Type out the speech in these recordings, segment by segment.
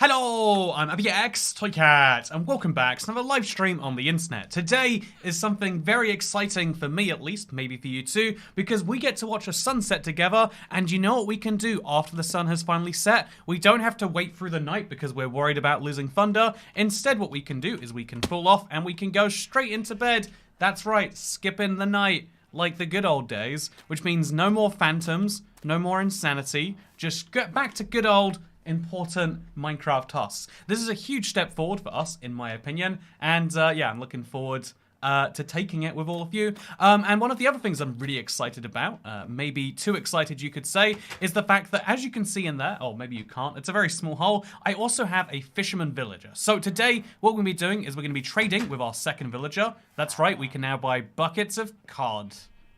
Hello, I'm ABX Toycat, and welcome back to another live stream on the internet. Today is something very exciting for me, at least, maybe for you too, because we get to watch a sunset together, and you know what we can do after the sun has finally set? We don't have to wait through the night because we're worried about losing thunder. Instead, what we can do is we can pull off and we can go straight into bed. That's right, skipping the night, like the good old days, which means no more phantoms, no more insanity, just get back to good old important Minecraft tasks. This is a huge step forward for us, in my opinion, and yeah, I'm looking forward to taking it with all of you. And one of the other things I'm really excited about, maybe too excited you could say, is the fact that as you can see in there, or maybe you can't, it's a very small hole, I also have a fisherman villager. So today, what we're going to be doing is we're going to be trading with our second villager. That's right, we can now buy buckets of cod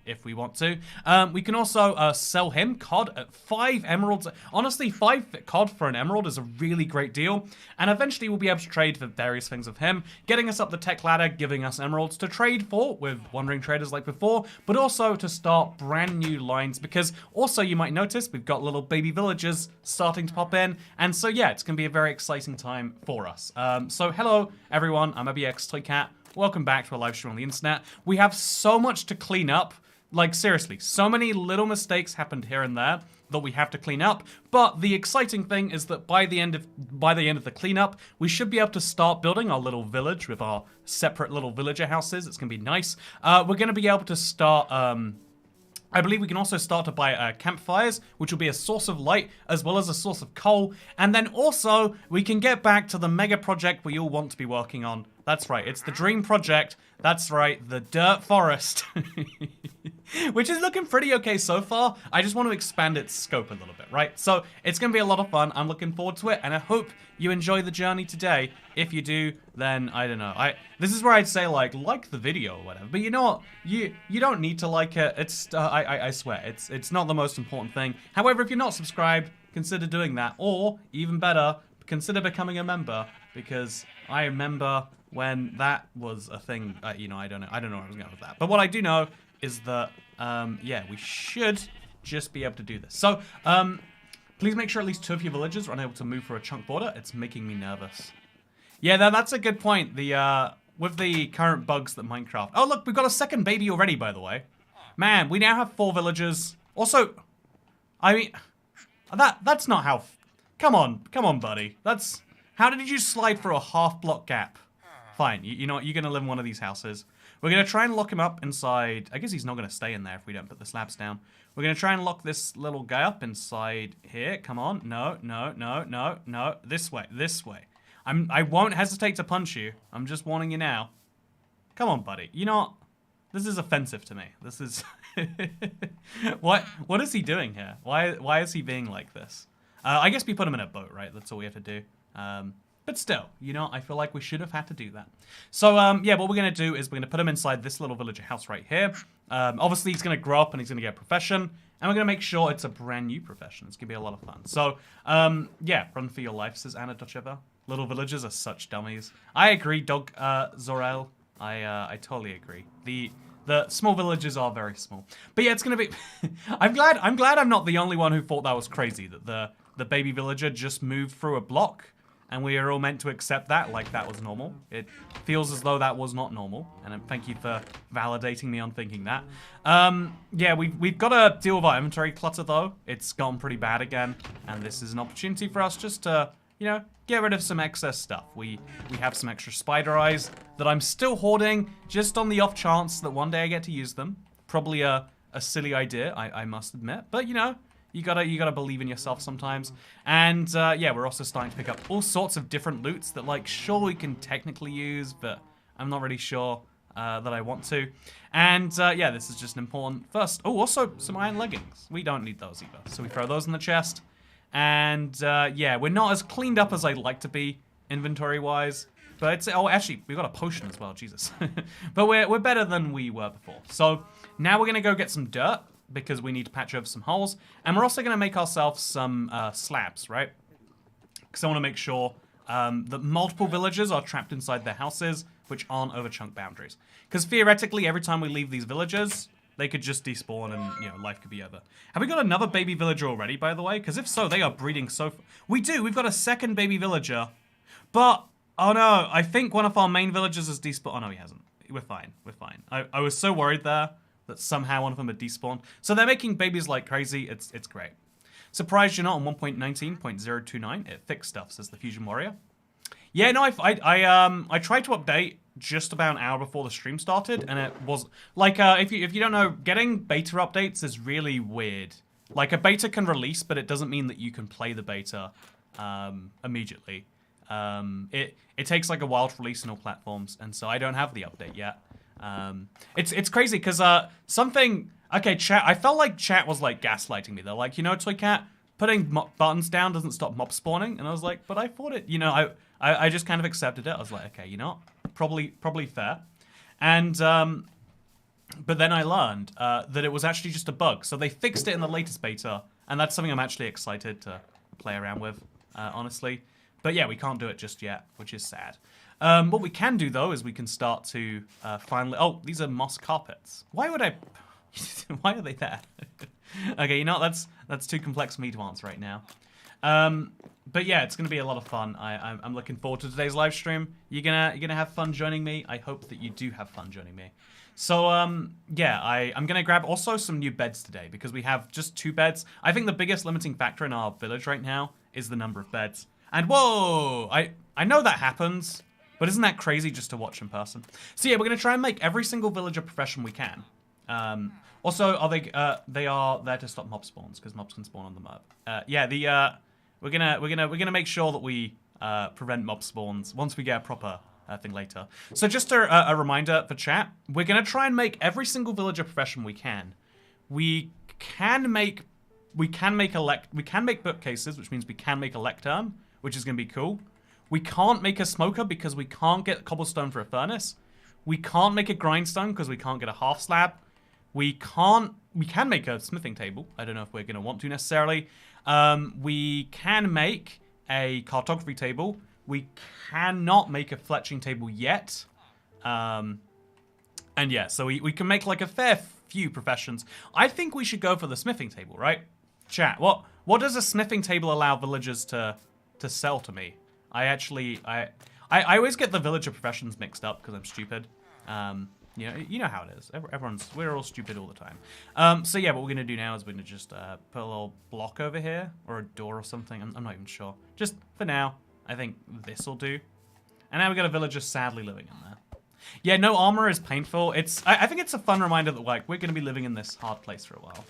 if we want to. We can also sell him cod at 5 emeralds. Honestly, 5 cod for an emerald is a really great deal. And eventually we'll be able to trade for various things with him, getting us up the tech ladder, giving us emeralds to trade for with wandering traders like before, but also to start brand new lines, because also you might notice we've got little baby villagers starting to pop in. And so yeah, it's going to be a very exciting time for us. So hello everyone, I'm ABX Toycat. Welcome back to a live stream on the internet. We have so much to clean up. Like, seriously, so many little mistakes happened here and there that we have to clean up. But the exciting thing is that by the end of the cleanup, we should be able to start building our little village with our separate little villager houses. It's gonna be nice. We're gonna be able to start. I believe we can also start to buy campfires, which will be a source of light as well as a source of coal. And then also we can get back to the mega project we all want to be working on. That's right, it's the dream project. That's right, the dirt forest. Which is looking pretty okay so far. I just want to expand its scope a little bit, right? So it's going to be a lot of fun. I'm looking forward to it, and I hope you enjoy the journey today. If you do, then I don't know. This is where I'd say like the video or whatever. But you know what? You don't need to like it. It's I swear it's not the most important thing. However, if you're not subscribed, consider doing that, or even better, consider becoming a member, because I remember when that was a thing. You know, I don't know where I was going with that. But what I do know is that yeah, we should just be able to do this. So please make sure at least 2 of your villagers are unable to move through a chunk border. It's making me nervous. Yeah, that's a good point. The with the current bugs that Minecraft. Oh look, we've got a second baby already, by the way. Man, we now have 4 villagers. Also, I mean, that's not how. Come on, buddy. That's how did you slide through a half-block gap? Fine, you know what? You're gonna live in one of these houses. We're gonna try and lock him up inside. I guess he's not gonna stay in there if we don't put the slabs down. We're gonna try and lock this little guy up inside here. Come on, no. This way. I won't hesitate to punch you. I'm just warning you now. Come on, buddy. You know what? This is offensive to me. This is what is he doing here? Why is he being like this? I guess we put him in a boat, right? That's all we have to do. But still, you know, I feel like we should have had to do that. So, yeah, what we're going to do is we're going to put him inside this little villager house right here. Obviously, he's going to grow up and he's going to get a profession. And we're going to make sure it's a brand new profession. It's going to be a lot of fun. So, yeah, run for your life, says Anna Dutcheva. Little villagers are such dummies. I agree, Dog Zorel. I totally agree. The small villages are very small. But yeah, it's going to be... I'm glad I'm not the only one who thought that was crazy, that the baby villager just moved through a block. And we are all meant to accept that like that was normal. It feels as though that was not normal. And thank you for validating me on thinking that. Yeah, we've got to deal with our inventory clutter though. It's gone pretty bad again. And this is an opportunity for us just to, you know, get rid of some excess stuff. We have some extra spider eyes that I'm still hoarding just on the off chance that one day I get to use them. Probably a silly idea, I must admit. But, you know, you gotta believe in yourself sometimes. And yeah, we're also starting to pick up all sorts of different loots that, like, sure we can technically use, but I'm not really sure that I want to. And yeah, this is just an important first. Oh, also some iron leggings. We don't need those either, so we throw those in the chest. And yeah, we're not as cleaned up as I'd like to be inventory-wise. But it's, oh, actually, we've got a potion as well, Jesus. But we're better than we were before. So now we're gonna go get some dirt, because we need to patch over some holes. And we're also going to make ourselves some slabs, right? Because I want to make sure that multiple villagers are trapped inside their houses, which aren't over chunk boundaries. Because theoretically, every time we leave these villagers, they could just despawn and, you know, life could be over. Have we got another baby villager already, by the way? Because if so, they are breeding so... We do. We've got a second baby villager. But, oh no, I think one of our main villagers has despawned. Oh no, he hasn't. We're fine. We're fine. I was so worried there that somehow one of them had despawned. So they're making babies like crazy. It's great. Surprised you're not on 1.19.029. It fixed stuff, says the Fusion Warrior. Yeah, no, I tried to update just about an hour before the stream started, and it was like if you don't know, getting beta updates is really weird. Like a beta can release, but it doesn't mean that you can play the beta immediately. It takes like a while to release on all platforms, and so I don't have the update yet. It's crazy because something. Okay, chat. I felt like chat was like gaslighting me. They're like, you know, Toy Cat, putting buttons down doesn't stop mob spawning, and I was like, but I thought it. You know, I just kind of accepted it. I was like, okay, you know, probably fair. And but then I learned that it was actually just a bug. So they fixed it in the latest beta, and that's something I'm actually excited to play around with, honestly. But yeah, we can't do it just yet, which is sad. What we can do though is we can start to finally. Oh, these are moss carpets. Why would I? Why are they there? Okay, you know what? That's too complex for me to answer right now. But yeah, it's gonna be a lot of fun. I'm looking forward to today's live stream. You're gonna have fun joining me. I hope that you do have fun joining me. So yeah, I'm gonna grab also some new beds today because we have just 2 beds. I think the biggest limiting factor in our village right now is the number of beds. And whoa, I know that happens, but isn't that crazy just to watch in person? So yeah, we're gonna try and make every single villager profession we can. Also, they are there to stop mob spawns because mobs can spawn on the mob. Yeah, we're gonna make sure that we prevent mob spawns once we get a proper thing later. So just a reminder for chat, we're gonna try and make every single villager profession we can. We can make bookcases, which means we can make a lectern, which is gonna be cool. We can't make a smoker because we can't get cobblestone for a furnace. We can't make a grindstone because we can't get a half slab. We can make a smithing table. I don't know if we're going to want to necessarily. We can make a cartography table. We cannot make a fletching table yet. And yeah, so we can make like a fair few professions. I think we should go for the smithing table, right? Chat, what does a smithing table allow villagers to sell to me? I always get the villager professions mixed up because I'm stupid. You know how it is. We're all stupid all the time. So yeah, what we're gonna do now is we're gonna just put a little block over here or a door or something. I'm not even sure. Just for now, I think this will do. And now we got a villager sadly living in there. Yeah, no armor is painful. I think it's a fun reminder that like we're gonna be living in this hard place for a while.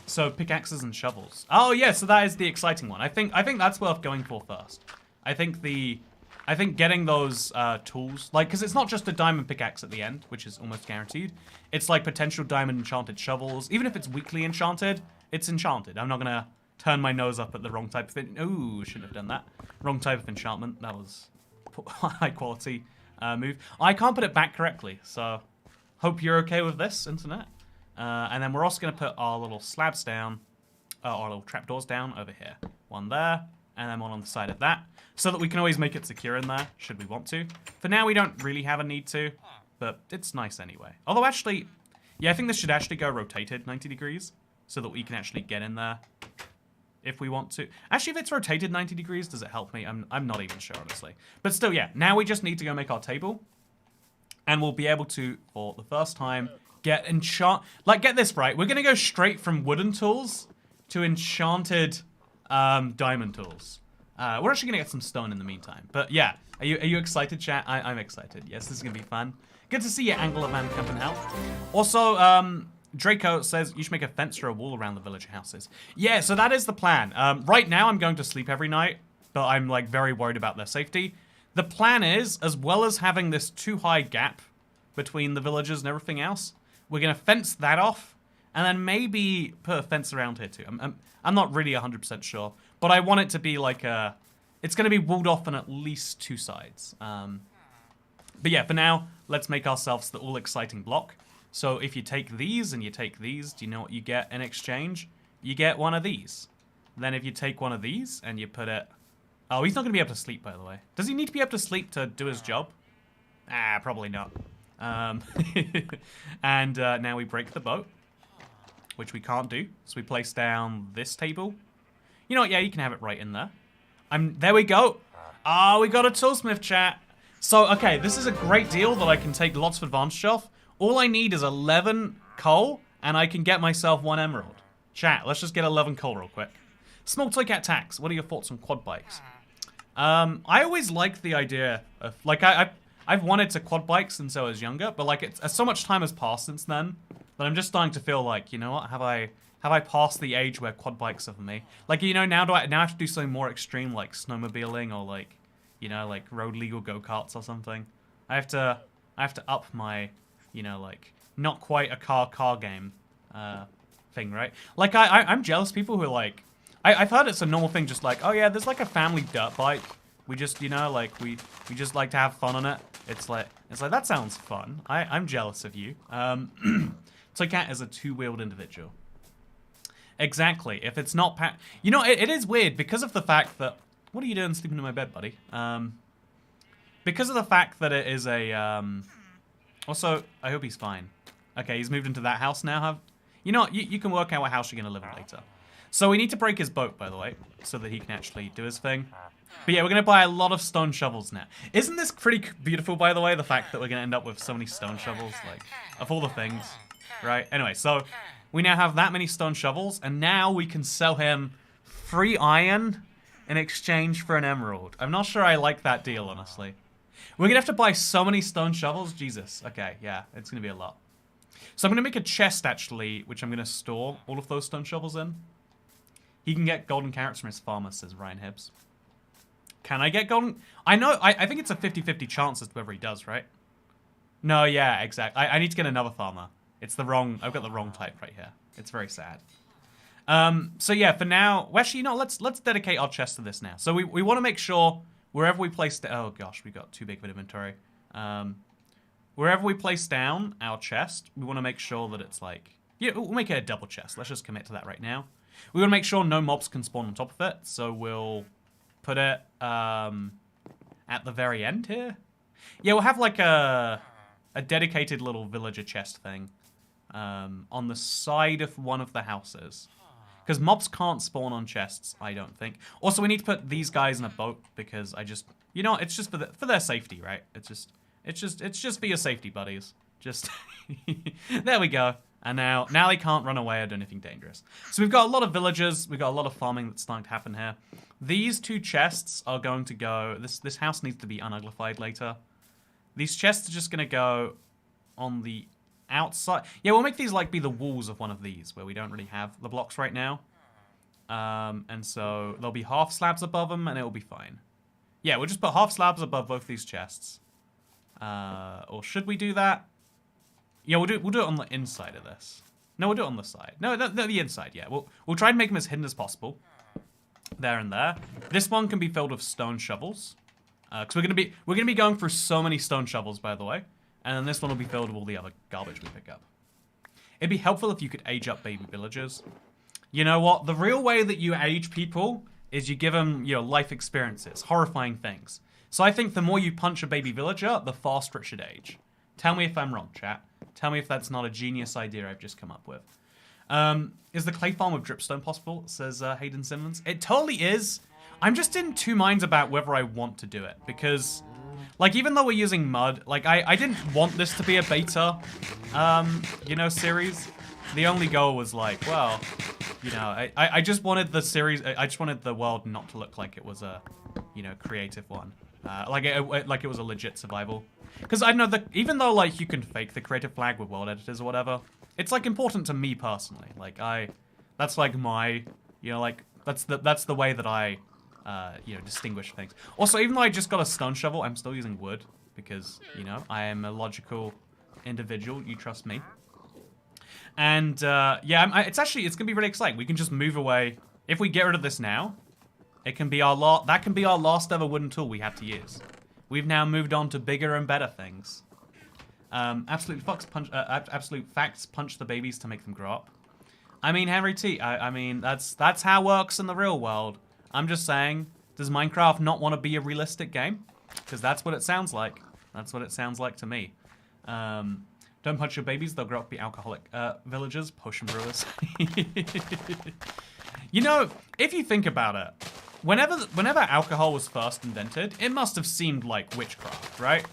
So pickaxes and shovels. Oh yeah, so that is the exciting one. I think that's worth going for first. I think getting those tools, like, because it's not just a diamond pickaxe at the end, which is almost guaranteed. It's like potential diamond enchanted shovels. Even if it's weakly enchanted, it's enchanted. I'm not going to turn my nose up at the wrong type of it. Ooh, shouldn't have done that. Wrong type of enchantment. That was high quality move. I can't put it back correctly, so hope you're okay with this, internet. And then we're also going to put our little slabs down, our little trapdoors down over here. One there, and then one on the side of that. So that we can always make it secure in there, should we want to. For now, we don't really have a need to, but it's nice anyway. Although actually, yeah, I think this should actually go rotated 90 degrees, so that we can actually get in there if we want to. Actually, if it's rotated 90 degrees, does it help me? I'm not even sure, honestly. But still, yeah, now we just need to go make our table, and we'll be able to, for the first time, get get this right, we're gonna go straight from wooden tools to enchanted diamond tools. We're actually gonna get some stone in the meantime. But yeah, are you excited, chat? I'm excited. Yes, this is gonna be fun. Good to see you, Angler Man Camping Out. Also, Draco says you should make a fence or a wall around the villager houses. Yeah, so that is the plan. Right now, I'm going to sleep every night, but I'm like very worried about their safety. The plan is, as well as having this too high gap between the villagers and everything else, we're gonna fence that off, and then maybe put a fence around here too. I'm not really 100% sure, but I want it to be like it's gonna be walled off on at least 2 sides. But yeah, for now, let's make ourselves the all-exciting block. So if you take these and you take these, do you know what you get in exchange? You get one of these. Then if you take one of these and you put it... Oh, he's not going to be able to sleep, by the way. Does he need to be able to sleep to do his job? Ah, probably not. And now we break the boat, which we can't do. So we place down this table. You know what? Yeah, you can have it right in there. There we go. Ah, we got a toolsmith, chat. So, okay, this is a great deal that I can take lots of advantage of. All I need is 11 coal, and I can get myself 1 emerald. Chat, let's just get 11 coal real quick. Small Toy Cat Tax, what are your thoughts on quad bikes? I always liked the idea of, like, I've wanted to quad bike since I was younger, but, like, so much time has passed since then that I'm just starting to feel like, you know what, have I passed the age where quad bikes are for me? Like, you know, now I have to do something more extreme, like snowmobiling or, like, you know, like road legal go-karts or something. I have to up my, you know, like, not quite a car game thing, right? Like, I'm jealous of people who are like, I've heard it's a normal thing, just like, oh yeah, there's like a family dirt bike. We just, you know, like, we just like to have fun on it. It's like, that sounds fun. I'm jealous of you. Toy Cat is a 2-wheeled individual. Exactly. If it's not you know, it is weird because of the fact that, what are you doing sleeping in my bed, buddy? Because of the fact that it is a, also, I hope he's fine. Okay, he's moved into that house now, you know what, you can work out what house you're gonna live in later. So we need to break his boat, by the way, so that he can actually do his thing. But yeah, we're gonna buy a lot of stone shovels now. Isn't this pretty beautiful, by the way, the fact that we're gonna end up with so many stone shovels, like, of all the things, right? Anyway, so we now have that many stone shovels, and now we can sell him free iron in exchange for an emerald. I'm not sure I like that deal, honestly. We're gonna have to buy so many stone shovels. Jesus. Okay, yeah, it's gonna be a lot. So I'm gonna make a chest, actually, which I'm gonna store all of those stone shovels in. He can get golden carrots from his farmer, says Ryan Hibbs. Can I get golden? I know, I think it's a 50-50 chance as to whether he does, right? No, yeah, exactly. I need to get another farmer. It's the wrong, I've got the wrong type right here. It's very sad. So yeah, for now, well, actually, you know, let's dedicate our chest to this now. So we want to make sure wherever we place oh gosh, we got too big of an inventory. Wherever we place down our chest, we want to make sure that it's like, yeah, we'll make it a double chest. Let's just commit to that right now. We want to make sure no mobs can spawn on top of it. So we'll put it at the very end here. Yeah, we'll have like a dedicated little villager chest thing on the side of one of the houses. Because mobs can't spawn on chests, I don't think. Also, we need to put these guys in a boat because I just, you know, it's just for their safety, right? It's just for your safety, buddies. Just there we go. And now they can't run away or do anything dangerous. So we've got a lot of villagers. We've got a lot of farming that's starting to happen here. These 2 chests are going to go. This house needs to be unuglified later. These chests are just going to go on the outside. Yeah, we'll make these like be the walls of one of these where we don't really have the blocks right now. And so there'll be half slabs above them and it'll be fine. Yeah, we'll just put half slabs above both these chests. Or should we do that? Yeah, we'll do it on the inside of this. No, we'll do it on the side. No, the inside, yeah. We'll try and make them as hidden as possible. There and there. This one can be filled with stone shovels. Because we're gonna be going through so many stone shovels, by the way. And then this one will be filled with all the other garbage we pick up. It'd be helpful if you could age up baby villagers. You know what? The real way that you age people is you give them, you know, life experiences, horrifying things. So I think the more you punch a baby villager, the faster it should age. Tell me if I'm wrong, chat. Tell me if that's not a genius idea I've just come up with. Is the clay farm with dripstone possible? Says Hayden Simmons. It totally is. I'm just in 2 minds about whether I want to do it. Because, like, even though we're using mud, like, I didn't want this to be a beta, you know, series. The only goal was like, well, you know, I just wanted the series, I just wanted the world not to look like it was a, you know, creative one. Like it was a legit survival. Because I know that even though, like, you can fake the creative flag with world editors or whatever, it's, like, important to me personally. Like, that's, like, my, you know, like, that's the way that I, you know, distinguish things. Also, even though I just got a stone shovel, I'm still using wood because, you know, I am a logical individual. You trust me. And, yeah, it's going to be really exciting. We can just move away. If we get rid of this now, it can be that can be our last ever wooden tool we have to use. We've now moved on to bigger and better things. Absolute facts punch the babies to make them grow up. I mean, Henry T, I mean, that's how it works in the real world. I'm just saying, does Minecraft not want to be a realistic game? Because that's what it sounds like. That's what it sounds like to me. Don't punch your babies, they'll grow up to be alcoholic villagers, potion brewers. You know, if you think about it, whenever alcohol was first invented, it must have seemed like witchcraft, right?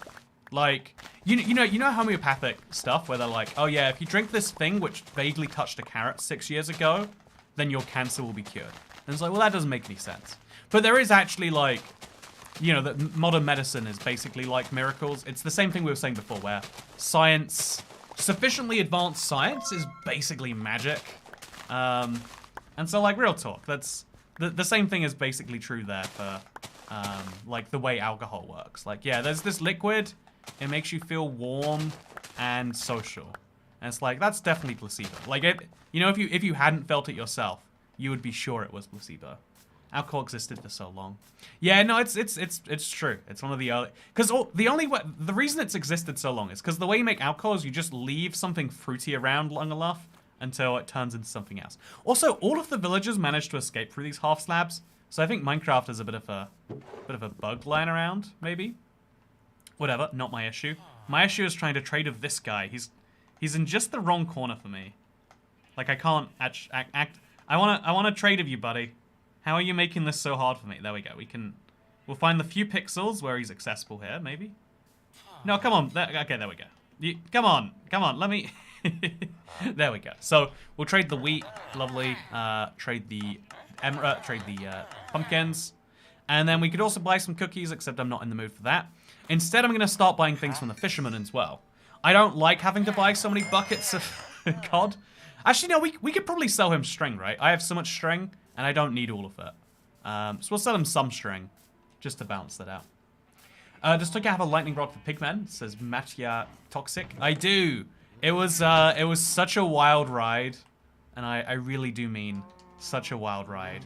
Like, you know homeopathic stuff where they're like, oh yeah, if you drink this thing which vaguely touched a carrot 6 years ago, then your cancer will be cured. And it's like, well, that doesn't make any sense. But there is actually like, you know, that modern medicine is basically like miracles. It's the same thing we were saying before, where science, sufficiently advanced science, is basically magic. And so, like, real talk, that's the same thing is basically true there for, like, the way alcohol works. Like, yeah, there's this liquid, it makes you feel warm and social. And it's like, that's definitely placebo. Like, you know, if you hadn't felt it yourself, you would be sure it was placebo. Alcohol existed for so long. Yeah, no, it's true. It's one of the early, because the reason it's existed so long is because the way you make alcohol is you just leave something fruity around long enough until it turns into something else. Also, all of the villagers managed to escape through these half slabs, so I think Minecraft is a bit of a bug lying around, maybe. Whatever, not my issue. My issue is trying to trade with this guy. He's in just the wrong corner for me. Like, I can't act. I wanna trade with you, buddy. How are you making this so hard for me? There we go. We'll find the few pixels where he's accessible here, maybe. No, come on. Okay, there we go. Come on. Let me. There we go. So we'll trade the wheat, lovely. Trade the pumpkins, and then we could also buy some cookies. Except I'm not in the mood for that. Instead, I'm gonna start buying things from the fisherman as well. I don't like having to buy so many buckets of cod. Actually, no. We could probably sell him string, right? I have so much string, and I don't need all of it. So we'll sell him some string, just to balance that out. Does Toka have a lightning rod for pigmen? Says Matya Toxic. I do. It was such a wild ride, and I really do mean such a wild ride.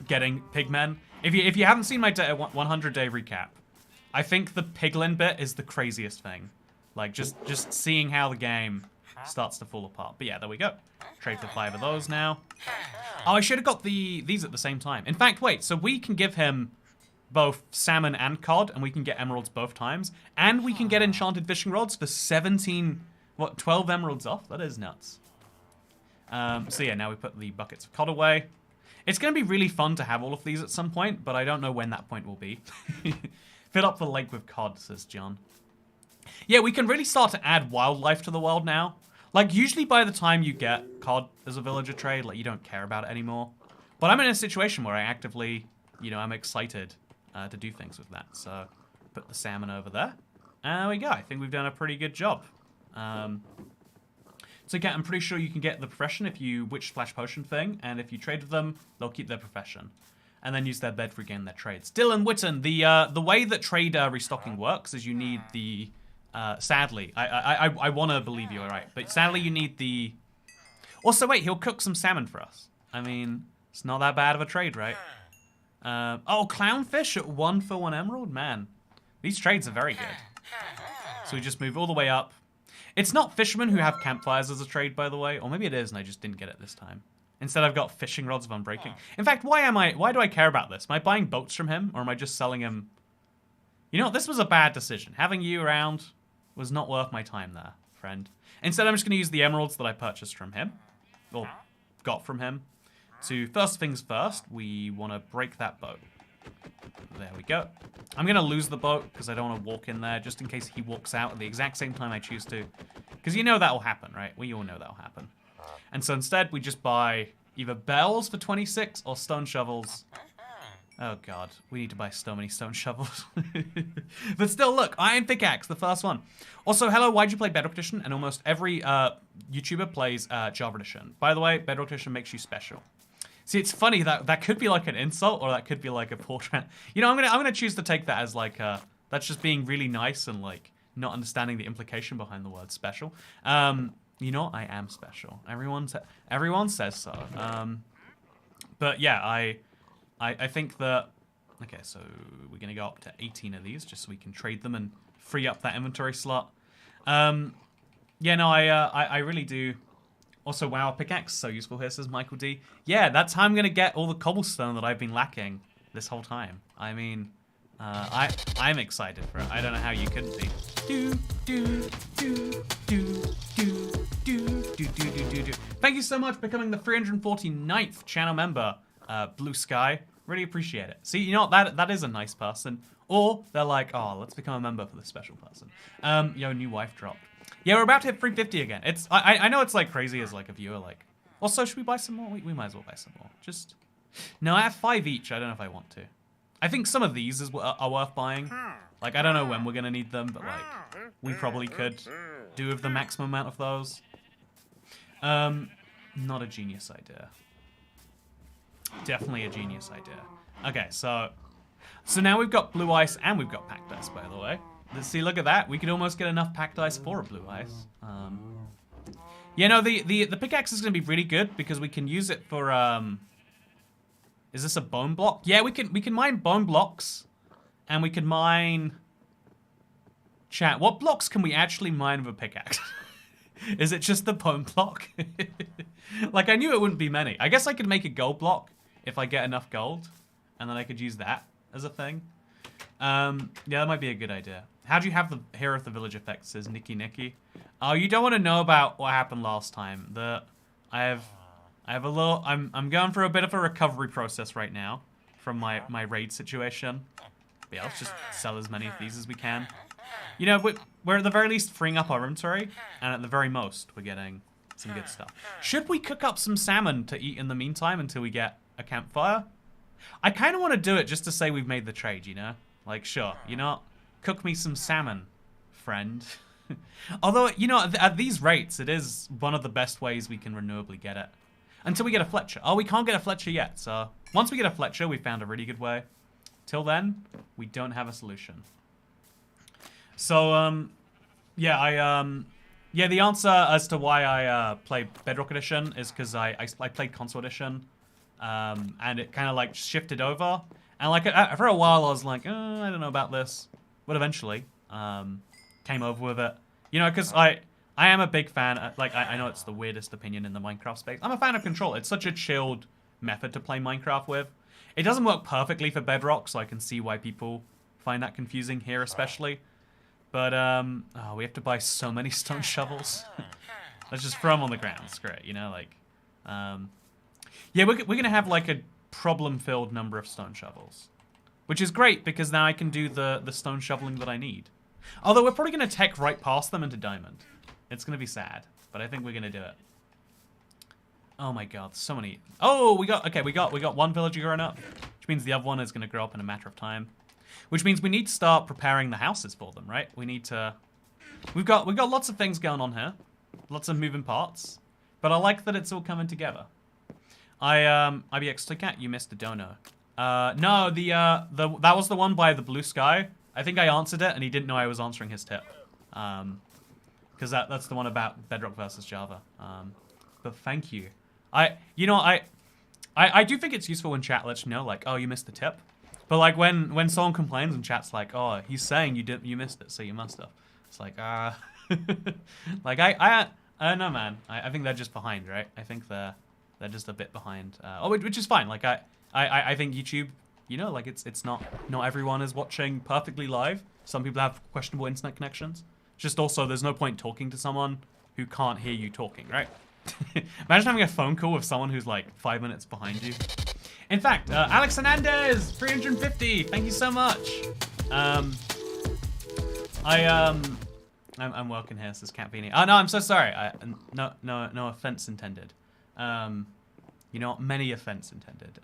Getting pigmen. If you haven't seen my 100-day recap, I think the piglin bit is the craziest thing. Like just seeing how the game starts to fall apart. But yeah, there we go. Trade for 5 of those now. Oh, I should have got these at the same time. In fact, wait. So we can give him both salmon and cod, and we can get emeralds both times, and we can get enchanted fishing rods for 12 emeralds off. That is nuts. So yeah, now we put the buckets of cod away. It's going to be really fun to have all of these at some point, but I don't know when that point will be. Fill up the lake with cod, says John. Yeah, we can really start to add wildlife to the world now. Like, usually by the time you get cod as a villager trade, like, you don't care about it anymore. But I'm in a situation where I actively, you know, I'm excited to do things with that. So, put the salmon over there. And there we go. I think we've done a pretty good job. So, yeah, I'm pretty sure you can get the profession if you witch splash potion thing. And if you trade with them, they'll keep their profession. And then use their bed for again their trades. Dylan Witten, the way that trade restocking works is you need the... sadly, I want to believe you're right, but sadly you need the... Also, wait, he'll cook some salmon for us. I mean, it's not that bad of a trade, right? Oh, clownfish at 1 for 1 emerald? Man, these trades are very good. So we just move all the way up. It's not fishermen who have campfires as a trade, by the way. Or maybe it is and I just didn't get it this time. Instead, I've got fishing rods of unbreaking. In fact, why do I care about this? Am I buying boats from him, or am I just selling him... You know what, this was a bad decision. Having you around was not worth my time there, friend. Instead, I'm just going to use the emeralds that I purchased from him, or got from him, to first things first, we want to break that boat. There we go. I'm going to lose the boat because I don't want to walk in there, just in case he walks out at the exact same time I choose to. Because you know that will happen, right? We all know that will happen. And so instead, we just buy either bells for 26 or stone shovels. Oh god, we need to buy so many stone shovels. But still, look, iron pickaxe, the first one. Also, hello, why'd you play Bedrock Edition? And almost every YouTuber plays Java Edition. By the way, Bedrock Edition makes you special. See, it's funny that could be like an insult, or that could be like a portrait. You know, I'm gonna choose to take that as like that's just being really nice and like not understanding the implication behind the word special. You know, I am special. Everyone says so. But yeah, I think that... Okay, so we're going to go up to 18 of these just so we can trade them and free up that inventory slot. Yeah, no, I really do. Also, wow, pickaxe, so useful here, says Michael D. Yeah, that's how I'm going to get all the cobblestone that I've been lacking this whole time. I mean, I'm excited for it. I don't know how you couldn't be. Thank you so much for becoming the 349th channel member, Blue Sky. Really appreciate it. See, you know what? That is a nice person. Or they're like, oh, let's become a member for this special person. Yo, new wife dropped. Yeah, we're about to hit 350 again. I know it's like crazy as like a viewer. Like, also, should we buy some more? We might as well buy some more. Just no, I have 5 each. I don't know if I want to. I think some of these are worth buying. Like, I don't know when we're gonna need them, but like, we probably could do with the maximum amount of those. Not a genius idea. Definitely a genius idea. Okay, so now we've got blue ice and we've got packed ice, by the way. Let's see, look at that. We could almost get enough packed ice for a blue ice. Yeah, no, the pickaxe is gonna be really good because we can use it for is this a bone block? Yeah, we can mine bone blocks, and we can mine. Chat. What blocks can we actually mine with a pickaxe? Is it just the bone block? Like, I knew it wouldn't be many. I guess I could make a gold block if I get enough gold, and then I could use that as a thing. Yeah, that might be a good idea. How do you have the Hero of the Village effect? Says Nikki. Oh, you don't want to know about what happened last time. I have a little. I'm going through a bit of a recovery process right now from my raid situation. But yeah, let's just sell as many of these as we can. You know, we're at the very least freeing up our inventory, and at the very most, we're getting some good stuff. Should we cook up some salmon to eat in the meantime until we get a campfire? I kind of want to do it just to say we've made the trade, you know? Like, sure, you know, cook me some salmon, friend. Although, you know, at these rates, it is one of the best ways we can renewably get it. Until we get a Fletcher. Oh, we can't get a Fletcher yet, so once we get a Fletcher, we found a really good way. Till then, we don't have a solution. So, yeah, yeah, the answer as to why I play Bedrock Edition is because I played Console Edition, and it kind of like shifted over. And like for a while, I was like, I don't know about this, but eventually came over with it. You know, because I am a big fan. Like I know it's the weirdest opinion in the Minecraft space. I'm a fan of Control. It's such a chilled method to play Minecraft with. It doesn't work perfectly for Bedrock, so I can see why people find that confusing here, especially. But, oh, we have to buy so many stone shovels. Let's just throw them on the ground. It's great, you know, like, yeah, we're going to have, like, a problem-filled number of stone shovels. Which is great, because now I can do the stone shoveling that I need. Although, we're probably going to tech right past them into diamond. It's going to be sad, but I think we're going to do it. Oh my god, so many. Oh, we got one villager growing up, which means the other one is going to grow up in a matter of time. Which means we need to start preparing the houses for them, right? We need to... We've got lots of things going on here. Lots of moving parts. But I like that it's all coming together. IBX Toycat, you missed the dono. No, that was the one by the Blue Sky. I think I answered it, and he didn't know I was answering his tip. Because that's the one about Bedrock versus Java. But thank you. You know, I do think it's useful when chat lets you know, like, oh, you missed the tip. But like when someone complains and chat's like, oh, he's saying you missed it, so you must have. It's like, like I don't know, man. I think they're just behind, right? I think they're just a bit behind. Which is fine. Like I think YouTube, you know, like it's not everyone is watching perfectly live. Some people have questionable internet connections. Just also, there's no point talking to someone who can't hear you talking, right? Imagine having a phone call with someone who's like 5 minutes behind you. In fact, Alex Hernandez, 350. Thank you so much. I'm working here, says Cat Beanie. Oh no, I'm so sorry. No offense intended. You know, many offense intended.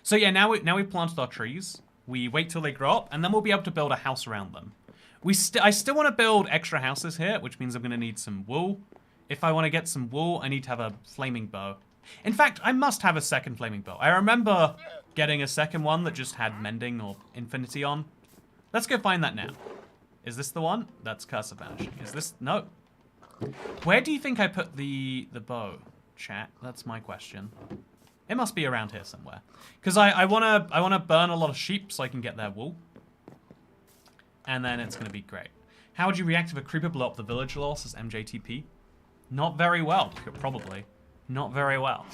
So yeah, now we planted our trees. We wait till they grow up, and then we'll be able to build a house around them. I still want to build extra houses here, which means I'm going to need some wool. If I want to get some wool, I need to have a flaming bow. In fact, I must have a second flaming bow. I remember getting a second one that just had mending or infinity on. Let's go find that now. Is this the one? That's Curse of Vanishing. Is this? No. Where do you think I put the bow, chat? That's my question. It must be around here somewhere. Because I wanna burn a lot of sheep so I can get their wool. And then it's gonna be great. How would you react if a creeper blew up the village loss as MJTP? Not very well, probably. Not very well.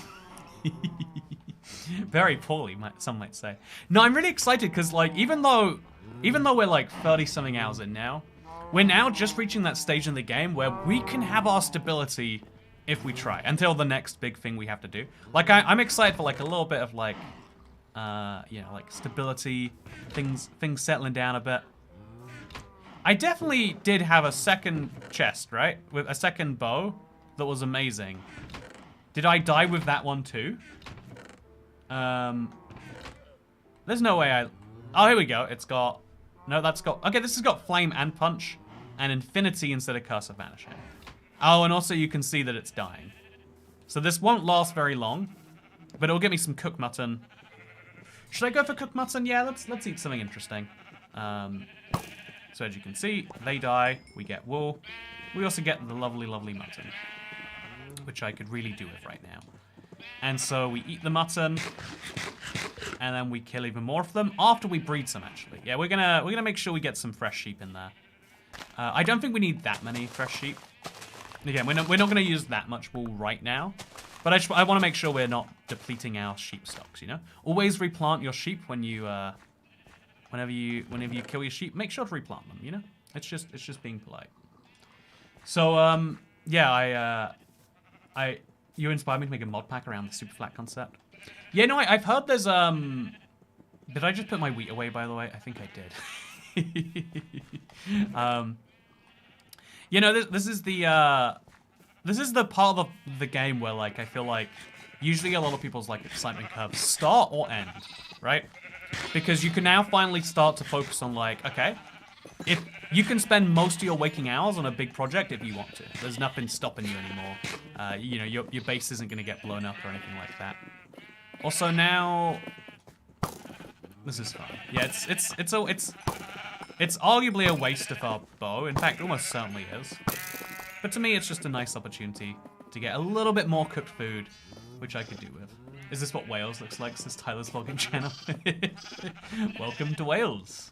Very poorly, some might say. No, I'm really excited because, like, even though we're like 30-something hours in now, we're now just reaching that stage in the game where we can have our stability if we try, until the next big thing we have to do. Like, I'm excited for, like, a little bit of, like, you know, like, stability, things settling down a bit. I definitely did have a second chest, right? With a second bow that was amazing. Did I die with that one too? There's no way I... Oh, here we go. It's got... No, that's got... Okay, this has got flame and punch and infinity instead of curse of vanishing. Oh, and also you can see that it's dying. So this won't last very long, but it'll give me some cooked mutton. Should I go for cooked mutton? Yeah, let's eat something interesting. So as you can see, they die. We get wool. We also get the lovely, lovely mutton, which I could really do with right now. And so we eat the mutton, and then we kill even more of them after we breed some. Actually, yeah, we're gonna make sure we get some fresh sheep in there. I don't think we need that many fresh sheep. Again, we're not going to use that much wool right now, but I want to make sure we're not depleting our sheep stocks. You know, always replant your sheep when you, whenever you kill your sheep. Make sure to replant them. You know, it's just being polite. So yeah, you inspired me to make a mod pack around the Superflat concept. Yeah, no, I've heard there's Did I just put my wheat away, by the way? I think I did. You know, this is the part of the game where, like, I feel like usually a lot of people's, like, excitement curves start or end, right? Because you can now finally start to focus on, like, okay, if you can spend most of your waking hours on a big project if you want to. There's nothing stopping you anymore. You know, your base isn't going to get blown up or anything like that. Also now, this is fun. Yeah, it's arguably a waste of our bow. In fact, almost certainly is. But to me, it's just a nice opportunity to get a little bit more cooked food, which I could do with. Is this what Wales looks like? Says Tyler's vlogging channel. Welcome to Wales.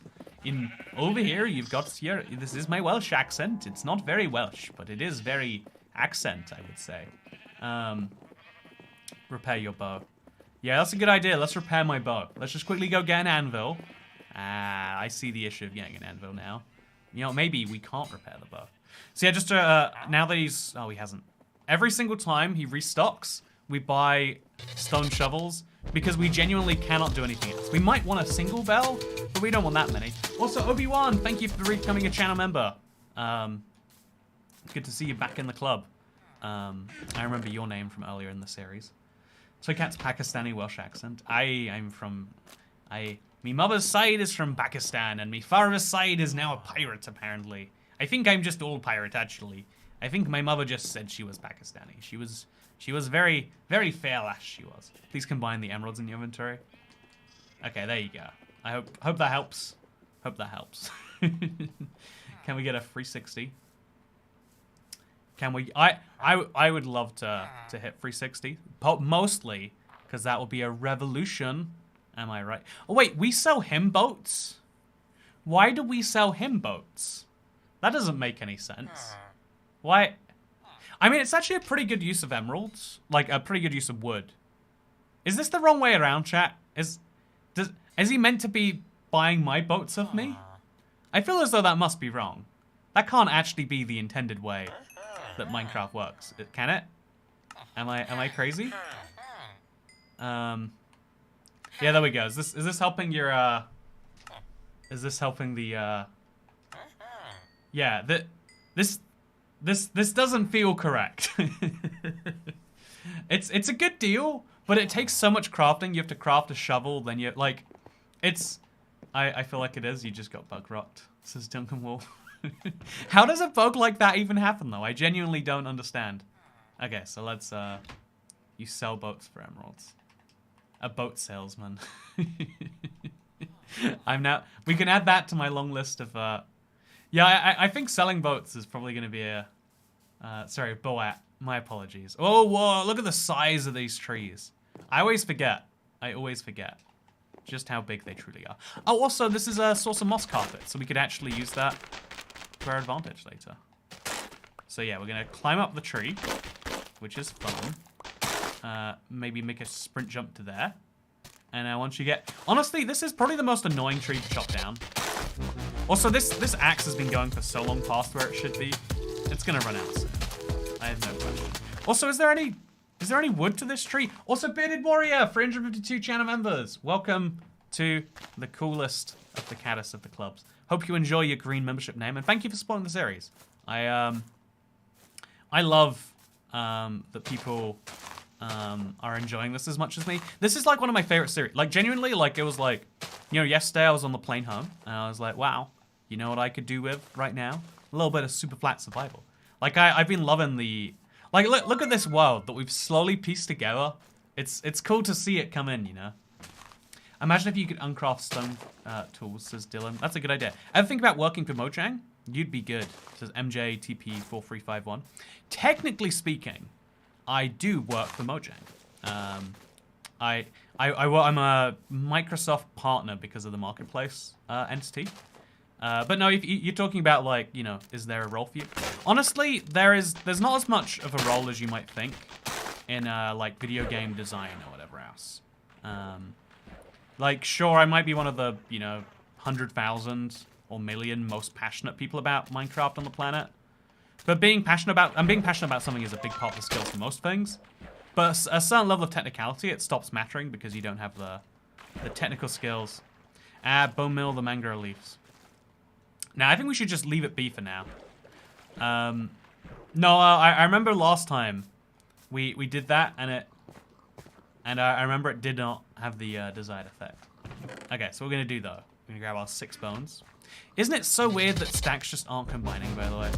Over here, you've got here. This is my Welsh accent. It's not very Welsh, but it is very accent, I would say. Repair your bow. Yeah, that's a good idea. Let's repair my bow. Let's just quickly go get an anvil. I see the issue of getting an anvil now. You know, maybe we can't repair the bow. So yeah, just now that he's... Oh, he hasn't. Every single time he restocks, we buy stone shovels because we genuinely cannot do anything else. We might want a single bell, but we don't want that many. Also, Obi-Wan, thank you for becoming a channel member. Good to see you back in the club. I remember your name from earlier in the series. So Cat's Pakistani Welsh accent. I'm from... Me mother's side is from Pakistan, and me father's side is now a pirate, apparently. I think I'm just all pirate, actually. I think my mother just said she was Pakistani. She was very, very fair lass, she was. Please combine the emeralds in your inventory. Okay, there you go. I hope that helps. Hope that helps. Can we get a 360? Can we? I would love to hit 360, mostly because that will be a revolution. Am I right? Oh wait, we sell him boats. Why do we sell him boats? That doesn't make any sense. Why? I mean, it's actually a pretty good use of emeralds, like a pretty good use of wood. Is this the wrong way around, chat? Is he meant to be buying my boats of me? I feel as though that must be wrong. That can't actually be the intended way that Minecraft works. Can it? Am I crazy? Yeah, there we go. Is this helping your is this helping the yeah, this doesn't feel correct. It's a good deal, but it takes so much crafting. You have to craft a shovel, then you like I feel like it is. You just got bug rocked, says Duncan Wall. How does a bug like that even happen though? I genuinely don't understand. Okay, so let's you sell boats for emeralds. A boat salesman. We can add that to my long list of yeah, I think selling boats is probably going to be a sorry, Boat. My apologies. Oh, whoa, look at the size of these trees. I always forget just how big they truly are. Oh, also, this is a source of moss carpet, so we could actually use that to our advantage later. So yeah, we're going to climb up the tree, which is fun. Maybe make a sprint jump to there. And once you get... Honestly, this is probably the most annoying tree to chop down. Also, this axe has been going for so long past where it should be. It's gonna run out soon. I have no question. Also, is there any wood to this tree? Also, Bearded Warrior, 352 channel members. Welcome to the coolest of the caddis of the clubs. Hope you enjoy your green membership name, and thank you for supporting the series. I love that people are enjoying this as much as me. This is like one of my favorite series. Like genuinely, like it was like, you know, yesterday I was on the plane home and I was like, wow, you know what I could do with right now? A little bit of Superflat survival. Like I've been loving the, like look at this world that we've slowly pieced together. It's cool to see it come in, you know. Imagine if you could uncraft stone tools, says Dylan. That's a good idea. Ever think about working for Mojang? You'd be good, says MJTP4351. Technically speaking, I do work for Mojang. I'm a Microsoft partner because of the marketplace entity. But no, if you're talking about like, you know, is there a role for you? Honestly, there's not as much of a role as you might think in like video game design or whatever else. Like, sure, I might be one of the, you know, 100,000 or million most passionate people about Minecraft on the planet. But being passionate about something is a big part of the skill for most things. But a certain level of technicality, it stops mattering because you don't have the technical skills. Bone mill the mangrove leaves. Now, I think we should just leave it be for now. No, I remember last time we did that, and I remember it did not have the desired effect. Okay, so we're gonna do though. We're gonna grab our 6 bones. Isn't it so weird that stacks just aren't combining, by the way?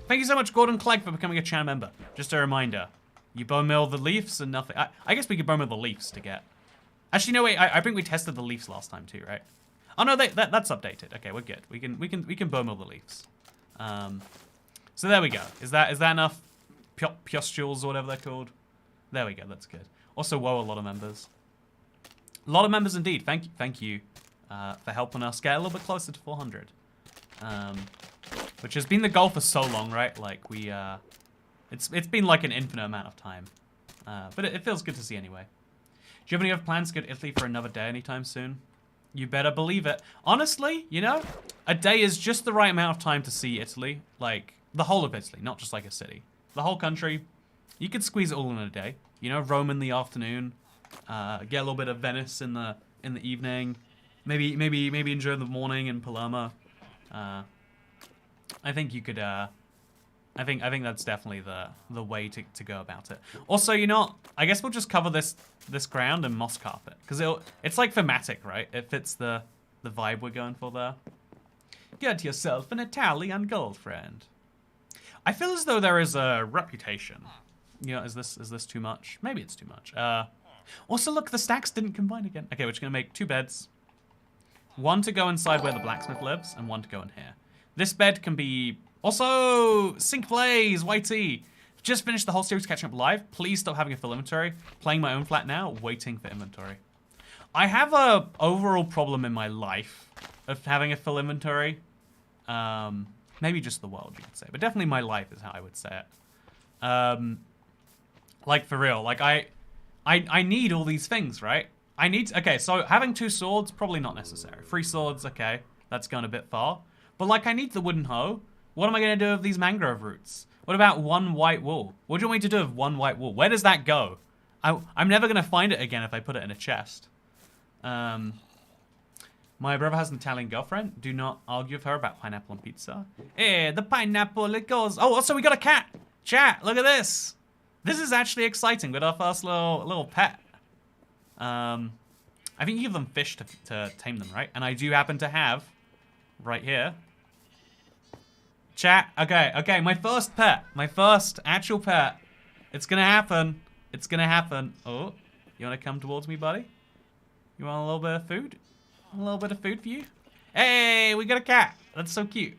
Thank you so much, Gordon Clegg, for becoming a channel member. Just a reminder, you bone mill the leaves and nothing. I guess we could bone mill the leaves to get. Actually, no wait. I think we tested the leaves last time too, right? Oh no, that's updated. Okay, we're good. We can bone mill the leaves. So there we go. Is that enough? Pustules or whatever they're called. There we go. That's good. Also, whoa, a lot of members. A lot of members indeed. Thank you for helping us get a little bit closer to 400. Which has been the goal for so long, right? Like we, it's been like an infinite amount of time. But it feels good to see anyway. Do you have any other plans to go to Italy for another day anytime soon? You better believe it. Honestly, you know, a day is just the right amount of time to see Italy. Like the whole of Italy, not just like a city. The whole country. You could squeeze it all in a day. You know, Rome in the afternoon. Get a little bit of Venice in the evening. Maybe enjoy the morning in Palermo. I think you could. I think that's definitely the way to go about it. Also, you know, I guess we'll just cover this ground and moss carpet because it's like thematic, right? It fits the vibe we're going for there. Get yourself an Italian girlfriend. I feel as though there is a reputation. You know, is this too much? Maybe it's too much. Also, look, the stacks didn't combine again. Okay, we're just gonna make 2 beds. One to go inside where the blacksmith lives, and one to go in here. This bed can be also Sync Blaze, Whitey. Just finished the whole series catching up live. Please stop having a full inventory. Playing my own flat now, waiting for inventory. I have a overall problem in my life of having a full inventory. Maybe just the world, you could say, but definitely my life is how I would say it. Like for real, like I need all these things, right? Okay, so having 2 swords, probably not necessary. 3 swords, okay, that's gone a bit far. But like I need the wooden hoe. What am I gonna do with these mangrove roots? What about 1 white wool? What do you want me to do with 1 white wool? Where does that go? I'm never gonna find it again if I put it in a chest. My brother has an Italian girlfriend. Do not argue with her about pineapple on pizza. Hey, the pineapple, it goes. Oh, also we got a cat. Chat, look at this. This is actually exciting with our first little pet. I think you give them fish to tame them, right? And I do happen to have, right here. Chat, okay, my first pet. My first actual pet. It's gonna happen. It's gonna happen. Oh, you wanna come towards me, buddy? You want a little bit of food? A little bit of food for you? Hey, we got a cat. That's so cute.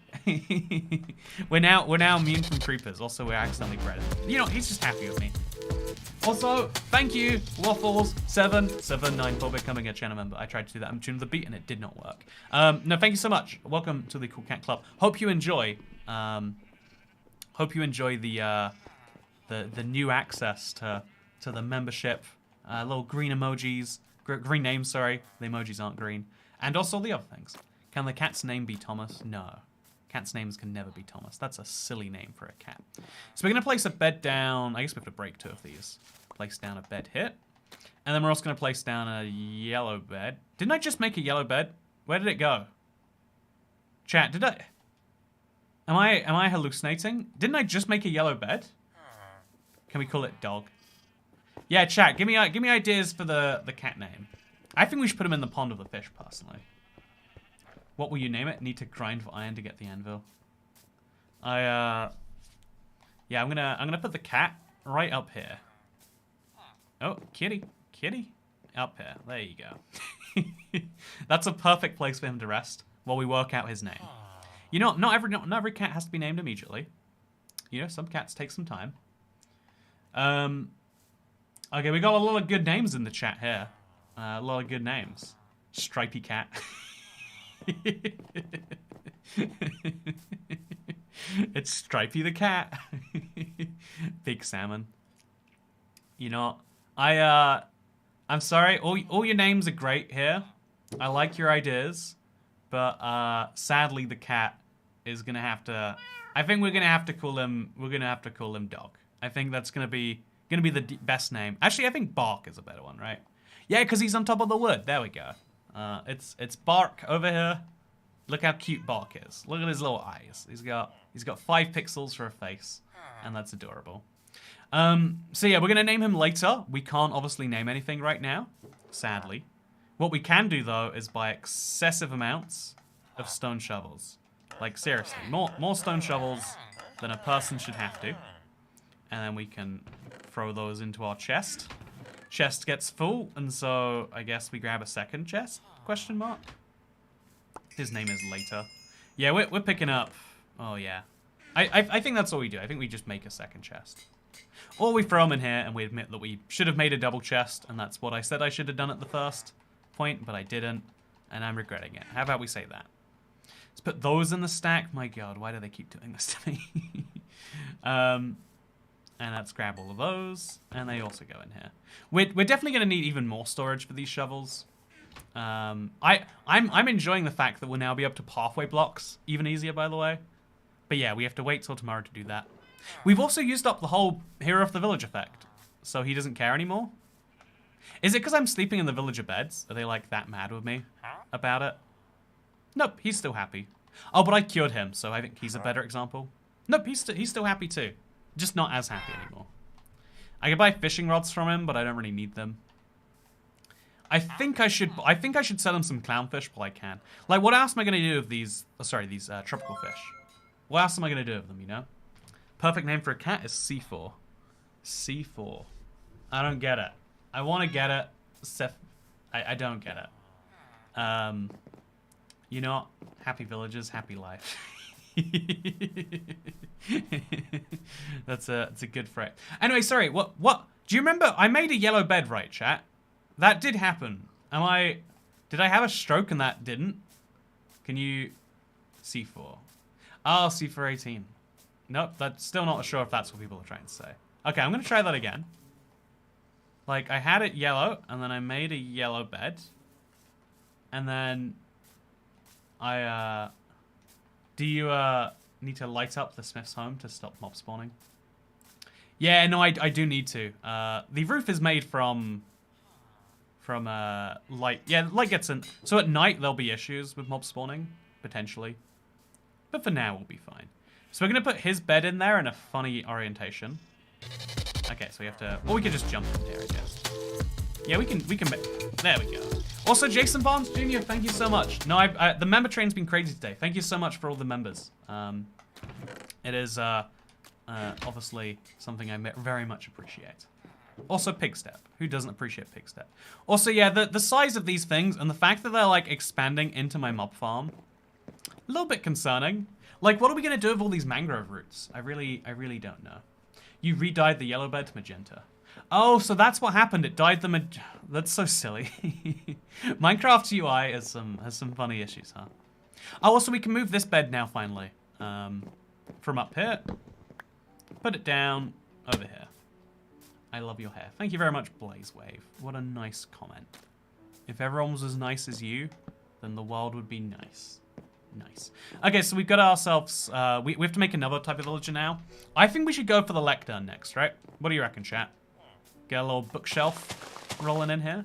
we're now immune from creepers. Also, we're accidentally bred. You know, he's just happy with me. Also, thank you, Waffles779 for becoming a channel member. I tried to do that on Tune of the Beat and it did not work. No, thank you so much. Welcome to the Cool Cat Club. Hope you enjoy. Hope you enjoy the new access to the membership. Little green emojis, Green name, sorry. The emojis aren't green. And also the other things. Can the cat's name be Thomas? No. Cat's names can never be Thomas. That's a silly name for a cat. So we're going to place a bed down. I guess we have to break 2 of these. Place down a bed here. And then we're also going to place down a yellow bed. Didn't I just make a yellow bed? Where did it go? Chat, did I... Am I hallucinating? Didn't I just make a yellow bed? Can we call it dog? Yeah, chat, give me ideas for the cat name. I think we should put him in the pond of the fish, personally. What will you name it? Need to grind for iron to get the anvil. Yeah, I'm gonna put the cat right up here. Oh, kitty. Up here. There you go. That's a perfect place for him to rest while we work out his name. You know, not every cat has to be named immediately. You know, some cats take some time. Okay, we got a lot of good names in the chat here. A lot of good names. Stripey cat. It's Stripey the cat. Big salmon. You know, I'm sorry. All your names are great here. I like your ideas, but sadly the cat is gonna have to. I think we're gonna have to call him. We're gonna have to call him Dog. I think that's gonna be the best name. Actually, I think Bark is a better one, right? Yeah, because he's on top of the wood. There we go. It's Bark over here. Look how cute Bark is. Look at his little eyes. He's got 5 pixels for a face, and that's adorable. So yeah, we're gonna name him later. We can't obviously name anything right now, sadly. What we can do though is buy excessive amounts of stone shovels. Like seriously, more stone shovels than a person should have to. And then we can throw those into our chest. Chest gets full, and so I guess we grab a second chest? Question mark. His name is Later. Yeah, we're picking up. Oh yeah, I think that's all we do. I think we just make a second chest, or we throw them in here and we admit that we should have made a double chest, and that's what I said I should have done at the first point, but I didn't, and I'm regretting it. How about we say that? Let's put those in the stack. My God, why do they keep doing this to me? And let's grab all of those, and they also go in here. We're definitely going to need even more storage for these shovels. I'm enjoying the fact that we'll now be able to pathway blocks even easier, by the way. But yeah, we have to wait till tomorrow to do that. We've also used up the whole Hero of the Village effect, so he doesn't care anymore. Is it because I'm sleeping in the villager beds? Are they like that mad with me about it? Nope, he's still happy. Oh, but I cured him, so I think he's a better example. Nope, he's still happy too. Just not as happy anymore. I could buy fishing rods from him, but I don't really need them. I think I should sell him some clownfish while I can. Like, what else am I going to do with these... Oh, sorry, these tropical fish. What else am I going to do with them, you know? Perfect name for a cat is C4. C4. I don't get it. I want to get it. Seth... I don't get it. You know, happy villagers, happy life. That's a good phrase. Anyway, sorry. What? Do you remember? I made a yellow bed, right, chat? That did happen. Did I have a stroke and that didn't? Can you... C4. Oh, C4 18. Nope, that's still not sure if that's what people are trying to say. Okay, I'm going to try that again. Like, I had it yellow, and then I made a yellow bed. And then... Do you, need to light up the Smith's home to stop mob spawning? Yeah, no, I do need to. The roof is made from light. Yeah, light gets in. So at night, there'll be issues with mob spawning, potentially. But for now, we'll be fine. So we're going to put his bed in there in a funny orientation. Okay, so we have to... Or we could just jump in here, I guess. Yeah, we can... There we go. Also, Jason Barnes Jr., thank you so much. No, the member train's been crazy today. Thank you so much for all the members. It is obviously something I very much appreciate. Also, Pigstep. Who doesn't appreciate Pigstep? Also, yeah, the size of these things and the fact that they're like expanding into my mob farm, a little bit concerning. Like, what are we gonna do with all these mangrove roots? I really don't know. You re-dyed the yellow bed to magenta. Oh, so that's what happened. It dyed the That's so silly. Minecraft UI has some funny issues, huh? Oh, also we can move this bed now finally. From up here. Put it down over here. I love your hair. Thank you very much, Blaze Wave. What a nice comment. If everyone was as nice as you, then the world would be nice. Nice. Okay, so we've got ourselves... we have to make another type of villager now. I think we should go for the lectern next, right? What do you reckon, chat? Get a little bookshelf rolling in here.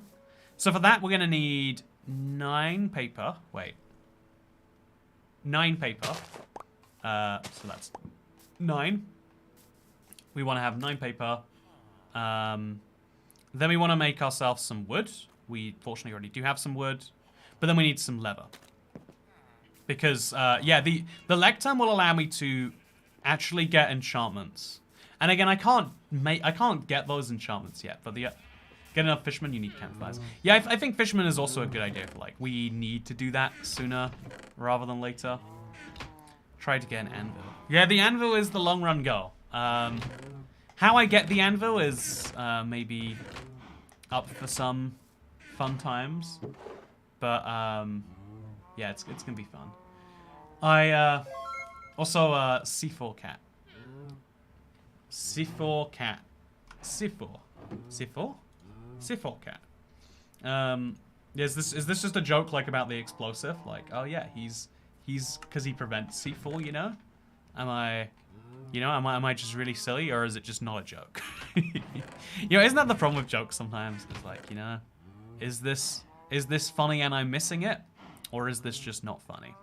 So for that, we're going to need 9 paper. Wait. 9 paper. So that's 9. We want to have 9 paper. Then we want to make ourselves some wood. We fortunately already do have some wood. But then we need some leather. Because, yeah, the lectern will allow me to actually get enchantments. And again, I can't get those enchantments yet. But get enough fishermen, you need campfires. Yeah, I think fishermen is also a good idea for, like, we need to do that sooner rather than later. Try to get an anvil. Yeah, the anvil is the long run goal. How I get the anvil is maybe up for some fun times. But, yeah, it's gonna be fun. I, also, C4 cat. C4 cat. C4. C4? C4 cat. Is this just a joke, like, about the explosive? Like, oh yeah, he's, because he prevents C4, you know? Am I just really silly, or is it just not a joke? You know, isn't that the problem with jokes sometimes? It's like, you know, is this funny and I'm missing it? Or is this just not funny?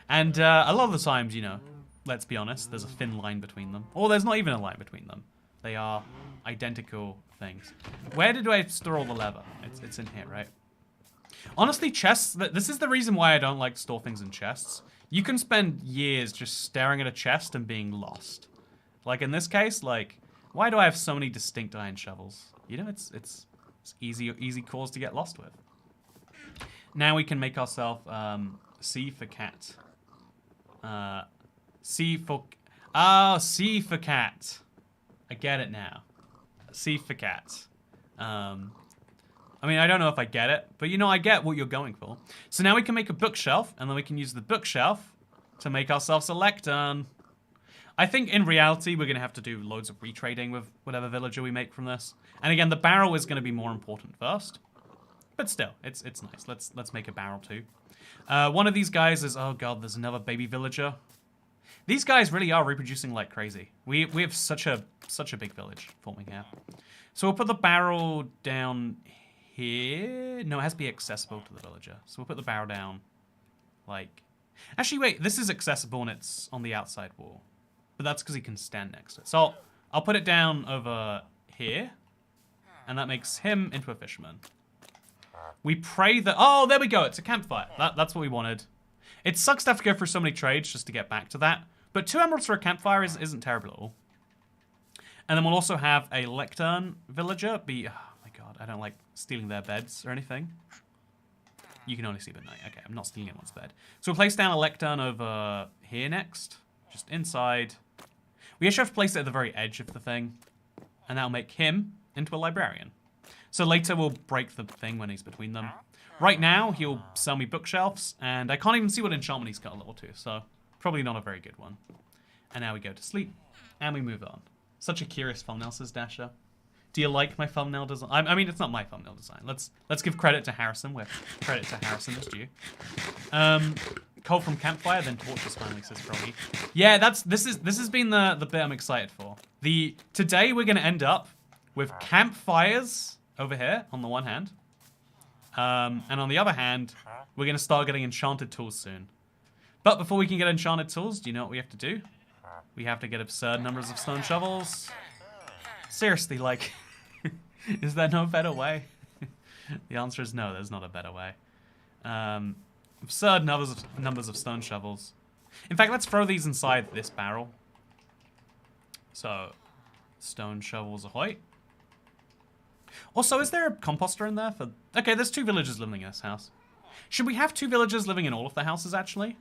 And a lot of the times, you know, let's be honest, there's a thin line between them. Or there's not even a line between them. They are identical things. Where did I store all the leather? It's in here, right? Honestly, chests, this is the reason why I don't like to store things in chests. You can spend years just staring at a chest and being lost. Like in this case, like, why do I have so many distinct iron shovels? You know, it's easy cause to get lost with. Now we can make ourselves C for cat. C for cat. I get it now. C for cat. I mean, I don't know if I get it, but you know, I get what you're going for. So now we can make a bookshelf, and then we can use the bookshelf to make ourselves a lectern. I think in reality, we're going to have to do loads of retrading with whatever villager we make from this. And again, the barrel is going to be more important first. But still, it's nice. Let's make a barrel too. One of these guys is, oh god, there's another baby villager. These guys really are reproducing like crazy. We have such a big village forming here. So we'll put the barrel down here. No, it has to be accessible to the villager. So we'll put the barrel down like... Actually, wait, this is accessible and it's on the outside wall. But that's because he can stand next to it. So I'll put it down over here. And that makes him into a fisherman. We pray that... Oh, there we go. It's a campfire. That's what we wanted. It sucks to have to go through so many trades just to get back to that. But 2 emeralds for a campfire isn't terrible at all. And then we'll also have a lectern villager be... Oh my god, I don't like stealing their beds or anything. You can only sleep at night. Okay, I'm not stealing anyone's bed. So we'll place down a lectern over here next. Just inside. We actually have to place it at the very edge of the thing. And that'll make him into a librarian. So later we'll break the thing when he's between them. Right now, he'll sell me bookshelves, and I can't even see what enchantment he's got at level 2, so probably not a very good one. And now we go to sleep, and we move on. Such a curious thumbnail, says Dasher. Do you like my thumbnail design? I mean, it's not my thumbnail design. Let's give credit to Harrison, where credit to Harrison is due. Coal from campfire, then torches finally, says Froggy. Yeah, this has been the bit I'm excited for. Today we're gonna end up with campfires over here, on the one hand. And on the other hand, we're going to start getting enchanted tools soon. But before we can get enchanted tools, do you know what we have to do? We have to get absurd numbers of stone shovels. Seriously, like, is there no better way? The answer is no, there's not a better way. Absurd numbers of stone shovels. In fact, let's throw these inside this barrel. So, stone shovels ahoy. Also, is there a composter in there? Okay, there's 2 villagers living in this house. Should we have 2 villagers living in all of the houses, actually?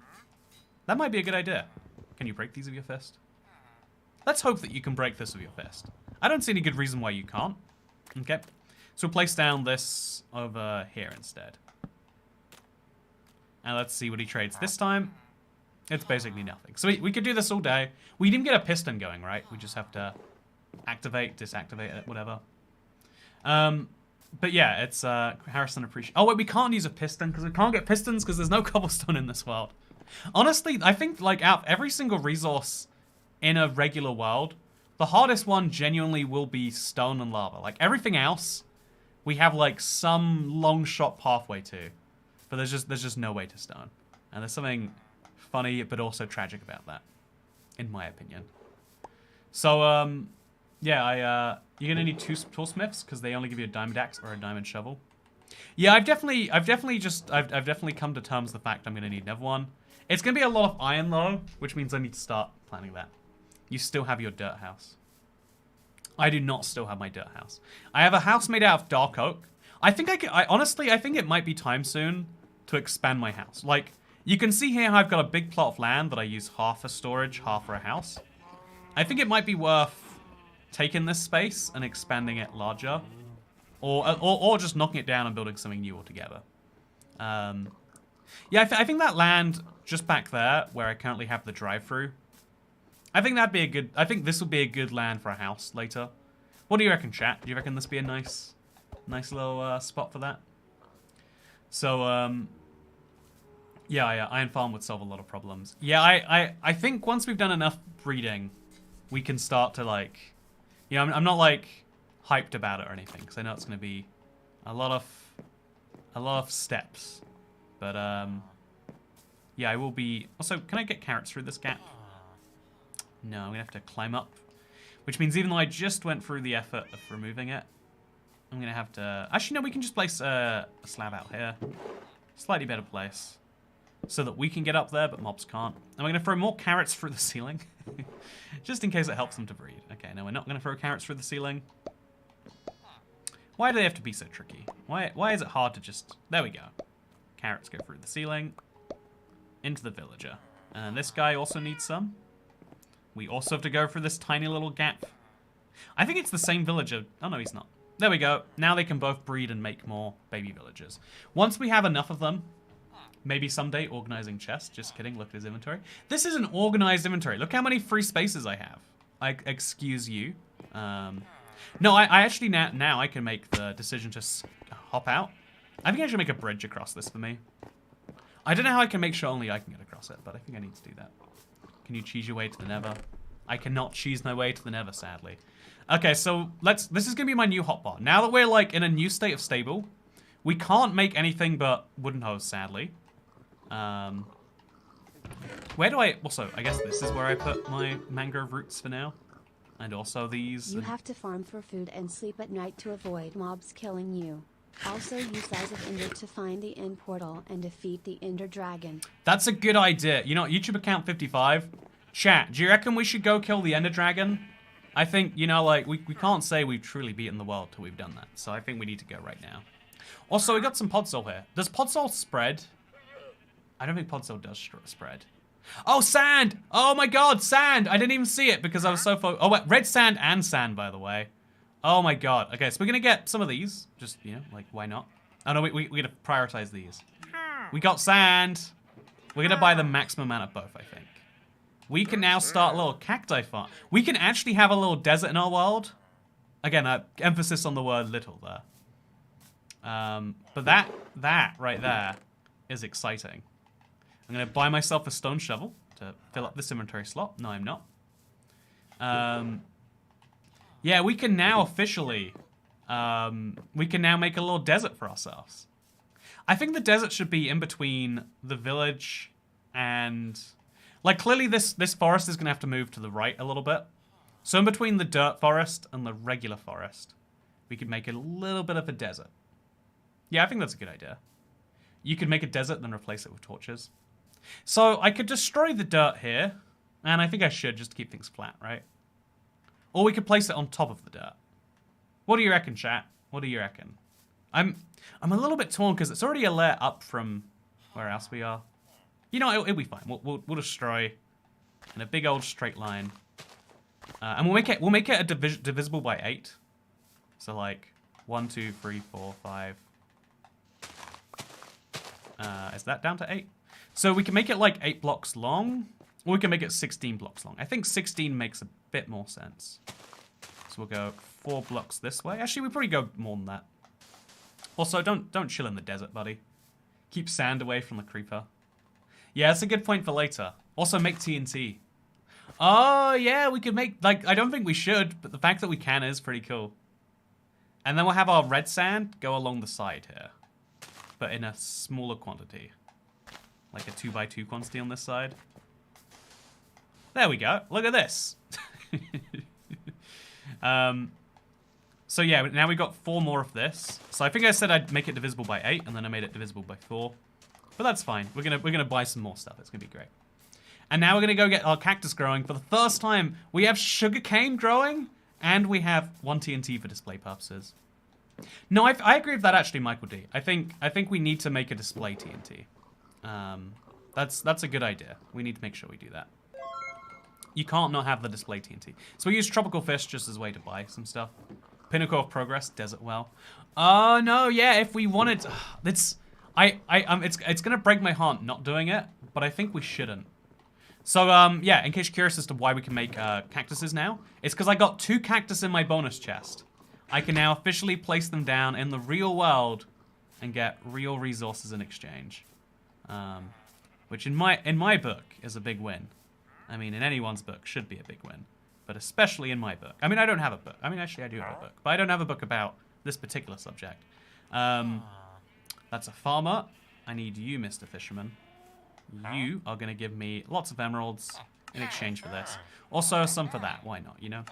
That might be a good idea. Can you break these with your fist? Let's hope that you can break this with your fist. I don't see any good reason why you can't. Okay. So we'll place down this over here instead. And let's see what he trades this time. It's basically nothing. So we could do this all day. We didn't get a piston going, right? We just have to activate, disactivate it, whatever. But yeah, it's Harrison appreciate. Oh wait, we can't use a piston because we can't get pistons because there's no cobblestone in this world. Honestly, I think like out of every single resource in a regular world, the hardest one genuinely will be stone and lava. Like everything else, we have like some long shot pathway to, but there's just no way to stone, and there's something funny but also tragic about that, in my opinion. So yeah, you're gonna need 2 toolsmiths because they only give you a diamond axe or a diamond shovel. Yeah, I've definitely come to terms with the fact I'm gonna need another one. It's gonna be a lot of iron though, which means I need to start planning that. You still have your dirt house. I do not still have my dirt house. I have a house made out of dark oak. I think honestly, I think it might be time soon to expand my house. Like, you can see here how I've got a big plot of land that I use half for storage, half for a house. I think it might be worth taking this space and expanding it larger. Or just knocking it down and building something new altogether. Yeah, I think that land just back there, where I currently have the drive-through, I think that'd be a good... I think this would be a good land for a house later. What do you reckon, chat? Do you reckon this would be a nice little spot for that? So, yeah, Iron Farm would solve a lot of problems. Yeah, I think once we've done enough breeding, we can start to, like... You know, I'm not, like, hyped about it or anything, because I know it's going to be a lot of steps. But, yeah, I will be... Also, can I get carrots through this gap? No, I'm going to have to climb up. Which means even though I just went through the effort of removing it, I'm going to have to... Actually, no, we can just place a slab out here. Slightly better place. So that we can get up there, but mobs can't. And we're going to throw more carrots through the ceiling. Just in case it helps them to breed. Okay, no, we're not going to throw carrots through the ceiling. Why do they have to be so tricky? Why is it hard to just... There we go. Carrots go through the ceiling. Into the villager. And this guy also needs some. We also have to go through this tiny little gap. I think it's the same villager. Oh, no, he's not. There we go. Now they can both breed and make more baby villagers. Once we have enough of them, maybe someday organizing chests. Just kidding. Look at his inventory. This is an organized inventory. Look how many free spaces I have. Excuse you. No, I actually now I can make the decision to hop out. I think I should make a bridge across this for me. I don't know how I can make sure only I can get across it, but I think I need to do that. Can you cheese your way to the nether? I cannot cheese my way to the nether, sadly. Okay, so this is gonna be my new hotbar. Now that we're like in a new state of stable, we can't make anything but wooden hose, sadly. Where do I, also, I guess this is where I put my mangrove roots for now. And also these. You have to farm for food and sleep at night to avoid mobs killing you. Also use Eyes of Ender to find the end portal and defeat the Ender Dragon. That's a good idea. You know, YouTube account 55. Chat, do you reckon we should go kill the Ender Dragon? I think, you know, like, we can't say we've truly beaten the world till we've done that. So I think we need to go right now. Also, we got some podzol here. Does podzol spread? I don't think podzol does spread. Oh, sand! Oh my god, sand! I didn't even see it because I was so focused. Oh, wait, red sand and sand, by the way. Oh my god. Okay, so we're gonna get some of these. Just, you know, like, why not? Oh no, we gotta prioritize these. We got sand. We're gonna buy the maximum amount of both, I think. We can now start a little cacti farm. We can actually have a little desert in our world. Again, emphasis on the word little there. But that right there is exciting. I'm gonna buy myself a stone shovel to fill up this inventory slot. No, I'm not. Yeah, we can now officially, we can now make a little desert for ourselves. I think the desert should be in between the village and, like, clearly this forest is gonna have to move to the right a little bit. So in between the dirt forest and the regular forest, we could make a little bit of a desert. Yeah, I think that's a good idea. You could make a desert, then replace it with torches. So I could destroy the dirt here, and I think I should just to keep things flat, right? Or we could place it on top of the dirt. What do you reckon, chat? What do you reckon? I'm a little bit torn because it's already a layer up from where else we are. You know, it'll be fine. We'll destroy in a big old straight line, and we'll make it a divisible by 8. So like 1, 2, 3, 4, 5. Is that down to 8? So we can make it like 8 blocks long, or we can make it 16 blocks long. I think 16 makes a bit more sense. So we'll go 4 blocks this way. Actually, we probably go more than that. Also, don't chill in the desert, buddy. Keep sand away from the creeper. Yeah, that's a good point for later. Also, make TNT. Oh, yeah, we could make, like, I don't think we should, but the fact that we can is pretty cool. And then we'll have our red sand go along the side here, but in a smaller quantity. Like a 2x2 quantity on this side. There we go. Look at this. So yeah, now we've got 4 more of this. So I think I said I'd make it divisible by 8, and then I made it divisible by 4. But that's fine. We're gonna buy some more stuff. It's gonna be great. And now we're gonna go get our cactus growing. For the first time, we have sugarcane growing, and we have 1 TNT for display purposes. No, I agree with that actually, Michael D. I think we need to make a display TNT. That's a good idea. We need to make sure we do that. You can't not have the display TNT. So we use tropical fish just as a way to buy some stuff. Pinnacle of Progress, desert well. Oh no, yeah. If we wanted, it's gonna break my heart not doing it, but I think we shouldn't. So yeah, in case you're curious as to why we can make cactuses now, it's because I got 2 cactus in my bonus chest. I can now officially place them down in the real world and get real resources in exchange, which in my book is a big win. I mean, in anyone's book should be a big win, but especially in my book. I mean, I don't have a book. I mean, actually, I do have a book, but I don't have a book about this particular subject. That's a farmer. I need you, Mr. Fisherman. You are going to give me lots of emeralds in exchange for this. Also, some for that. Why not, you know?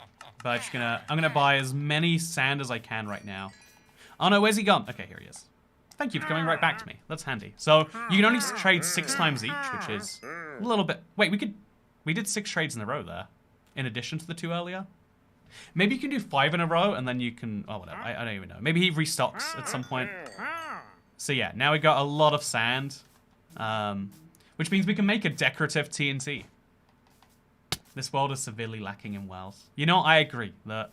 But I'm gonna buy as many sand as I can right now. Oh no, where's he gone? Okay, here he is. Thank you for coming right back to me. That's handy. So, you can only trade 6 times each, which is a little bit... Wait, we did 6 trades in a row there, in addition to the 2 earlier. Maybe you can do 5 in a row, and then you can... Oh, whatever. I don't even know. Maybe he restocks at some point. So yeah, now we got a lot of sand, which means we can make a decorative TNT. This world is severely lacking in wells. You know, I agree that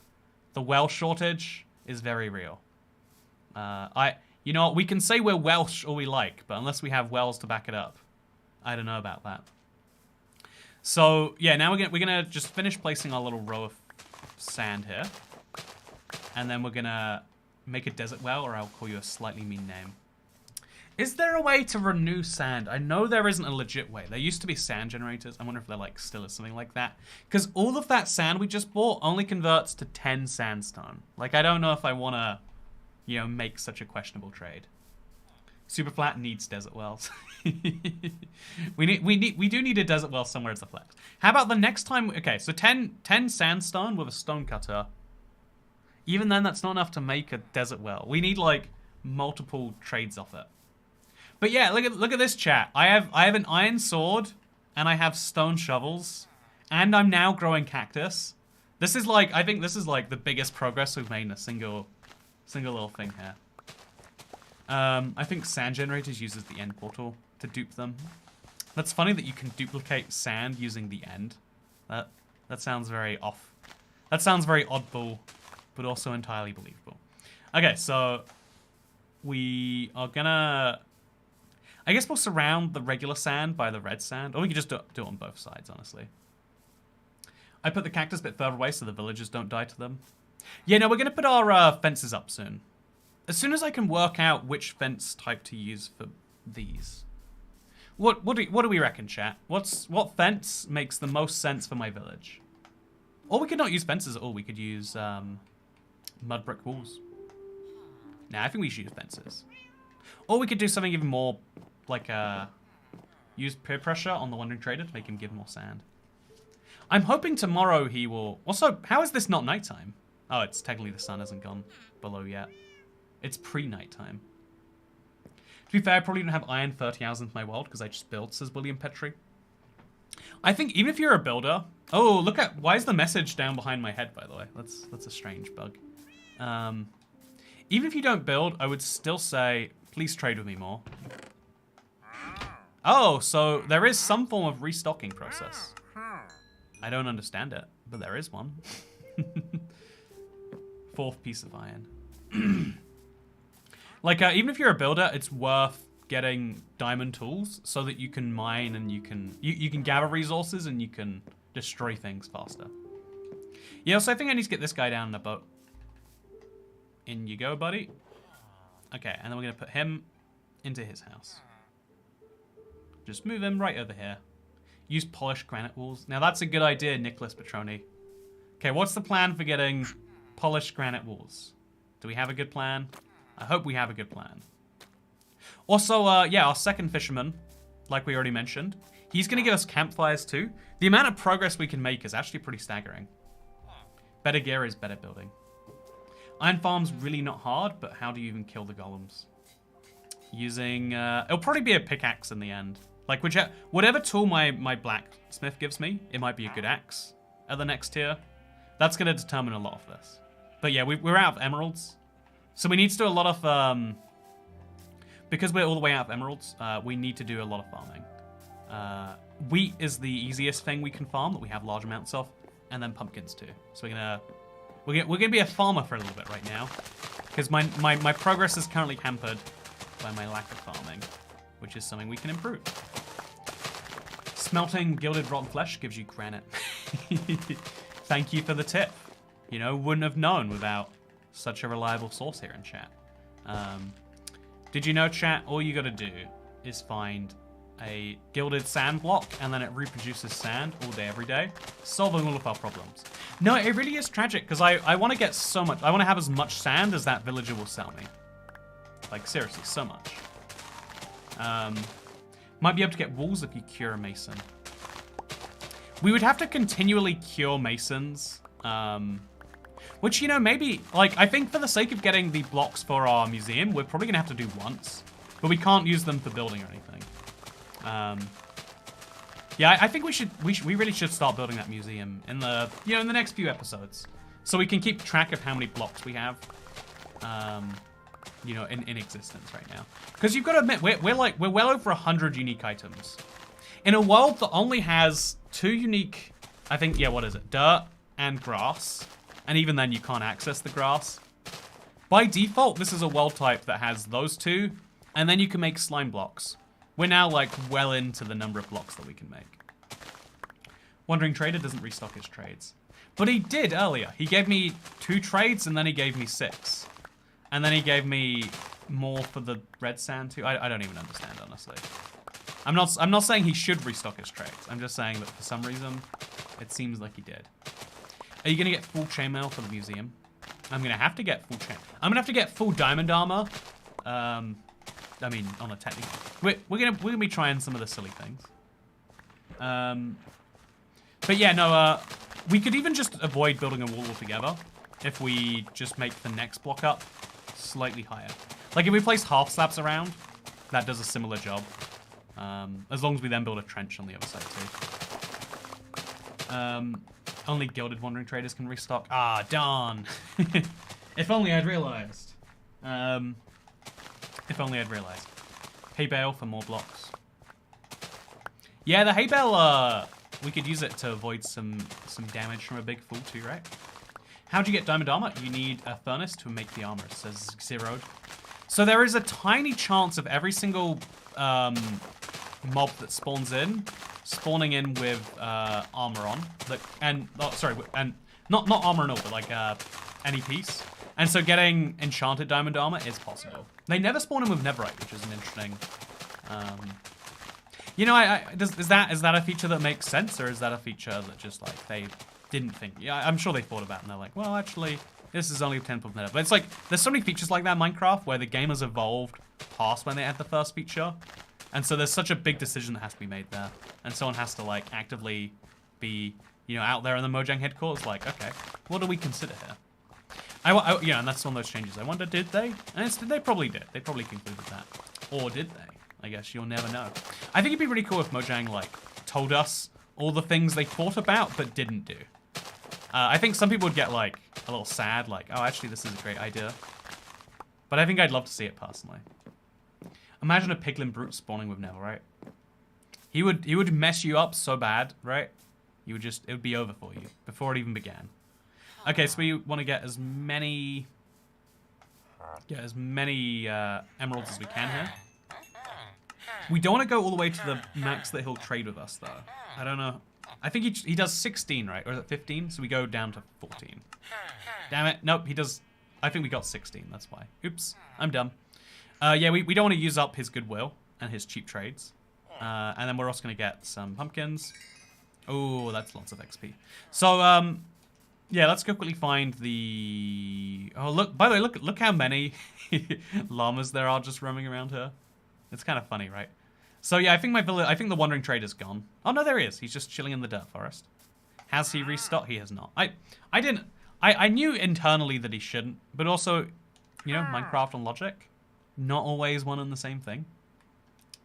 the well shortage is very real. You know, we can say we're Welsh all we like, but unless we have wells to back it up, I don't know about that. So yeah, now we're gonna just finish placing our little row of sand here, and then we're gonna make a desert well, or I'll call you a slightly mean name. Is there a way to renew sand? I know there isn't a legit way. There used to be sand generators. I wonder if there like still is something like that. Because all of that sand we just bought only converts to 10 sandstone. Like, I don't know if I want to, you know, make such a questionable trade. Superflat needs desert wells. We do need a desert well somewhere as a flex. How about the next time? Okay, so 10 sandstone with a stone cutter. Even then, that's not enough to make a desert well. We need like multiple trades off it. But yeah, look at this, chat. I have an iron sword, and I have stone shovels, and I'm now growing cactus. This is like, I think this is like the biggest progress we've made in a single little thing here. I think sand generators uses the end portal to dupe them. That's funny that you can duplicate sand using the end. That sounds very off. That sounds very oddball, but also entirely believable. Okay, so we are gonna... I guess we'll surround the regular sand by the red sand, or we can just do it on both sides, honestly. I put the cactus a bit further away so the villagers don't die to them. Yeah, no, we're going to put our fences up soon. As soon as I can work out which fence type to use for these. What do we reckon, chat? What fence makes the most sense for my village? Or we could not use fences at all. We could use mud brick walls. Nah, I think we should use fences. Or we could do something even more, like, use peer pressure on the Wandering Trader to make him give more sand. I'm hoping tomorrow he will... Also, how is this not nighttime? Oh, it's technically the sun hasn't gone below yet. It's pre-nighttime. To be fair, I probably don't have iron 30 hours into my world because I just built, says William Petrie. I think even if you're a builder... Oh, look at... Why is the message down behind my head, by the way? That's a strange bug. Even if you don't build, I would still say... Please trade with me more. Oh, so there is some form of restocking process. I don't understand it, but there is one. 4th piece of iron. Like, even if you're a builder, it's worth getting diamond tools so that you can mine and you can gather resources and you can destroy things faster. Yeah, so I think I need to get this guy down in the boat. In you go, buddy. Okay, and then we're going to put him into his house. Just move him right over here. Use polished granite walls. Now that's a good idea, Nicholas Petroni. Okay, what's the plan for getting polished granite walls? Do we have a good plan? I hope we have a good plan. Also, yeah, our second fisherman, like we already mentioned, he's going to give us campfires too. The amount of progress we can make is actually pretty staggering. Better gear is better building. Iron farm's really not hard, but how do you even kill the golems? Using, it'll probably be a pickaxe in the end. Like, whatever tool my blacksmith gives me, it might be a good axe at the next tier. That's going to determine a lot of this. But yeah, we're out of emeralds. So we need to do a lot of, because we're all the way out of emeralds, we need to do a lot of farming. Wheat is the easiest thing we can farm that we have large amounts of, and then pumpkins too. So we're gonna be a farmer for a little bit right now, because my progress is currently hampered by my lack of farming, which is something we can improve. Smelting gilded rotten flesh gives you granite. Thank you for the tip. You know, wouldn't have known without such a reliable source here in chat. Did you know, chat, all you gotta do is find a gilded sand block and then it reproduces sand all day, every day, solving all of our problems. No, it really is tragic because I want to get so much, I want to have as much sand as that villager will sell me. Like, seriously, so much. Might be able to get walls if you cure a mason. We would have to continually cure masons, which, you know, maybe, like, I think for the sake of getting the blocks for our museum, we're probably going to have to do once, but we can't use them for building or anything. Yeah, I think we really should start building that museum in the, you know, in the next few episodes, so we can keep track of how many blocks we have, you know, in existence right now. Because you've got to admit, we're well over 100 unique items in a world that only has 2 unique, I think, yeah, what is it, dirt and grass, and even then you can't access the grass. By default, this is a world type that has those 2, and then you can make slime blocks. We're now, like, well into the number of blocks that we can make. Wandering Trader doesn't restock his trades. But he did earlier. He gave me 2 trades, and then he gave me 6. And then he gave me more for the red sand, too. I don't even understand, honestly. I'm not saying he should restock his trades. I'm just saying that for some reason, it seems like he did. Are you going to get full chainmail for the museum? I'm going to have to get full chain. I'm going to have to get full diamond armor. I mean, on a technical. We're gonna be trying some of the silly things. But yeah, no. We could even just avoid building a wall altogether if we just make the next block up slightly higher. Like if we place half slabs around, that does a similar job. As long as we then build a trench on the other side too. Only gilded wandering traders can restock. Ah, darn. If only I'd realized. If only I'd realized. Hay bale for more blocks. Yeah, the hay bale, we could use it to avoid some damage from a big fool too, right? How'd you get diamond armor? You need a furnace to make the armor. It says zeroed. So there is a tiny chance of every single mob that spawns in, spawning in with armor on. And not armor and all, but like any piece. And so getting enchanted diamond armor is possible. They never spawn in with netherite, which is an interesting. You know, is that a feature that makes sense, or is that a feature that just like they didn't think? Yeah, I'm sure they thought about it and they're like, well, actually, this is only a 10th of nether. But it's like there's so many features like that in Minecraft where the game has evolved past when they had the first feature, and so there's such a big decision that has to be made there, and someone has to like actively be, you know, out there in the Mojang headquarters, like, okay, what do we consider here? Yeah, and that's one of those changes. I wonder, did they? And they probably did. They probably concluded that. Or did they? I guess you'll never know. I think it'd be really cool if Mojang, like, told us all the things they thought about but didn't do. I think some people would get, like, a little sad, like, oh, actually, this is a great idea. But I think I'd love to see it personally. Imagine a piglin brute spawning with netherite. He would mess you up so bad, right? It would be over for you before it even began. Okay, so we want to get as many emeralds as we can here. We don't want to go all the way to the max that he'll trade with us, though. I don't know. I think he does 16, right? Or is it 15? So we go down to 14. Damn it. Nope, he does. I think we got 16. That's why. Oops. I'm dumb. Yeah, we don't want to use up his goodwill and his cheap trades. And then we're also going to get some pumpkins. Oh, that's lots of XP. So, yeah, let's go quickly find the... Oh, look, by the way, look how many llamas there are just roaming around here. It's kind of funny, right? So, yeah, I think the wandering trader's gone. Oh, no, there he is. He's just chilling in the dirt forest. Has he restocked? He has not. I knew internally that he shouldn't, but also, you know, Minecraft and logic, not always one and the same thing.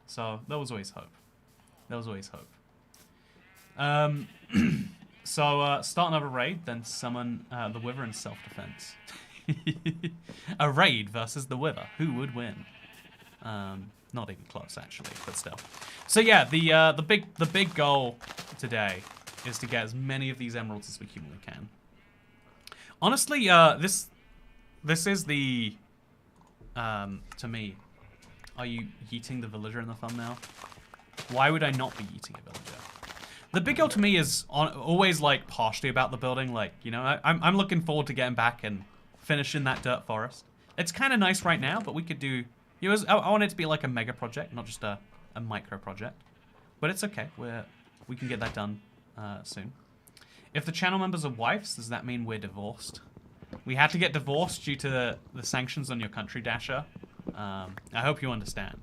So, there was always hope. There was always hope. So, start another raid, then summon the Wither in self-defense. A raid versus the Wither. Who would win? Not even close, actually, but still. So, yeah, the big goal today is to get as many of these emeralds as we humanly can. Honestly, this is the... to me... Are you yeeting the villager in the thumbnail? Why would I not be yeeting a villager? The big goal to me is always, like, partially about the building. Like, you know, I'm looking forward to getting back and finishing that dirt forest. It's kind of nice right now, but we could do... You know, I want it to be like a mega project, not just a micro project. But it's okay. We can get that done soon. If the channel members are wives, does that mean we're divorced? We had to get divorced due to the sanctions on your country, Dasher. I hope you understand.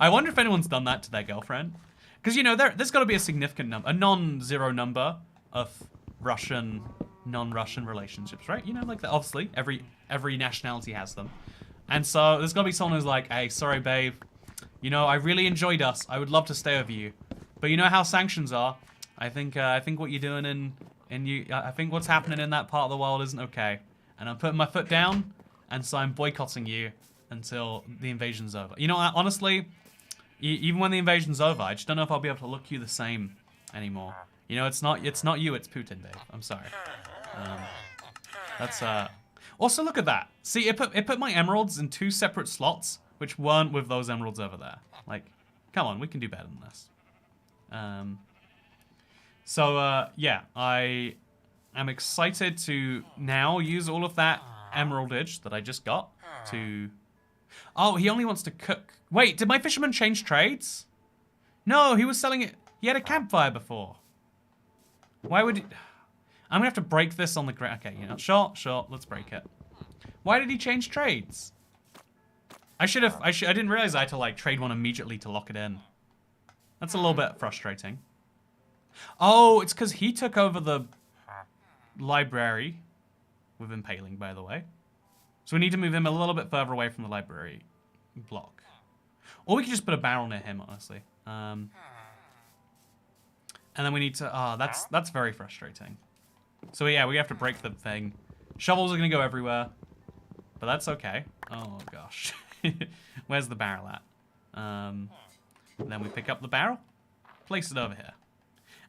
I wonder if anyone's done that to their girlfriend. Because, you know, there's got to be a significant number, a non-zero number of Russian, non-Russian relationships, right? You know, like, obviously, every nationality has them. And so there's got to be someone who's like, hey, sorry, babe. You know, I really enjoyed us. I would love to stay with you. But you know how sanctions are. I think what you're doing I think what's happening in that part of the world isn't okay. And I'm putting my foot down, and so I'm boycotting you until the invasion's over. You know, honestly, even when the invasion's over, I just don't know if I'll be able to look you the same anymore. You know, it's not you, it's Putin, babe. I'm sorry. That's Also, look at that. See, it put my emeralds in 2 separate slots, which weren't with those emeralds over there. Like, come on, we can do better than this. Yeah, I am excited to now use all of that emeraldage that I just got to... Oh, he only wants to cook. Wait, did my fisherman change trades? No, he was selling it. He had a campfire before. Why would he... I'm gonna have to break this on the ground. Okay, you know, sure, let's break it. Why did he change trades? I didn't realize I had to, like, trade one immediately to lock it in. That's a little bit frustrating. Oh, it's because he took over the library with impaling, by the way. So we need to move him a little bit further away from the library block. Or we could just put a barrel near him, honestly. And then we need to... Oh, that's very frustrating. So yeah, we have to break the thing. Shovels are going to go everywhere. But that's okay. Oh, gosh. Where's the barrel at? Then we pick up the barrel. Place it over here.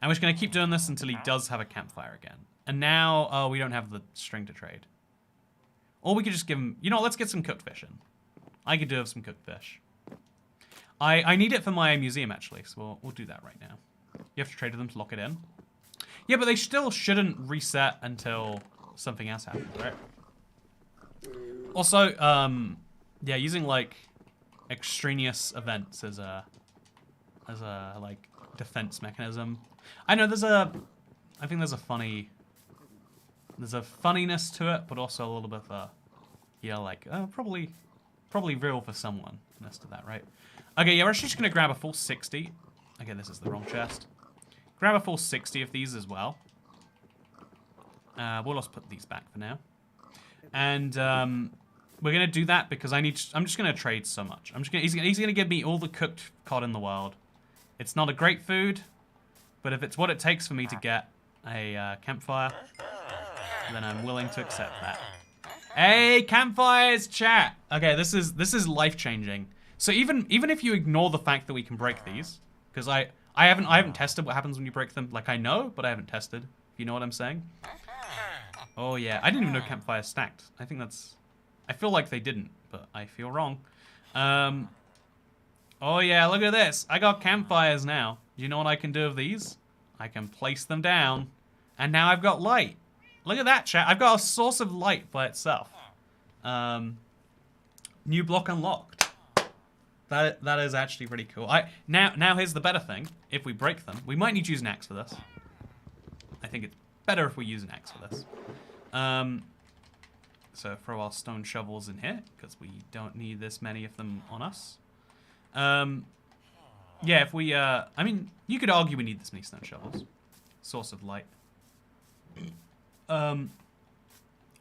And we're just going to keep doing this until he does have a campfire again. And now, we don't have the string to trade. Or we could just give him... You know what, let's get some cooked fish in. I could do have some cooked fish. I need it for my museum, actually, so we'll do that right now. You have to trade with them to lock it in. Yeah, but they still shouldn't reset until something else happens, right? Also, yeah, using, like, extraneous events as a like, defense mechanism. I know I think there's a funniness to it, but also a little bit of a, yeah, like, probably real for someone next to that, right? Okay, yeah, we're actually just gonna grab a full 60. Okay, this is the wrong chest. Grab a full 60 of these as well. We'll just put these back for now. And we're gonna do that because I'm just gonna trade so much. He's gonna give me all the cooked cod in the world. It's not a great food, but if it's what it takes for me to get a campfire, then I'm willing to accept that. Hey, campfires, chat. Okay, this is life changing. So even if you ignore the fact that we can break these, because I haven't tested what happens when you break them. Like, I know, but I haven't tested. If you know what I'm saying. Oh yeah, I didn't even know campfires stacked. I feel like they didn't, but I feel wrong. Oh yeah, look at this. I got campfires now. Do you know what I can do with these? I can place them down, and now I've got light. Look at that, chat. I've got a source of light by itself. New block unlocked. That is actually pretty cool. Now here's the better thing. If we break them, we might need to use an axe for this. I think it's better if we use an axe for this. So throw our stone shovels in here, because we don't need this many of them on us. Yeah, if we, I mean, you could argue we need this many stone shovels. Source of light.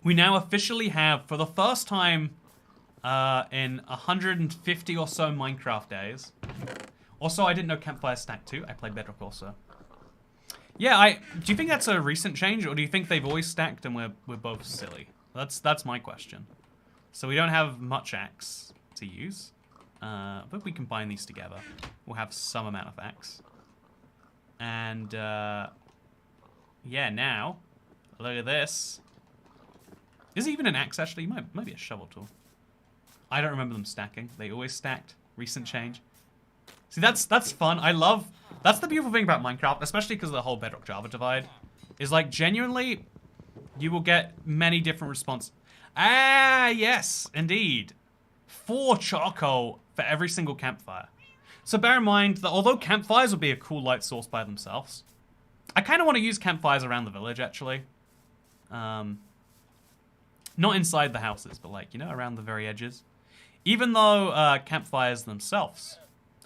We now officially have, for the first time in 150 or so Minecraft days. Also, I didn't know campfire stack too. I played Bedrock also. Yeah, do you think that's a recent change, or do you think they've always stacked and we're both silly? That's my question. So we don't have much axe to use, but we combine these together. We'll have some amount of axe. And yeah, now look at this. Is it even an axe actually? Might be a shovel tool. I don't remember them stacking. They always stacked. Recent change. See, that's fun. That's the beautiful thing about Minecraft, especially because of the whole Bedrock Java divide, is like genuinely, you will get many different responses. Ah, yes, indeed. 4 charcoal for every single campfire. So bear in mind that although campfires would be a cool light source by themselves, I kind of want to use campfires around the village, actually. Not inside the houses, but like, you know, around the very edges. Even though campfires themselves.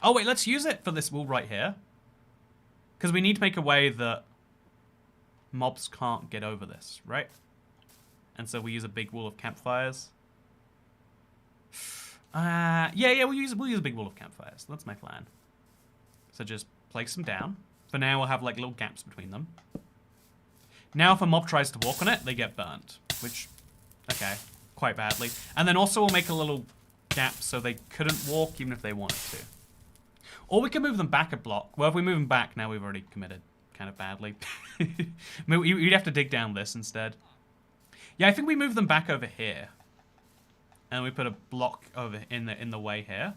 Oh, wait, let's use it for this wall right here. Because we need to make a way that mobs can't get over this, right? And so we use a big wall of campfires. Yeah, we'll use a big wall of campfires. That's my plan. So just place them down. For now, we'll have like little gaps between them. Now, if a mob tries to walk on it, they get burnt. Which, okay, quite badly. And then also we'll make a little gap so they couldn't walk even if they wanted to. Or we can move them back a block. Well, if we move them back, now we've already committed kind of badly. We'd have to dig down this instead. Yeah, I think we move them back over here. And we put a block over in the way here.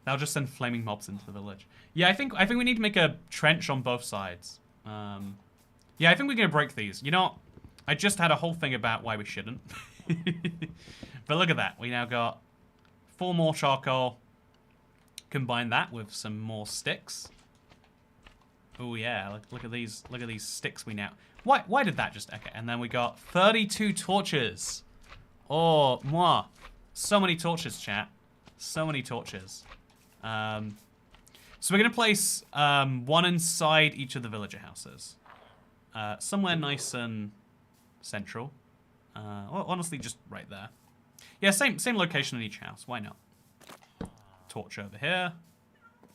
That'll just send flaming mobs into the village. Yeah, I think we need to make a trench on both sides. Yeah, I think we're gonna break these. You know what? I just had a whole thing about why we shouldn't. But look at that. We now got 4 more charcoal. Combine that with some more sticks. Oh yeah, look at these sticks we now. Why did that just okay? And then we got 32 torches. Oh, moi. So many torches, chat. So many torches. So we're gonna place 1 inside each of the villager houses. Somewhere nice and central. Well, honestly, just right there. Yeah, same location in each house. Why not? Torch over here.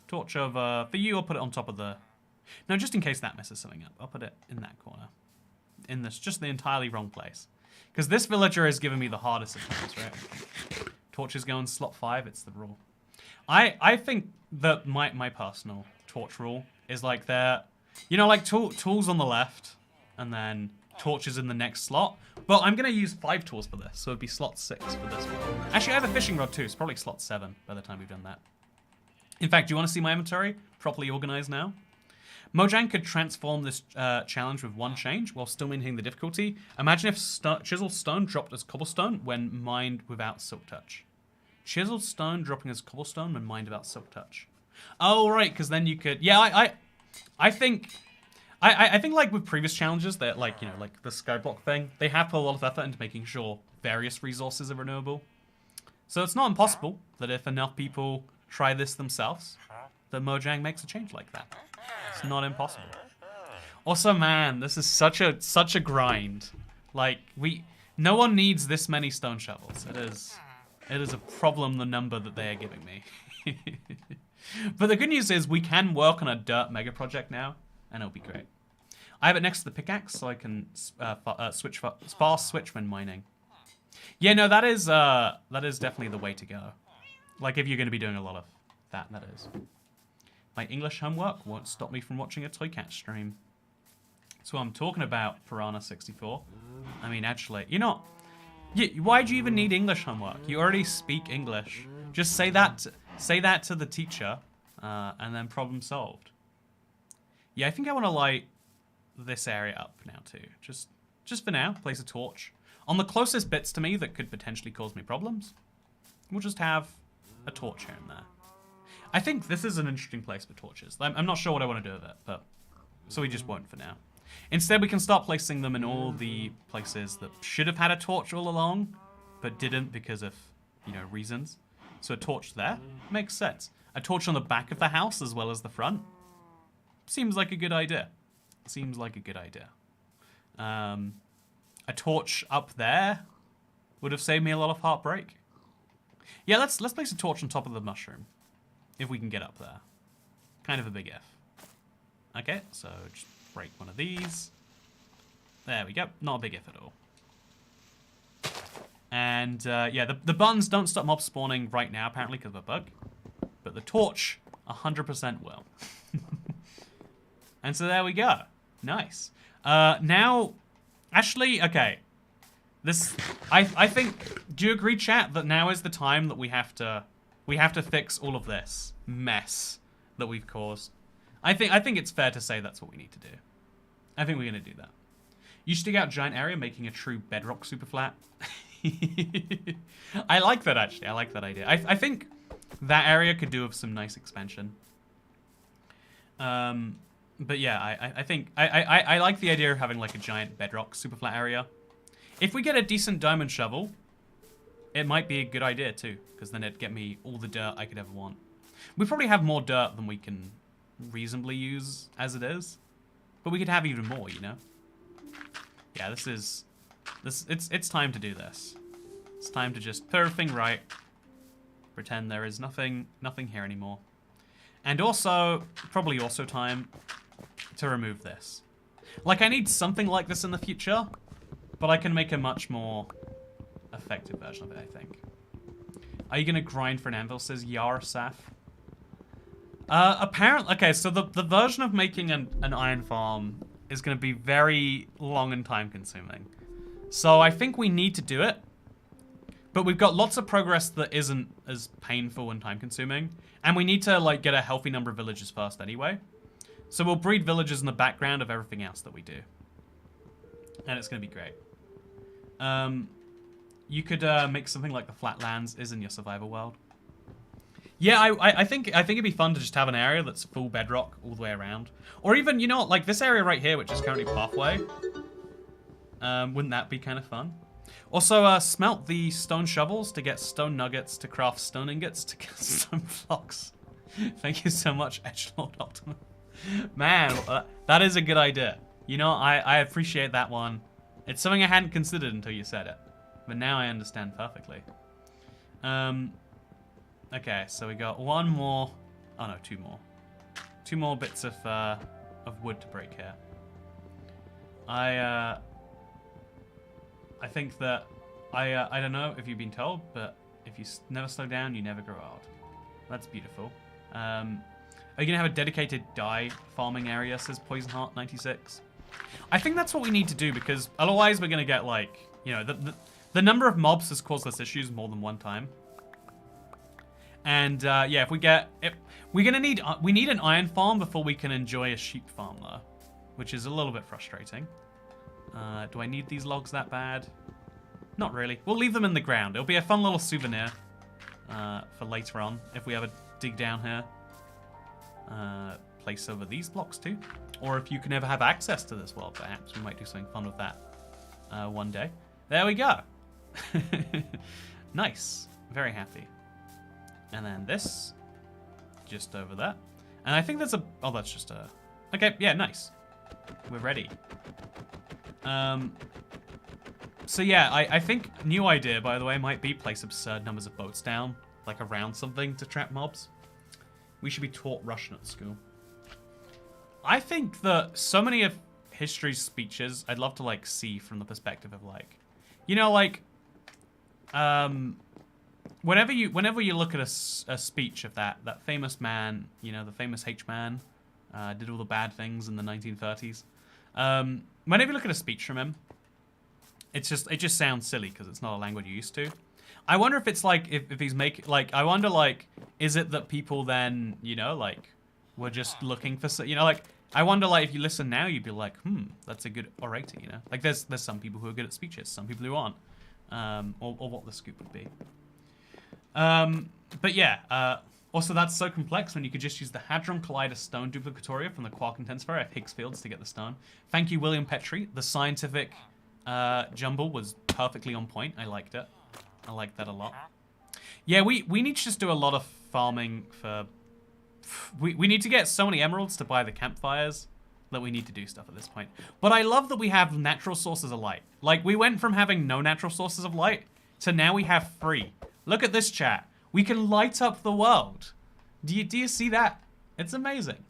Torch over... For you, I'll put it on top of the... No, just in case that messes something up. I'll put it in that corner. In this, just the entirely wrong place. Because this villager is giving me the hardest of times, right? Torches go in slot 5, it's the rule. I think that my personal torch rule is like they're... You know, like tools on the left, and then torches in the next slot. But I'm going to use 5 tools for this, so it'd be slot 6 for this one. Actually, I have a fishing rod too, it's probably slot 7 by the time we've done that. In fact, do you want to see my inventory? Properly organized now? Mojang could transform this challenge with 1 change while still maintaining the difficulty. Imagine if chiseled stone dropped as cobblestone when mined without silk touch. Chiseled stone dropping as cobblestone when mined without silk touch. Oh, right, because then you could... Yeah, I think like with previous challenges that like, you know, like the skyblock thing, they have put a lot of effort into making sure various resources are renewable. So it's not impossible that if enough people try this themselves, that Mojang makes a change like that. It's not impossible. Also, man, this is such a grind. Like no one needs this many stone shovels. It is a problem, the number that they are giving me. But the good news is we can work on a dirt mega project now, and it'll be great. I have it next to the pickaxe, so I can fast switch when mining. Yeah, no, that is definitely the way to go. Like if you're going to be doing a lot of that is. My English homework won't stop me from watching a Toy Cat stream. That's what I'm talking about, Piranha64. I mean, actually, you know, why do you even need English homework? You already speak English. Just say that to the teacher, and then problem solved. Yeah, I think I want to light this area up now too. Just for now, place a torch on the closest bits to me that could potentially cause me problems. We'll just have a torch here and there. I think this is an interesting place for torches. I'm not sure what I want to do with it, but so we just won't for now. Instead, we can start placing them in all the places that should have had a torch all along, but didn't because of, you know, reasons. So a torch there makes sense. A torch on the back of the house as well as the front seems like a good idea. Seems like a good idea. A torch up there would have saved me a lot of heartbreak. Yeah, let's place a torch on top of the mushroom if we can get up there. Kind of a big if. Okay, so just break one of these. There we go. Not a big if at all. And yeah, the buttons don't stop mob spawning right now, apparently, because of a bug. But the torch, 100% will. And so there we go. Nice. Now, actually, okay. This, I think, do you agree, chat, that now is the time that we have to fix all of this mess that we've caused? I think it's fair to say that's what we need to do. I think we're going to do that. You stick out giant area, making a true bedrock Superflat. I like that, actually. I like that idea. I think that area could do with some nice expansion. But yeah, I think I like the idea of having like a giant bedrock Superflat area. If we get a decent diamond shovel, it might be a good idea too, because then it'd get me all the dirt I could ever want. We probably have more dirt than we can reasonably use as it is, but we could have even more, you know? Yeah, it's time to do this. It's time to just put everything right, pretend there is nothing here anymore. And also, probably also time to remove this. Like, I need something like this in the future, but I can make a much more effective version of it, I think. Are you gonna grind for an anvil, says Yarsaf? Apparently, okay, so the version of making an iron farm is gonna be very long and time consuming. So I think we need to do it, but we've got lots of progress that isn't as painful and time consuming, and we need to like get a healthy number of villagers first anyway. So we'll breed villagers in the background of everything else that we do. And it's gonna be great. You could make something like the Flatlands is in your survival world. Yeah, I think it'd be fun to just have an area that's full bedrock all the way around. Or even, you know what, like this area right here, which is currently pathway. Wouldn't that be kind of fun? Also, smelt the stone shovels to get stone nuggets to craft stone ingots to get stone blocks. Thank you so much, Edgelord Optimum. Man, that is a good idea. You know, I appreciate that one. It's something I hadn't considered until you said it. But now I understand perfectly. Okay, so we got one more. Oh no, two more. Two more bits of wood to break here. I think that I don't know if you've been told, but if you never slow down, you never grow old. That's beautiful. Are you gonna have a dedicated dye farming area? Says Poisonheart96. I think that's what we need to do, because otherwise we're gonna get like, you know, the number of mobs has caused us issues more than one time. And yeah, we need an iron farm before we can enjoy a sheep farm though, which is a little bit frustrating. Do I need these logs that bad? Not really. We'll leave them in the ground. It'll be a fun little souvenir for later on if we ever dig down here. Place over these blocks too. Or if you can ever have access to this world, perhaps we might do something fun with that one day. There we go. Nice. Very happy. And then this, just over there. And I think that's a, oh, that's just a, okay, yeah, nice. We're ready. So yeah, I think new idea, by the way, might be place absurd numbers of boats down, like around something to trap mobs. We should be taught Russian at school. I think that so many of history's speeches, I'd love to like see from the perspective of like, you know, like, whenever you look at a speech of that famous man, you know, the famous H-man, did all the bad things in the 1930s. Whenever you look at a speech from him, it just sounds silly because it's not a language you're used to. I wonder if it's like, if he's making, like, I wonder, like, is it that people then, you know, like, were just looking for, you know, like, I wonder, like, if you listen now, you'd be like, that's a good orator, you know? Like, there's some people who are good at speeches, some people who aren't, or what the scoop would be. But yeah, also that's so complex when you could just use the Hadron Collider Stone Duplicatoria from the Quark Intensifier at Higgs fields to get the stone. Thank you, William Petrie. The scientific jumble was perfectly on point. I liked it. I liked that a lot. Yeah, we need to just do a lot of farming for... We need to get so many emeralds to buy the campfires that we need to do stuff at this point. But I love that we have natural sources of light. Like, we went from having no natural sources of light to now we have 3. Look at this, chat. We can light up the world. Do you see that? It's amazing.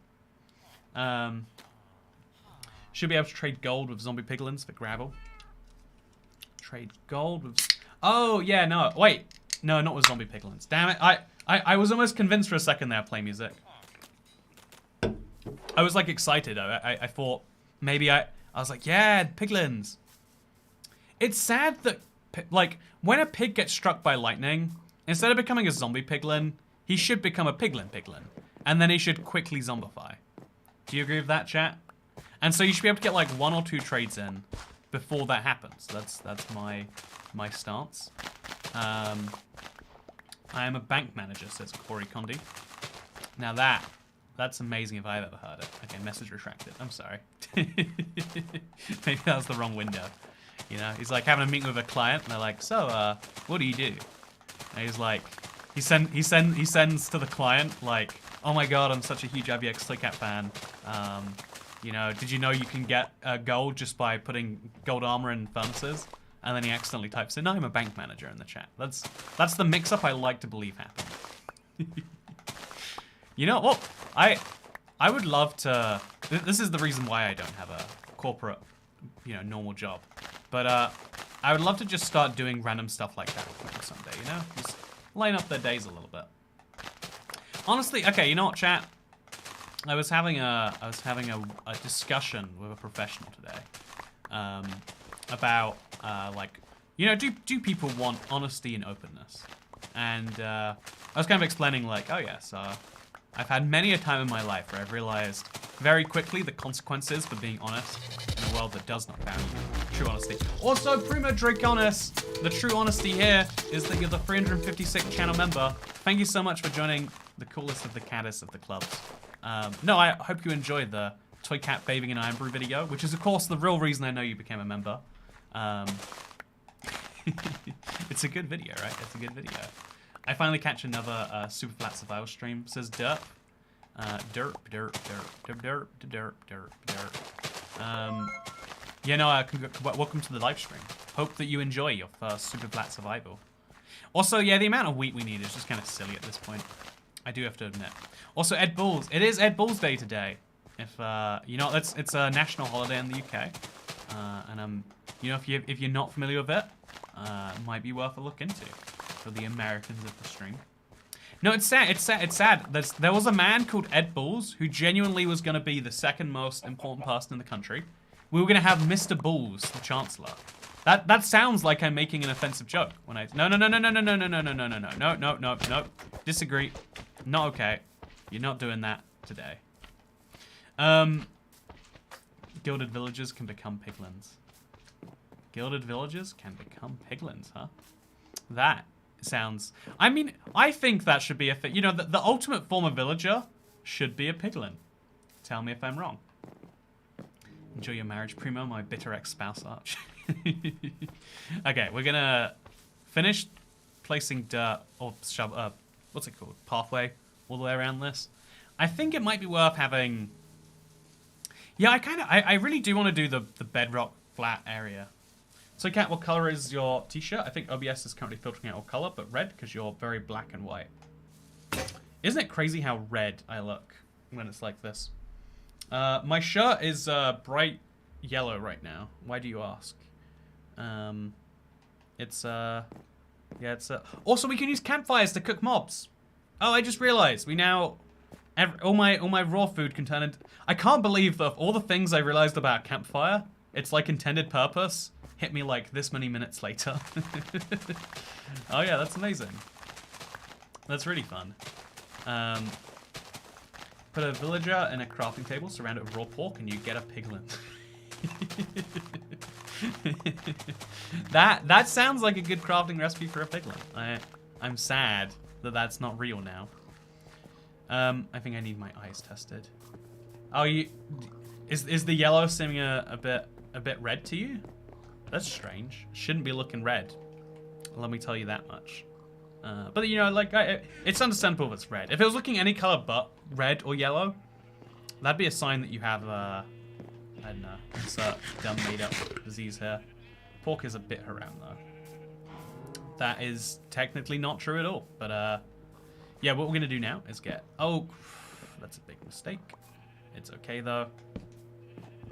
Should be able to trade gold with zombie piglins for gravel. Trade gold with... Oh, yeah, no. Wait. No, not with zombie piglins. Damn it. I was almost convinced for a second there, play music. I was, like, excited. I thought maybe I was like, yeah, piglins. It's sad that, like, when a pig gets struck by lightning, instead of becoming a zombie piglin, he should become a piglin. And then he should quickly zombify. Do you agree with that, chat? And so you should be able to get, like, 1 or 2 trades in before that happens. That's my stance. I am a bank manager, says Corey Condi. Now that's amazing if I've ever heard it. Okay, message retracted. I'm sorry. Maybe that was the wrong window. You know, he's like having a meeting with a client, and they're like, "So, what do you do?" And he's like, he sends to the client like, "Oh my god, I'm such a huge IVX Toycat fan. You know, did you know you can get gold just by putting gold armor in furnaces?" And then he accidentally types in, "No, I'm a bank manager" in the chat. That's the mix-up I like to believe happened. You know what? I would love to... This is the reason why I don't have a corporate, you know, normal job. But I would love to just start doing random stuff like that someday, you know? Just line up their days a little bit. Honestly, okay, you know what, chat? I was having a discussion with a professional today about like, you know, do people want honesty and openness? And I was kind of explaining like, oh yes, I've had many a time in my life where I've realized very quickly the consequences for being honest in a world that does not value true honesty. Also, Primo Draconis, the true honesty here is that you're the 356th channel member. Thank you so much for joining the coolest of the caddis of the clubs. No, I hope you enjoyed the Toy Cat bathing in Iron Brew video, which is of course the real reason I know you became a member. It's a good video, right? It's a good video. I finally catch another Superflat survival stream. Says derp. Derp. Yeah, no, welcome to the live stream. Hope that you enjoy your first Superflat survival. Also, yeah, the amount of wheat we need is just kind of silly at this point. I do have to admit. Also, Ed Balls. It is Ed Balls Day today. If you know, it's a national holiday in the UK, and you know, if you're not familiar with it, it might be worth a look into for the Americans of the stream. No, it's sad. It's sad. There was a man called Ed Balls who genuinely was going to be the second most important person in the country. We were going to have Mr. Balls, the Chancellor. That sounds like I'm making an offensive joke when I no. Disagree. Not okay. You're not doing that today. Gilded villagers can become piglins. Gilded villagers can become piglins, huh? That sounds... I mean, I think that should be a thing. You know, the ultimate form of villager should be a piglin. Tell me if I'm wrong. Enjoy your marriage, Primo, my bitter ex-spouse arch. Okay, we're gonna finish placing dirt, or what's it called? Pathway all the way around this. I think it might be worth having... Yeah, I really do want to do the bedrock flat area. So, Kat, what color is your t-shirt? I think OBS is currently filtering out all color, but red, because you're very black and white. Isn't it crazy how red I look when it's like this? My shirt is bright yellow right now. Why do you ask? Also, we can use campfires to cook mobs. Oh, I just realized we now... all my raw food can turn into... I can't believe that of all the things I realized about campfire, it's like intended purpose hit me like this many minutes later. Oh yeah, that's amazing. That's really fun. Put a villager in a crafting table, surround it with raw pork, and you get a piglin. That sounds like a good crafting recipe for a piglin. I'm sad that that's not real now. I think I need my eyes tested. Oh, is the yellow seeming a bit red to you? That's strange. Shouldn't be looking red. Let me tell you that much. But you know, like it's understandable if it's red. If it was looking any color but red or yellow, that'd be a sign that you have I don't know, insert dumb made up disease here. Pork is a bit around though. That is technically not true at all. But yeah, what we're gonna do now is get. Oh, that's a big mistake. It's okay though.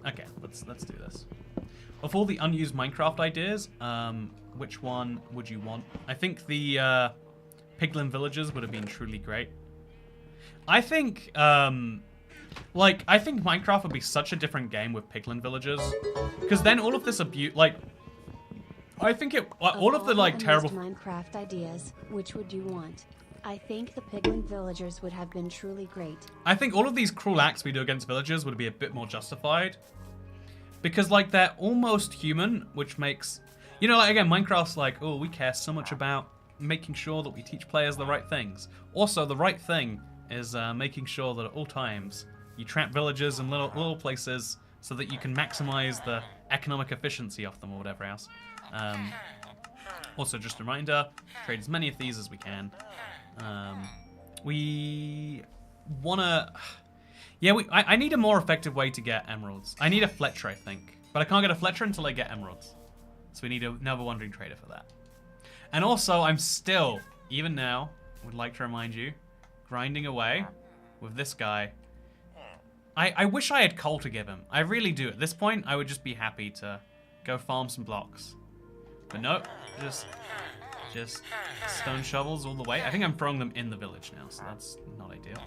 Okay, let's do this. Of all the unused Minecraft ideas, which one would you want? I think the piglin villages would have been truly great. I think I think Minecraft would be such a different game with piglin villages, because then all of this abuse, like, I think all of the like terrible Minecraft ideas, which would you want? I think the piglin villagers would have been truly great. I think all of these cruel acts we do against villagers would be a bit more justified. Because, like, they're almost human, which makes... You know, like, again, Minecraft's like, oh, we care so much about making sure that we teach players the right things. Also, the right thing is making sure that at all times you trap villagers in little places so that you can maximize the economic efficiency of them or whatever else. Also, just a reminder, trade as many of these as we can. We want to... Yeah, I need a more effective way to get emeralds. I need a Fletcher, I think. But I can't get a Fletcher until I get emeralds. So we need another wandering trader for that. And also, I'm still, even now, would like to remind you, grinding away with this guy. I wish I had coal to give him. I really do. At this point, I would just be happy to go farm some blocks. But no, just stone shovels all the way. I think I'm throwing them in the village now, so that's not ideal.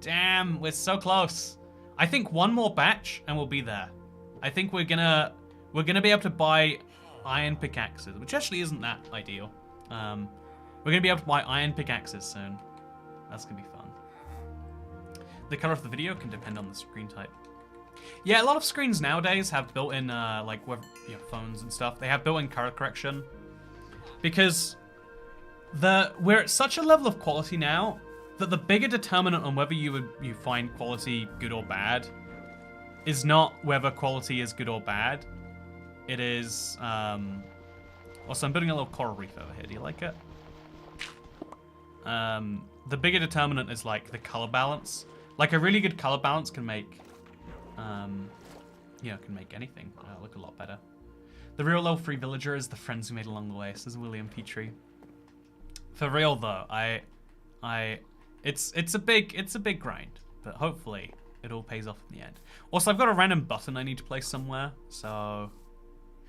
Damn, we're so close. I think one more batch and we'll be there. I think we're gonna be able to buy iron pickaxes, which actually isn't that ideal. We're gonna be able to buy iron pickaxes soon. That's gonna be fun. The color of the video can depend on the screen type. Yeah, a lot of screens nowadays have built-in like with phones and stuff. They have built-in color correction because we're at such a level of quality now that the bigger determinant on whether you find quality good or bad is not whether quality is good or bad. It is, also I'm building a little coral reef over here. Do you like it? The bigger determinant is like the color balance. Like a really good color balance can make, can make anything look a lot better. The real level 3 villager is the friends we made along the way, says William Petrie. For real though, it's a big grind, but hopefully it all pays off in the end. Also, I've got a random button I need to place somewhere, so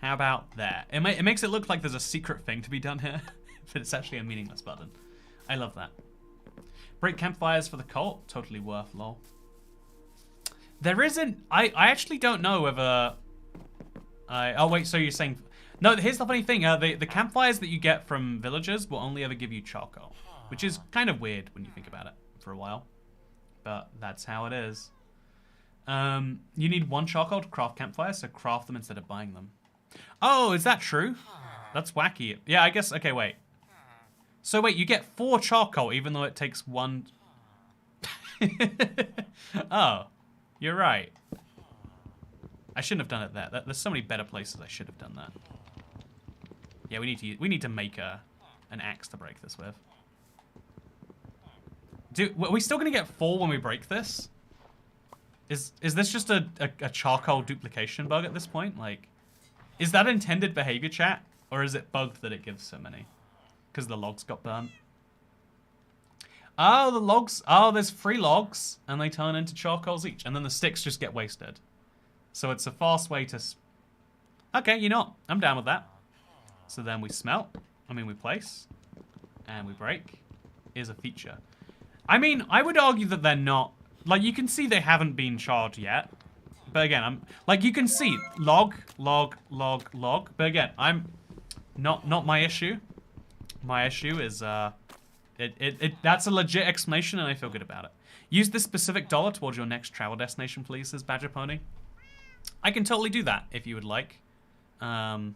how about that? It makes it look like there's a secret thing to be done here, but it's actually a meaningless button. I love that. Break campfires for the cult, totally worth, lol. There isn't, I actually don't know whether, oh wait, so you're saying, no, here's the funny thing, the campfires that you get from villagers will only ever give you charcoal, which is kind of weird when you think about it for a while, but that's how it is. You need 1 charcoal to craft campfires, so craft them instead of buying them. Oh, is that true? That's wacky. Yeah, I guess, okay, wait. So wait, you get 4 charcoal even though it takes 1... Oh, you're right. I shouldn't have done it there. There's so many better places I should have done that. Yeah, we need to make an axe to break this with. Dude, are we still gonna get 4 when we break this? Is this just a charcoal duplication bug at this point? Like, is that intended behavior, chat? Or is it bugged that it gives so many? Because the logs got burnt. Oh, the logs. Oh, there's 3 logs, and they turn into charcoals each, and then the sticks just get wasted. So it's a fast way to... Okay, you know what? I'm down with that. So then we smelt. We place. And we break. Is a feature. I mean, I would argue that they're not... Like, you can see they haven't been charred yet. But again, like, you can see log, log, log, log. But again, I'm... Not my issue. My issue is, that's a legit explanation, and I feel good about it. Use this specific dollar towards your next travel destination, please, says Badger Pony. I can totally do that, if you would like. My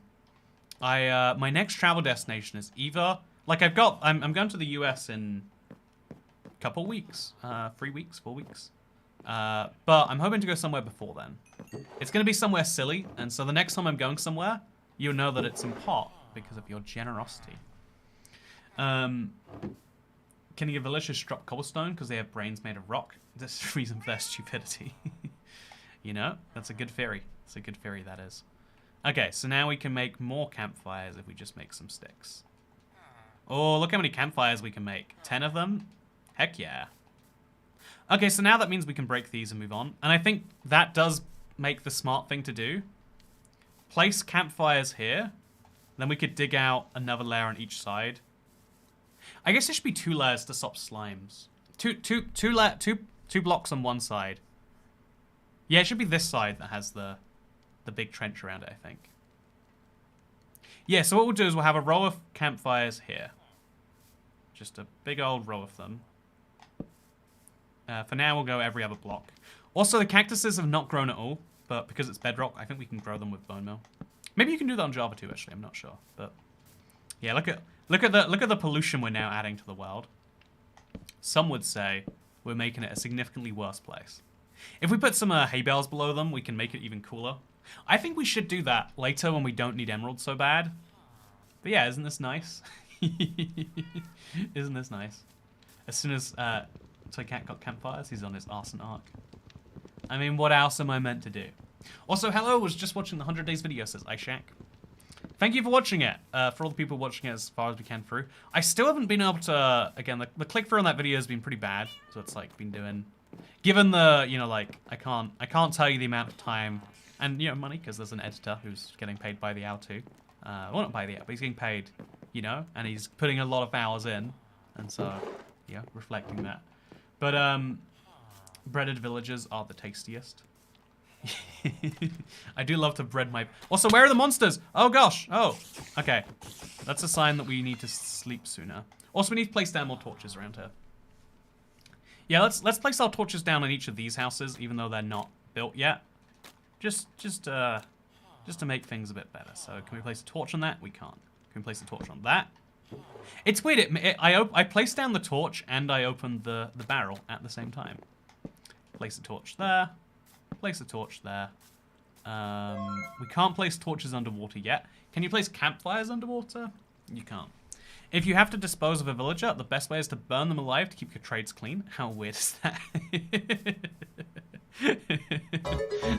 next travel destination is either, Like I'm going to the US in a couple weeks, 3 weeks, 4 weeks. But I'm hoping to go somewhere before then. It's going to be somewhere silly, and so the next time I'm going somewhere, you'll know that it's in part because of your generosity. Can you village just drop cobblestone because they have brains made of rock? That's the reason for their stupidity. You know, that's a good theory. It's a good theory, that is. Okay, so now we can make more campfires if we just make some sticks. Oh, look how many campfires we can make. 10 of them? Heck yeah. Okay, so now that means we can break these and move on. And I think that does make the smart thing to do. Place campfires here. Then we could dig out another layer on each side. I guess there should be 2 layers to stop slimes. Two blocks on one side. Yeah, it should be this side that has the big trench around it, I think. Yeah, so what we'll do is we'll have a row of campfires here. Just a big old row of them. For now, we'll go every other block. Also, the cactuses have not grown at all, but because it's bedrock, I think we can grow them with bone meal. Maybe you can do that on Java too, actually. I'm not sure, but yeah, look at the pollution we're now adding to the world. Some would say we're making it a significantly worse place. If we put some hay bales below them, we can make it even cooler. I think we should do that later when we don't need emeralds so bad. But yeah, isn't this nice? Isn't this nice? As soon as Toy Cat got campfires, he's on his arson arc. I mean, what else am I meant to do? Also, hello, was just watching the 100 Days video, says iShack. Thank you for watching it. For all the people watching it as far as we can through. I still haven't been able to, again, the click-through on that video has been pretty bad. So it's like been doing, given the, you know, like, I can't tell you the amount of time and, you know, money, because there's an editor who's getting paid by the hour too. Well, not by the hour, but he's getting paid, you know, and he's putting a lot of hours in. And so, yeah, reflecting that. But, breaded villagers are the tastiest. I do love to bread my... Also, where are the monsters? Oh, gosh. Oh, okay. That's a sign that we need to sleep sooner. Also, we need to place down more torches around here. Yeah, let's place our torches down on each of these houses, even though they're not built yet. Just to make things a bit better. So, can we place a torch on that? We can't. Can we place a torch on that? It's weird. I placed down the torch and I opened the barrel at the same time. Place a torch there. Place a torch there. We can't place torches underwater yet. Can you place campfires underwater? You can't. If you have to dispose of a villager, the best way is to burn them alive to keep your trades clean. How weird is that?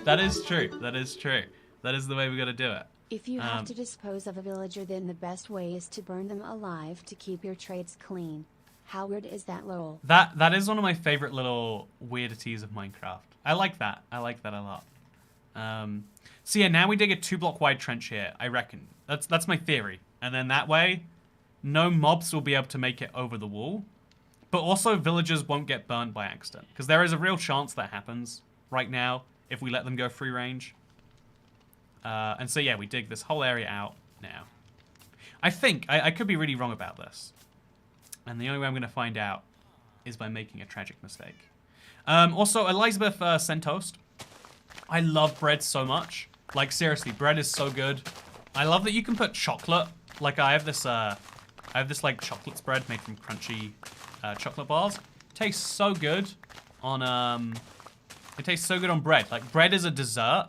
That is true. That is true. That is the way we got to do it. If you have to dispose of a villager, then the best way is to burn them alive to keep your trades clean. How weird is that, lol? That is one of my favorite little weirdities of Minecraft. I like that. I like that a lot. So yeah, now we dig a 2-block wide trench here, I reckon. That's my theory. And then that way, no mobs will be able to make it over the wall. But also villagers won't get burnt by accident. Because there is a real chance that happens right now if we let them go free range. And so yeah, we dig this whole area out now. I think, I could be really wrong about this. And the only way I'm going to find out is by making a tragic mistake. Also, Elizabeth sent toast. I love bread so much. Like, seriously, bread is so good. I love that you can put chocolate. Like, I have this like, chocolate spread made from crunchy chocolate bars. It tastes so good on, it tastes so good on bread. Like, bread is a dessert,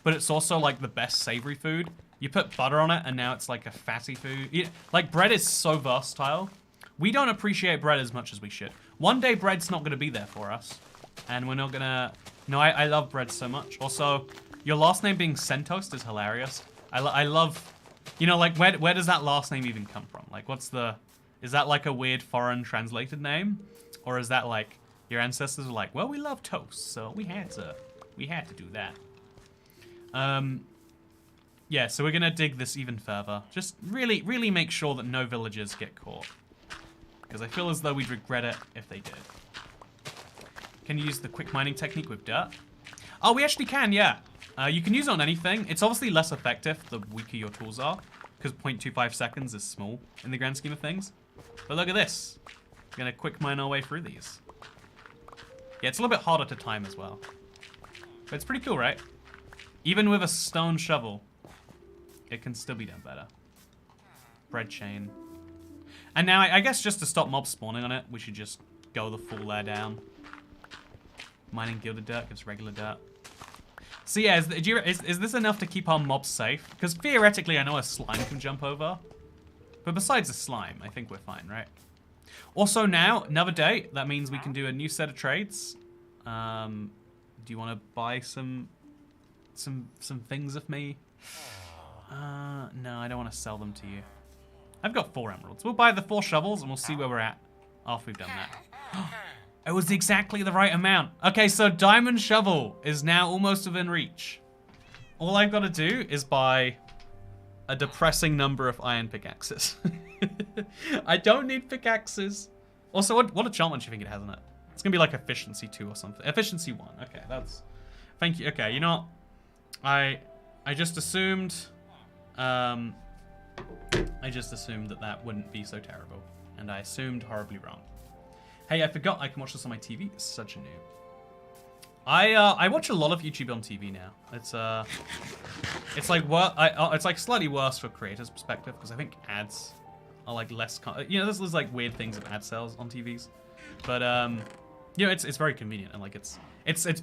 but it's also, like, the best savory food. You put butter on it, and now it's, like, a fatty food. Like, bread is so versatile. We don't appreciate bread as much as we should. One day, bread's not going to be there for us. And we're not going to... No, I love bread so much. Also, your last name being Sentoast is hilarious. I love... You know, like, where does that last name even come from? Like, what's the... Is that, like, a weird foreign translated name? Or is that, like, your ancestors were like, well, we love toast, so we had to do that. Yeah, so we're going to dig this even further. Just really, really make sure that no villagers get caught. Because I feel as though we'd regret it if they did. Can you use the quick mining technique with dirt? Oh, we actually can, yeah. You can use it on anything. It's obviously less effective the weaker your tools are. Because 0.25 seconds is small in the grand scheme of things. But look at this. We're going to quick mine our way through these. Yeah, it's a little bit harder to time as well. But it's pretty cool, right? Even with a stone shovel, it can still be done better. Bread chain. And now, I guess just to stop mobs spawning on it, we should just go the full layer down. Mining gilded dirt gives regular dirt. So yeah, is this enough to keep our mobs safe? Because theoretically, I know a slime can jump over. But besides the slime, I think we're fine, right? Also now, another day, that means we can do a new set of trades. Do you want to buy some things of me? No, I don't want to sell them to you. I've got 4 emeralds. We'll buy the 4 shovels and we'll see where we're at after we've done that. It was exactly the right amount. Okay, so diamond shovel is now almost within reach. All I've got to do is buy a depressing number of iron pickaxes. I don't need pickaxes. Also, what enchantment do you think it has in it? It's gonna be like efficiency 2 or something. Efficiency 1. Okay, that's. Thank you. Okay, you know what? I just assumed. I just assumed that wouldn't be so terrible, and I assumed horribly wrong. Hey, I forgot I can watch this on my TV. It's such a noob. I watch a lot of YouTube on TV now. It's like slightly worse for creators' perspective because I think ads are like less. You know, there's like weird things of ad sales on TVs, but you know, it's very convenient and like it's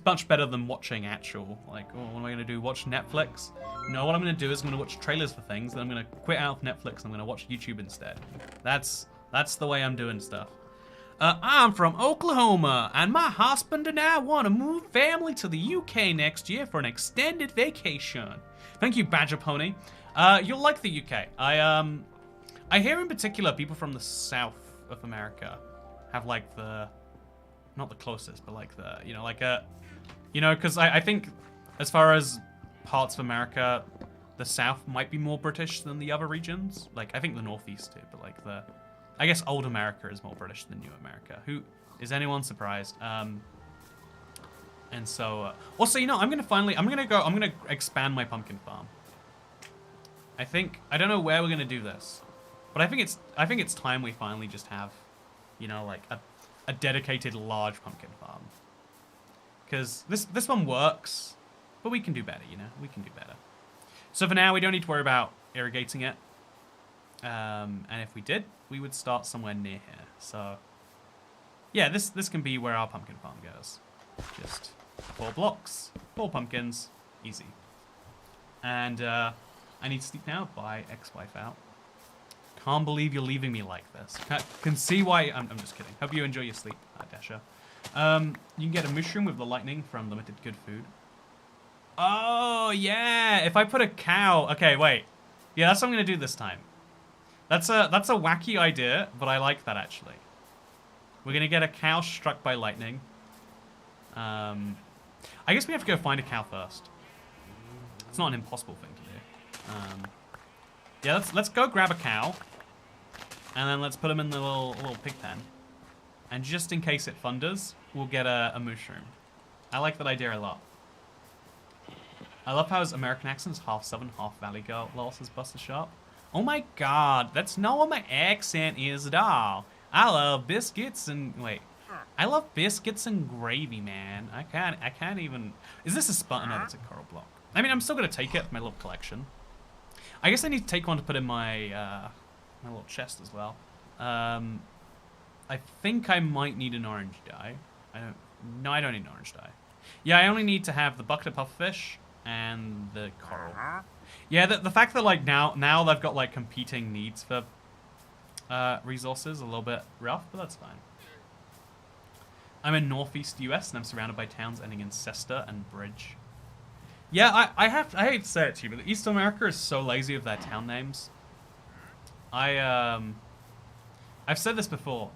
much better than watching actual like. Oh, what am I gonna do? Watch Netflix? No, what I'm gonna do is I'm gonna watch trailers for things. Then I'm gonna quit out of Netflix and I'm gonna watch YouTube instead. That's the way I'm doing stuff. I'm from Oklahoma, and my husband and I want to move family to the UK next year for an extended vacation. Thank you, Badger Pony. You'll like the UK. I hear in particular people from the south of America have like not the closest, but like because I think as far as parts of America, the south might be more British than the other regions. Like I think the northeast too, but like I guess old America is more British than new America. Who is anyone surprised? And so, also, you know, I'm gonna expand my pumpkin farm. I don't know where we're gonna do this, but I think it's time we finally just have, you know, like a dedicated large pumpkin farm. Because this one works, but we can do better, you know, we can do better. So for now, we don't need to worry about irrigating it. And if we did, we would start somewhere near here. So, yeah, this can be where our pumpkin farm goes. Just 4 blocks, 4 pumpkins, easy. And I need to sleep now. Bye, ex-wife out. Can't believe you're leaving me like this. Can see why. I'm just kidding. Hope you enjoy your sleep, Dasha. You can get a mushroom with the lightning from limited good food. Oh yeah, if I put a cow. Okay, wait. Yeah, that's what I'm gonna do this time. That's a wacky idea, but I like that actually. We're gonna get a cow struck by lightning. I guess we have to go find a cow first. It's not an impossible thing to do. Yeah, let's go grab a cow, and then let's put him in the little pig pen. And just in case it thunders, we'll get a mushroom. I like that idea a lot. I love how his American accent is half Southern, half Valley Girl. Lol, says Buster Sharp. Oh my god, that's not what my accent is at all. I love biscuits and I love biscuits and gravy, man. I can't even. Is this a spot? No, that's a coral block. I mean, I'm still gonna take it for my little collection. I guess I need to take one to put in my my little chest as well. I think I might need an orange dye. I don't need an orange dye. Yeah, I only need to have the bucket of pufferfish and the coral. Yeah, the fact that like now they've got like competing needs for resources a little bit rough, but that's fine. I'm in northeast US and I'm surrounded by towns ending in Cester and Bridge. Yeah, I hate to say it to you, but East America is so lazy with their town names. I've said this before.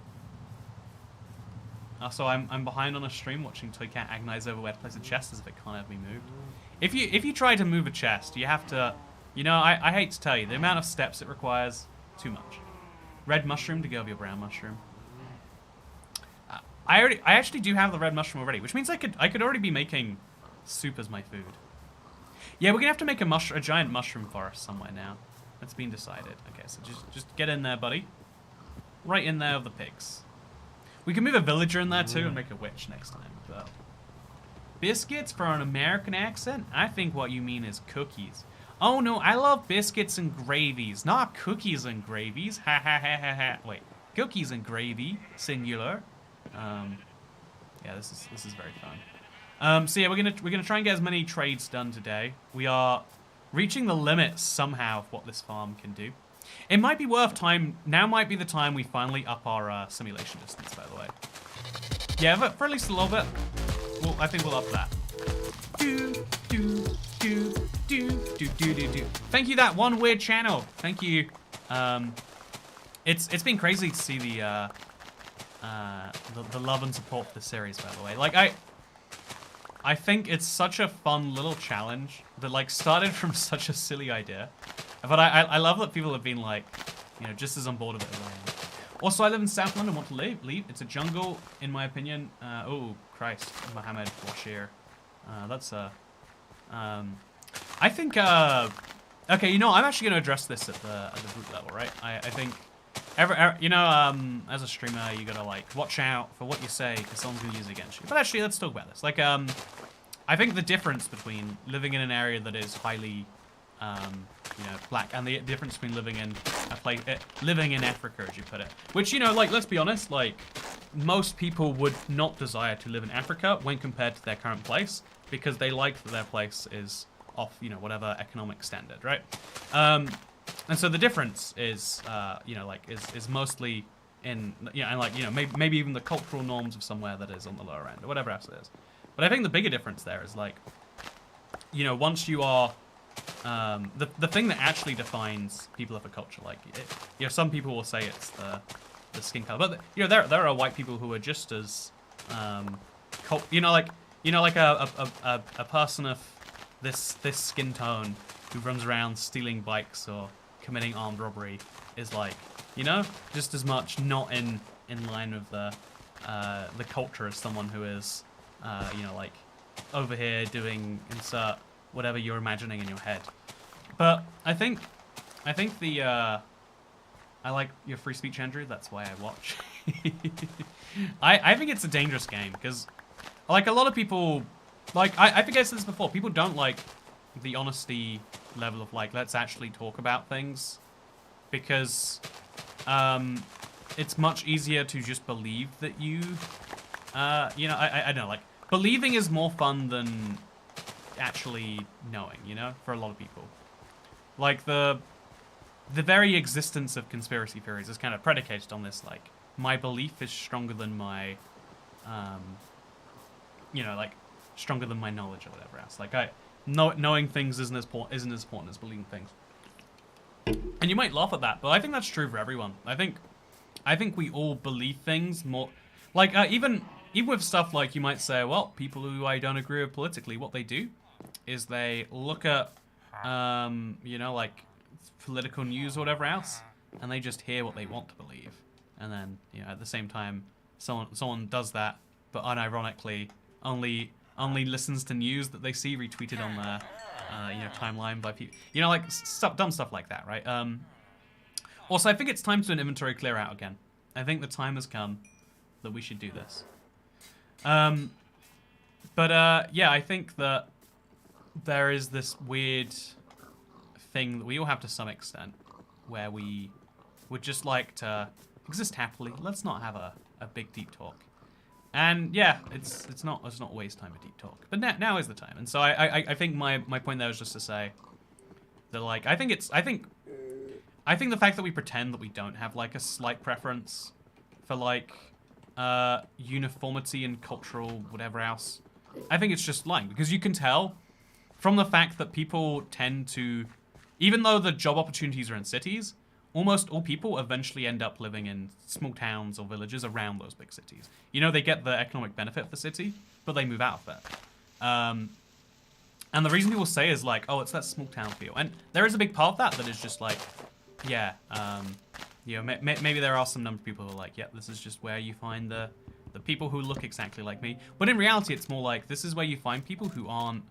So I'm behind on a stream watching Toycat agonize over where to place a chest as if it can't ever be moved. If you try to move a chest, you have to, you know, I hate to tell you, the amount of steps it requires, too much. Red mushroom to go with your brown mushroom. I actually do have the red mushroom already, which means I could already be making soup as my food. Yeah, we're gonna have to make a giant mushroom forest somewhere now. That's been decided. Okay, so just get in there, buddy. Right in there with the pigs. We can move a villager in there too and make a witch next time. But biscuits for an American accent? I think what you mean is cookies. Oh no, I love biscuits and gravies, not cookies and gravies. Ha ha ha ha ha. Wait, cookies and gravy, singular. Yeah, this is very fun. So yeah, we're gonna try and get as many trades done today. We are reaching the limits somehow of what this farm can do. It might be worth time. Now might be the time we finally up our simulation distance. By the way, yeah, but for at least a little bit. Well, I think we'll up that. Thank you, that one weird channel. Thank you. It's been crazy to see the love and support for the series, by the way. Like, I think it's such a fun little challenge that, like, started from such a silly idea. But I love that people have been, like, you know, just as on board with it as I am. Also, I live in South London, want to leave. It's a jungle, in my opinion. Oh, Christ. Mohammed Bashir. That's a... I think, okay, you know, I'm actually going to address this at the root level, right? I think... you know, as a streamer, you gotta, like, watch out for what you say, because someone's gonna use it against you. But actually, let's talk about this. Like, I think the difference between living in an area that is highly, you know, black, and the difference between living in a place, living in Africa, as you put it. Which, you know, like, let's be honest, like, most people would not desire to live in Africa when compared to their current place, because they like that their place is off, you know, whatever economic standard, right? And so the difference is, you know, like, is mostly in, you know, and like, you know, maybe even the cultural norms of somewhere that is on the lower end, or whatever else it is. But I think the bigger difference there is, like, you know, once you are, the thing that actually defines people of a culture, like, you know, some people will say it's the skin color, but, you know, there are white people who are just as, you know, like a person of this skin tone who runs around stealing bikes or committing armed robbery is, like, you know, just as much not in line with the culture as someone who is, you know, like, over here doing insert whatever you're imagining in your head. But I think the I like your free speech, Andrew. That's why I watch. I think it's a dangerous game because, like, a lot of people, like, I think I said this before, people don't like the honesty level of, like, let's actually talk about things, because it's much easier to just believe that you know, I don't know, like, believing is more fun than actually knowing, you know, for a lot of people. Like, the very existence of conspiracy theories is kind of predicated on this, like, my belief is stronger than my, you know, like, stronger than my knowledge or whatever else. Like, knowing things isn't as important as believing things. And you might laugh at that, but I think that's true for everyone. I think we all believe things more, like, even with stuff like, you might say, well, people who I don't agree with politically, what they do is they look at, you know, like, political news or whatever else, and they just hear what they want to believe. And then, you know, at the same time, someone does that, but unironically only listens to news that they see retweeted on their, you know, timeline by people. You know, like, dumb stuff like that, right? Also, I think it's time to do an inventory clear out again. I think the time has come that we should do this. But yeah, I think that there is this weird thing that we all have to some extent, where we would just like to exist happily. Let's not have a big deep talk. And yeah, it's not always time for deep talk, but now is the time. And so I think my point there was just to say that, like, I think the fact that we pretend that we don't have, like, a slight preference for, like, uniformity and cultural whatever else, I think it's just lying, because you can tell from the fact that people tend to, even though the job opportunities are in cities, almost all people eventually end up living in small towns or villages around those big cities. You know, they get the economic benefit of the city, but they move out of it. And the reason people say is, like, oh, it's that small town feel. And there is a big part of that is just like, yeah, you know, maybe there are some number of people who are like, yeah, this is just where you find the people who look exactly like me. But in reality, it's more like, this is where you find people who aren't,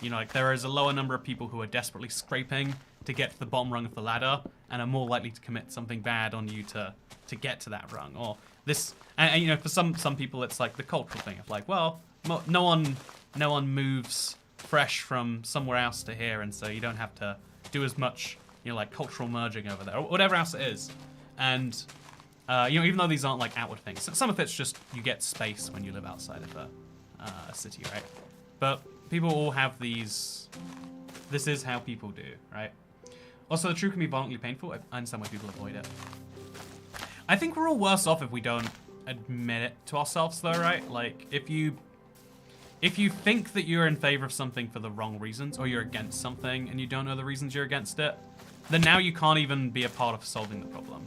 you know, like, there is a lower number of people who are desperately scraping to get to the bottom rung of the ladder and are more likely to commit something bad on you to get to that rung. Or this, and you know, for some people, it's like the cultural thing of, like, well, no one moves fresh from somewhere else to here, and so you don't have to do as much, you know, like cultural merging over there, or whatever else it is. And, you know, even though these aren't like outward things, some of it's just you get space when you live outside of a city, right? But people all have these, this is how people do, right? Also, the truth can be violently painful. I understand why people avoid it. I think we're all worse off if we don't admit it to ourselves, though, right? Like, if you think that you're in favor of something for the wrong reasons, or you're against something and you don't know the reasons you're against it, then now you can't even be a part of solving the problem.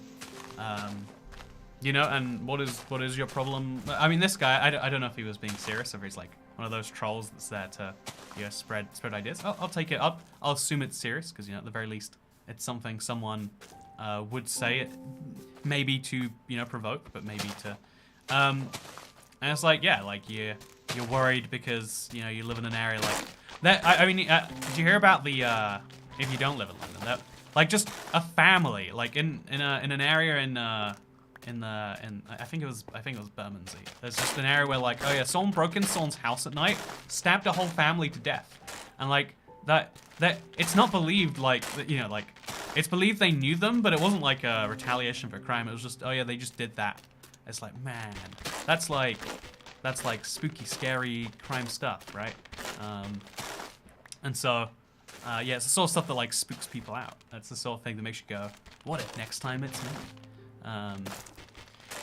You know, and what is your problem? I mean, this guy, I don't know if he was being serious, or if he's like one of those trolls that's there to, you know, spread ideas. I'll take it up. I'll assume it's serious, because, you know, at the very least, it's something someone would say it, maybe to, you know, provoke, but maybe to, and it's like, yeah, like you're worried because, you know, you live in an area like that. I mean, did you hear about the, if you don't live in London, that, like, just a family, like in an area in I think it was Bermondsey. There's just an area where, like, oh yeah, someone broke into someone's house at night, stabbed a whole family to death, and like that it's not believed, like, you know, like, it's believed they knew them, but it wasn't like a retaliation for a crime. It was just, oh yeah, they just did that. It's like, man, that's like spooky, scary crime stuff, right? And so, yeah, it's the sort of stuff that, like, spooks people out. That's the sort of thing that makes you go, what if next time it's me?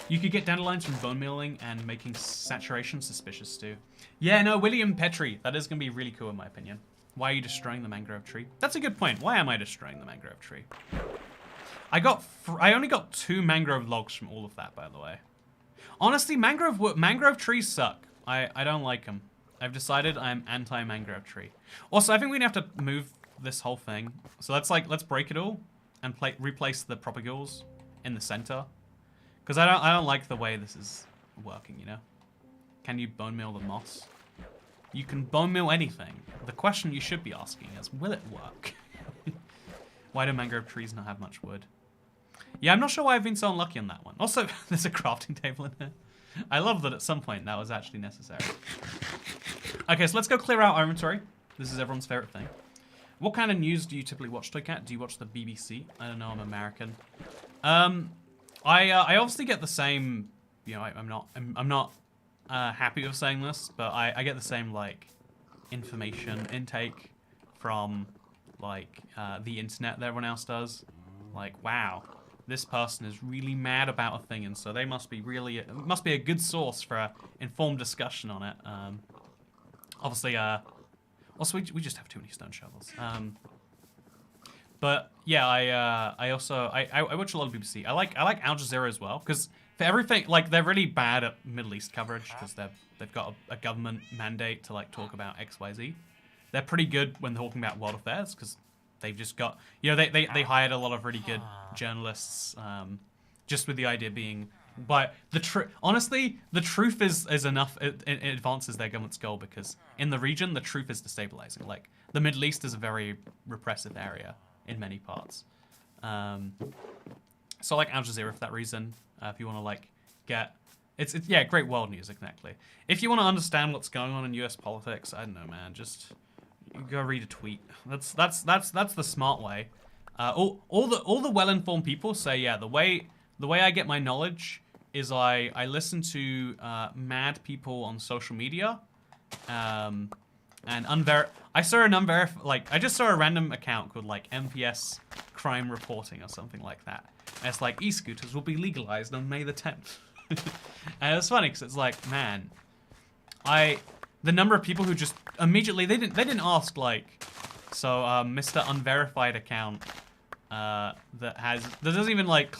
You could get dandelions from bone mealing and making saturation suspicious too. Yeah, no, William Petrie, that is going to be really cool in my opinion. Why are you destroying the mangrove tree? That's a good point. Why am I destroying the mangrove tree? I only got 2 mangrove logs from all of that, by the way. Honestly, mangrove trees suck. I don't like them. I've decided I'm anti-mangrove tree. Also, I think we're gonna have to move this whole thing. So let's break it all and replace the propagules in the center. Because I don't like the way this is working, you know? Can you bone meal the moss? You can bone meal anything. The question you should be asking is, will it work? Why do mangrove trees not have much wood? Yeah, I'm not sure why I've been so unlucky on that one. Also, there's a crafting table in here. I love that at some point that was actually necessary. Okay, so let's go clear out our inventory. This is everyone's favorite thing. What kind of news do you typically watch, Toycat? Do you watch the BBC? I don't know, I'm American. I obviously get the same, you know, I'm not happy with saying this, but I get the same, like, information intake from, like, the internet that everyone else does. Like, wow, this person is really mad about a thing, and so they must be a good source for an informed discussion on it. Obviously, also we just have too many stone shovels. But yeah, I watch a lot of BBC. I like Al Jazeera as well, because for everything, like, they're really bad at Middle East coverage because they've got a government mandate to, like, talk about XYZ. They're pretty good when talking about world affairs because they've just got, you know, they hired a lot of really good journalists, just with the idea being, but honestly, the truth is enough. It advances their government's goal because in the region, the truth is destabilizing. Like, the Middle East is a very repressive area in many parts. So I like Al Jazeera for that reason. If you want to, like, get, it's yeah, great world news, exactly. If you want to understand what's going on in US politics, I don't know, man, just go read a tweet. That's the smart way. All the well-informed people say, yeah, the way I get my knowledge is I listen to mad people on social media, and I saw an I just saw a random account called, like, MPS Crime Reporting or something like that. And it's like, e-scooters will be legalized on May the 10th. And it's funny because it's like, man, the number of people who just immediately, they didn't ask, like, so Mr. Unverified account that doesn't even, like,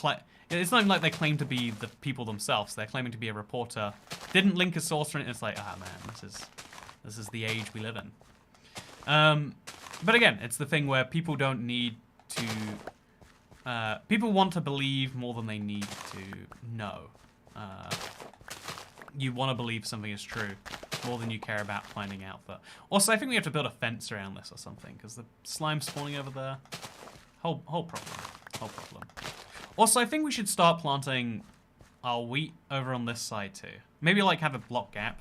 it's not even like they claim to be the people themselves. They're claiming to be a reporter. Didn't link a source or anything. It's like, ah, man, this is the age we live in. But again, it's the thing where people don't need to, people want to believe more than they need to know. You want to believe something is true more than you care about finding out that. Also, I think we have to build a fence around this or something because the slime's spawning over there. Whole problem. Also, I think we should start planting our wheat over on this side too. Maybe, like, have a block gap.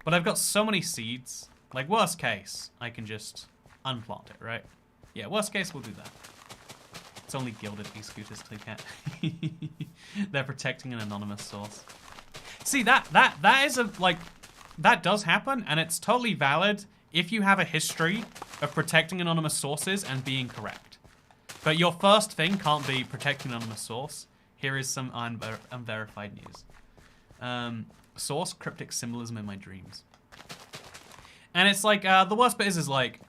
But I've got so many seeds Like, worst case, I can just unplant it, right? Yeah, worst case, we'll do that. It's only gilded e-scooters, Toycat. They're protecting an anonymous source. See, that is a, like, that does happen, and it's totally valid if you have a history of protecting anonymous sources and being correct. But your first thing can't be protecting an anonymous source. Here is some unverified news. Source, cryptic symbolism in my dreams. And it's like, the worst bit is like,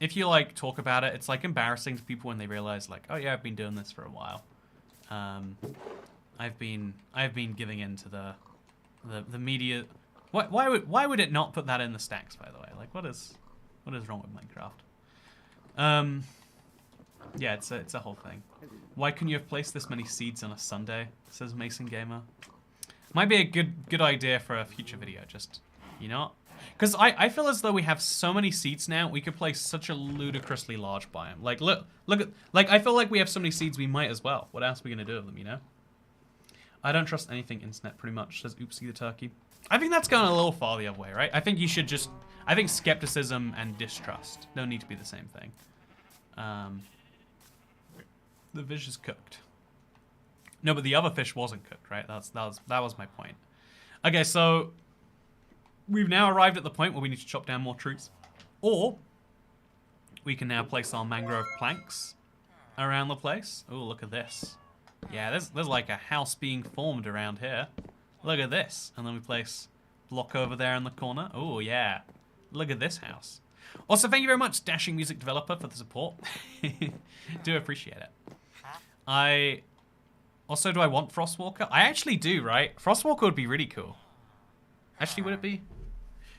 if you like talk about it, it's like embarrassing to people when they realize like, oh yeah, I've been doing this for a while. I've been giving in to the media. Why would it not put that in the stacks, by the way? Like, what is wrong with Minecraft? Yeah, it's a whole thing. Why couldn't you have placed this many seeds on a Sunday? Says Mason Gamer. Might be a good idea for a future video. Just, you know, because I feel as though we have so many seeds now, we could place such a ludicrously large biome. Like, look at, like, I feel like we have so many seeds, we might as well. What else are we gonna do with them, you know? I don't trust anything internet, pretty much, says Oopsie the Turkey. I think that's going a little far the other way, right? I think you should just, I think skepticism and distrust don't need to be the same thing. The fish is cooked. No, but the other fish wasn't cooked, right? That was my point. Okay, so we've now arrived at the point where we need to chop down more trees. Or we can now place our mangrove planks around the place. Oh, look at this. Yeah, there's like a house being formed around here. Look at this. And then we place block over there in the corner. Oh, yeah. Look at this house. Also, thank you very much, Dashing Music Developer, for the support. Do appreciate it. Do I want Frostwalker? I actually do, right? Frostwalker would be really cool. Actually, would it be?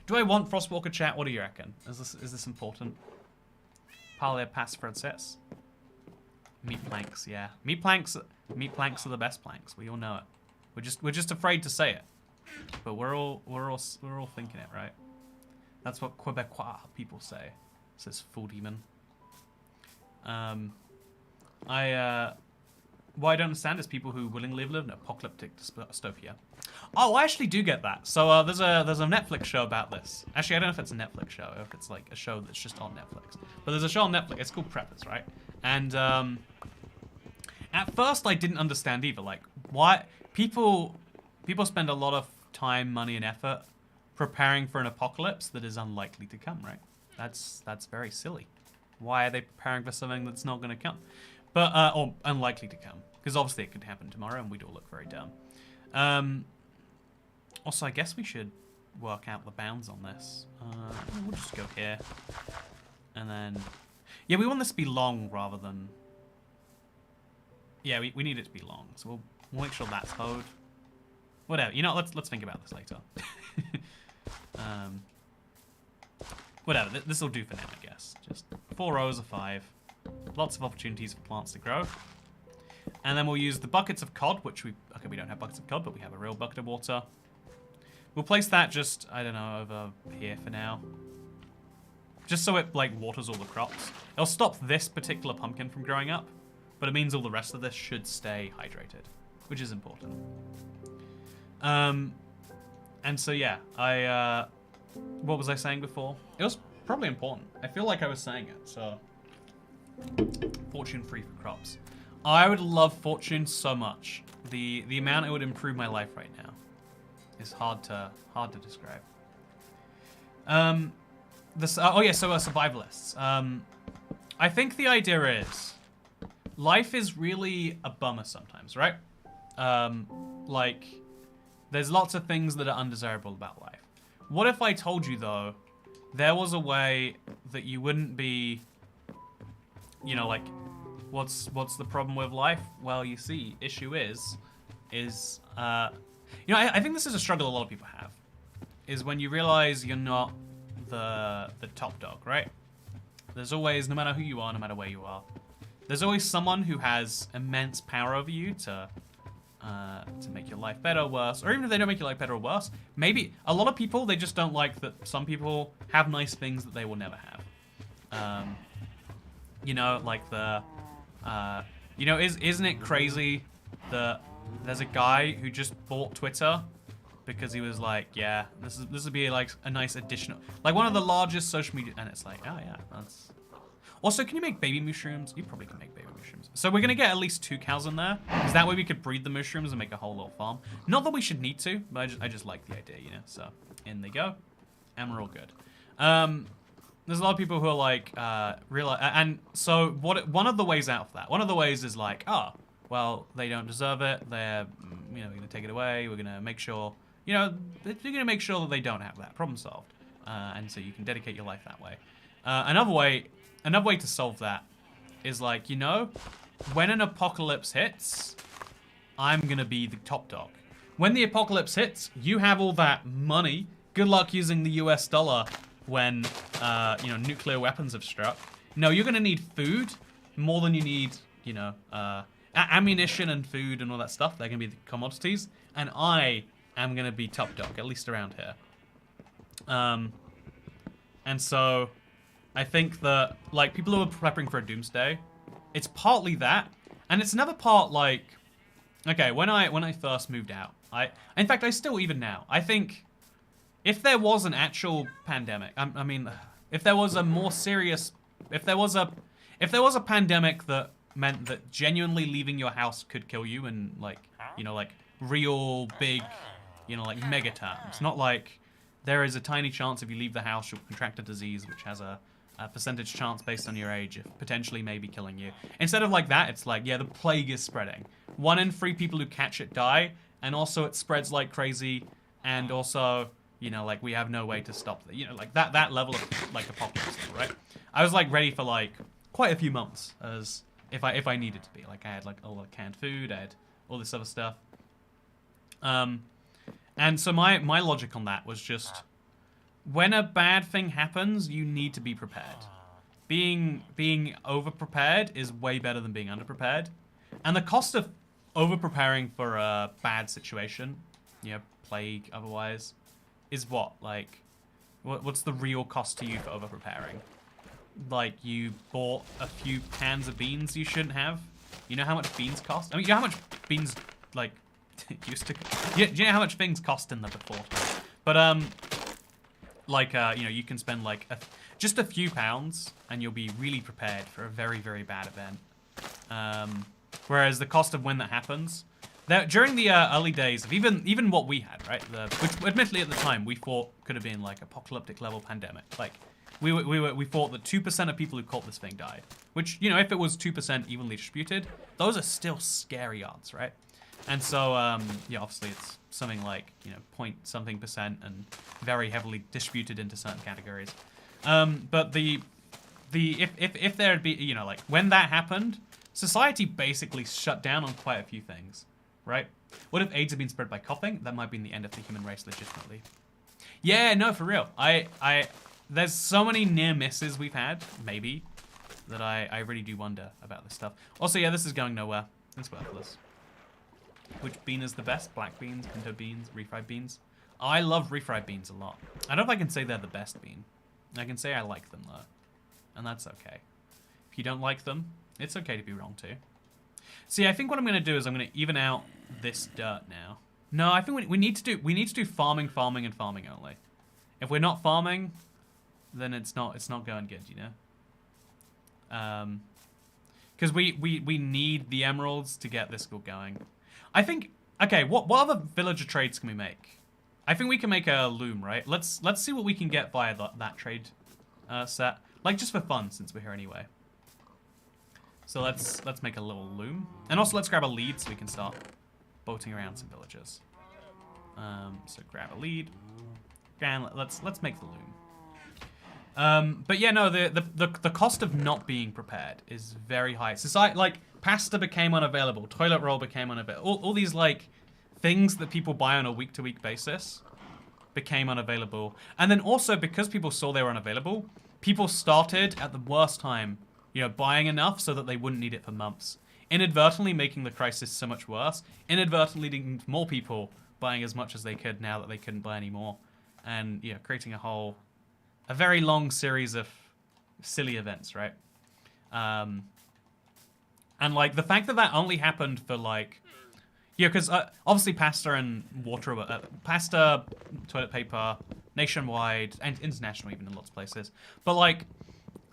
Do I want Frostwalker, chat? What do you reckon? Is this important? Parley pass Frances. Meat planks, yeah. Meat planks are the best planks. We all know it. We're just afraid to say it. But we're all thinking it, right? That's what Quebecois people say. Says Full Demon. What I don't understand is people who willingly live in an apocalyptic dystopia. Oh, I actually do get that. So there's a Netflix show about this. Actually, I don't know if it's a Netflix show or if it's like a show that's just on Netflix. But there's a show on Netflix. It's called Preppers, right? And at first I didn't understand either. Like, why people spend a lot of time, money, and effort preparing for an apocalypse that is unlikely to come, right? That's very silly. Why are they preparing for something that's not going to come? But, or unlikely to come. Because obviously it could happen tomorrow and we'd all look very dumb. Also, I guess we should work out the bounds on this. We'll just go here. And then... Yeah, we want this to be long rather than... Yeah, we need it to be long. So we'll make sure that's hoed. Whatever. You know, let's think about this later. Whatever. This will do for now, I guess. Just 4 rows of 5. Lots of opportunities for plants to grow. And then we'll use the buckets of cod, which we don't have buckets of cod, but we have a real bucket of water. We'll place that just, I don't know, over here for now. Just so it, like, waters all the crops. It'll stop this particular pumpkin from growing up, but it means all the rest of this should stay hydrated, which is important. And so, yeah, what was I saying before? It was probably important. I feel like I was saying it, so... Fortune free for crops. I would love fortune so much. The amount it would improve my life right now is hard to describe. Survivalists. I think the idea is life is really a bummer sometimes, right? Like there's lots of things that are undesirable about life. What if I told you though there was a way that you wouldn't be, you know, like, what's the problem with life? Well, you see, issue is, you know, I think this is a struggle a lot of people have, is when you realize you're not the top dog, right? There's always, no matter who you are, no matter where you are, there's always someone who has immense power over you to make your life better or worse, or even if they don't make your life better or worse, maybe a lot of people, they just don't like that some people have nice things that they will never have. You know, like you know, isn't it crazy that there's a guy who just bought Twitter because he was like, yeah, this would be like a nice additional, like one of the largest social media, and it's like, oh yeah, that's. Also, can you make baby mushrooms? You probably can make baby mushrooms. So we're gonna get at least 2 cows in there, because that way we could breed the mushrooms and make a whole little farm. Not that we should need to, but I just like the idea, you know. So in they go, and we're all good. There's a lot of people who are like, and so one of the ways out of that, one of the ways is like, oh, well, they don't deserve it. They're, you know, we're gonna take it away. We're gonna make sure, you know, you're gonna make sure that they don't have that. Problem solved. And so you can dedicate your life that way. Another way to solve that is like, you know, when an apocalypse hits, I'm gonna be the top dog. When the apocalypse hits, you have all that money. Good luck using the US dollar when, you know, nuclear weapons have struck. No, you're gonna need food more than you need, you know, ammunition and food and all that stuff. They're gonna be the commodities, and I am gonna be top dog, at least around here. And so I think that, like, people who are prepping for a doomsday, it's partly that, and it's another part, like, okay, when I first moved out, in fact, I still, even now, I think if there was an actual pandemic, I mean, if there was a more serious, if there was a pandemic that meant that genuinely leaving your house could kill you in, like, you know, like, real big, you know, like, mega terms, not like there is a tiny chance if you leave the house you'll contract a disease which has a percentage chance based on your age of potentially maybe killing you. Instead of like that, it's like, yeah, the plague is spreading. 1 in 3 people who catch it die, and also it spreads like crazy, and also, you know, like, we have no way to stop it. You know, like, that level of, like, apocalypse, right? I was, like, ready for, like, quite a few months, as if I needed to be. Like, I had, like, all the canned food, I had all this other stuff. And so my logic on that was just, when a bad thing happens, you need to be prepared. Being over-prepared is way better than being under-prepared. And the cost of over-preparing for a bad situation, you know, plague, otherwise, is what? Like, what's the real cost to you for over-preparing? Like, you bought a few cans of beans you shouldn't have? You know how much beans cost? I mean, you know how much beans, like, used to... Do you know how much things cost in there before? But, like, you know, you can spend, like, just a few pounds, and you'll be really prepared for a very, very bad event. Whereas the cost of when that happens... during the early days of even what we had, right? Which, admittedly, at the time, we thought could have been, like, apocalyptic level pandemic. Like, we thought that 2% of people who caught this thing died. Which, you know, if it was 2% evenly distributed, those are still scary odds, right? And so, yeah, obviously it's something like, you know, point something percent and very heavily distributed into certain categories. But if there'd be, you know, like, when that happened, society basically shut down on quite a few things, right? What if AIDS had been spread by coughing? That might have been the end of the human race legitimately. Yeah, no, for real. There's so many near misses we've had, maybe, that I really do wonder about this stuff. Also, yeah, this is going nowhere. It's worthless. Which bean is the best? Black beans, pinto beans, refried beans? I love refried beans a lot. I don't know if I can say they're the best bean. I can say I like them, though. And that's okay. If you don't like them, it's okay to be wrong, too. See, I think what I'm going to do is I'm going to even out this dirt now. No, I think we need to do farming, and farming only. If we're not farming, then it's not going good, you know? Because we need the emeralds to get this going. I think, okay, what other villager trades can we make? I think we can make a loom, right? Let's see what we can get via that trade set. Like, just for fun, since we're here anyway. So let's make a little loom. And also let's grab a lead so we can start boating around some villagers. So grab a lead. And let's make the loom. But yeah, no, the cost of not being prepared is very high. Society, like, pasta became unavailable, toilet roll became unavailable. All these, like, things that people buy on a week-to-week basis became unavailable. And then also, because people saw they were unavailable, people started at the worst time, you know, buying enough so that they wouldn't need it for months. Inadvertently making the crisis so much worse. Inadvertently leading to more people buying as much as they could now that they couldn't buy anymore. And, you know, creating a very long series of silly events, right? And, like, the fact that only happened for, like, Yeah, because obviously pasta and water, pasta, toilet paper, nationwide and international even in lots of places. But like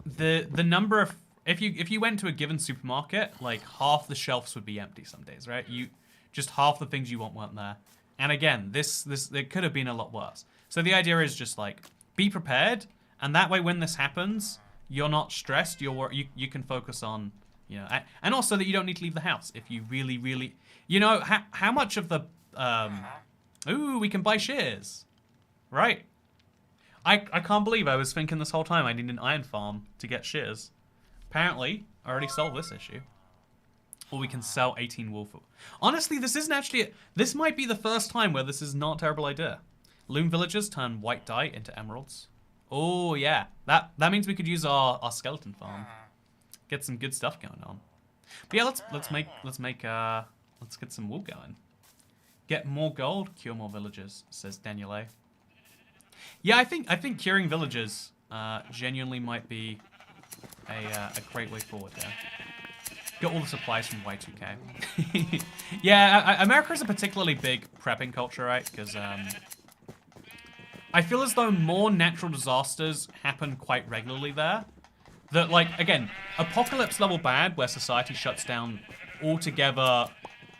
the number of if you went to a given supermarket, like half the shelves would be empty some days, right? You just half the things you want weren't there. And again, this it could have been a lot worse. So the idea is just like be prepared, and that way when this happens, you're not stressed. You can focus on and also that you don't need to leave the house if you really how much of the ooh, we can buy shears, right? I can't believe I was thinking this whole time I need an iron farm to get shears. Apparently, I already solved this issue. Or we can sell 18 wool for... Honestly, this isn't actually... This might be the first time where this is not a terrible idea. Loom villagers turn white dye into emeralds. Oh, yeah. That means we could use our skeleton farm. Get some good stuff going on. But yeah, let's get some wool going. Get more gold, cure more villagers, says Daniel A. Yeah, I think curing villagers genuinely might be a great way forward here. Get all the supplies from Y2K. Yeah, America is a particularly big prepping culture, right? Because I feel as though more natural disasters happen quite regularly there. That, like, again, apocalypse level bad, where society shuts down altogether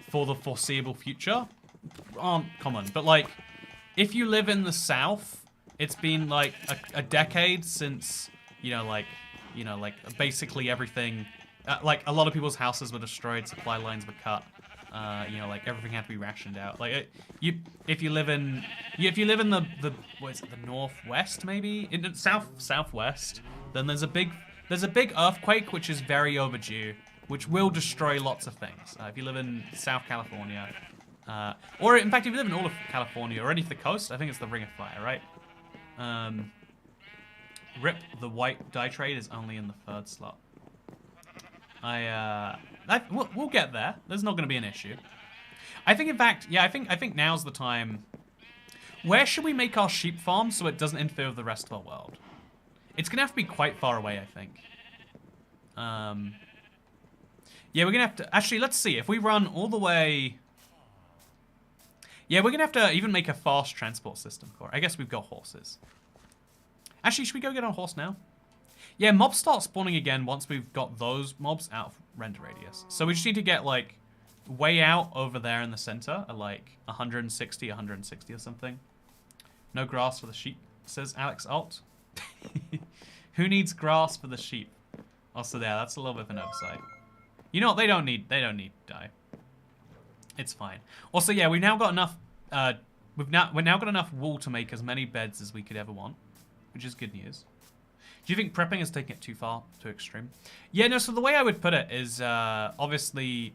for the foreseeable future, aren't common. But, like, if you live in the South, it's been, like, a decade since, basically everything... like, a lot of people's houses were destroyed, supply lines were cut. Like, everything had to be rationed out. Like, if you live in the what is it, the northwest maybe, in the southwest, then there's a big earthquake which is very overdue, which will destroy lots of things. If you live in South California, or in fact, if you live in all of California or any of the coast, I think it's the Ring of Fire, right? Rip, the white dye trade is only in the 3rd slot. We'll get there. There's not going to be an issue. I think, in fact, yeah, I think now's the time. Where should we make our sheep farm so it doesn't interfere with the rest of our world? It's going to have to be quite far away, I think. Yeah, we're going to have to... Actually, let's see. If we run all the way... Yeah, we're going to have to even make a fast transport system for it. I guess we've got horses. Actually, should we go get on a horse now? Yeah, mobs start spawning again once we've got those mobs out of render radius. So we just need to get, like, way out over there in the center at, like, 160 or something. No grass for the sheep, says Alex Alt. Who needs grass for the sheep? Also there, that's a little bit of an oversight. You know what, they don't need dye. It's fine. Also, yeah, we've now got enough, we've now got enough wool to make as many beds as we could ever want, which is good news. Do you think prepping is taking it too far, too extreme? Yeah, no, so the way I would put it is, obviously,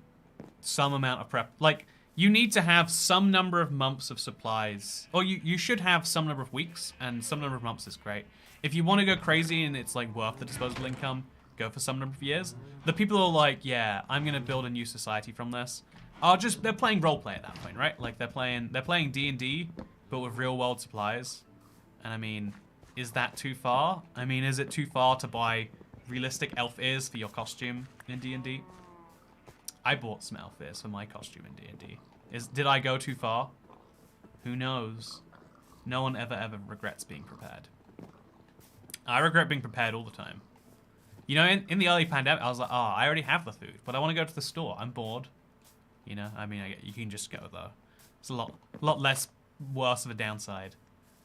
some amount of prep. Like, you need to have some number of months of supplies. Or you should have some number of weeks, and some number of months is great. If you want to go crazy and it's, like, worth the disposable income, go for some number of years. The people who are like, yeah, I'm going to build a new society from this, they're playing roleplay at that point, right? Like, they're playing D&D, but with real-world supplies. And, I mean... Is that too far? I mean, is it too far to buy realistic elf ears for your costume in D&D? I bought some elf ears for my costume in D&D. Did I go too far? Who knows? No one ever regrets being prepared. I regret being prepared all the time. You know, in the early pandemic, I was like, oh, I already have the food, but I want to go to the store. I'm bored. You know, I mean, you can just go, though. It's a lot less worse of a downside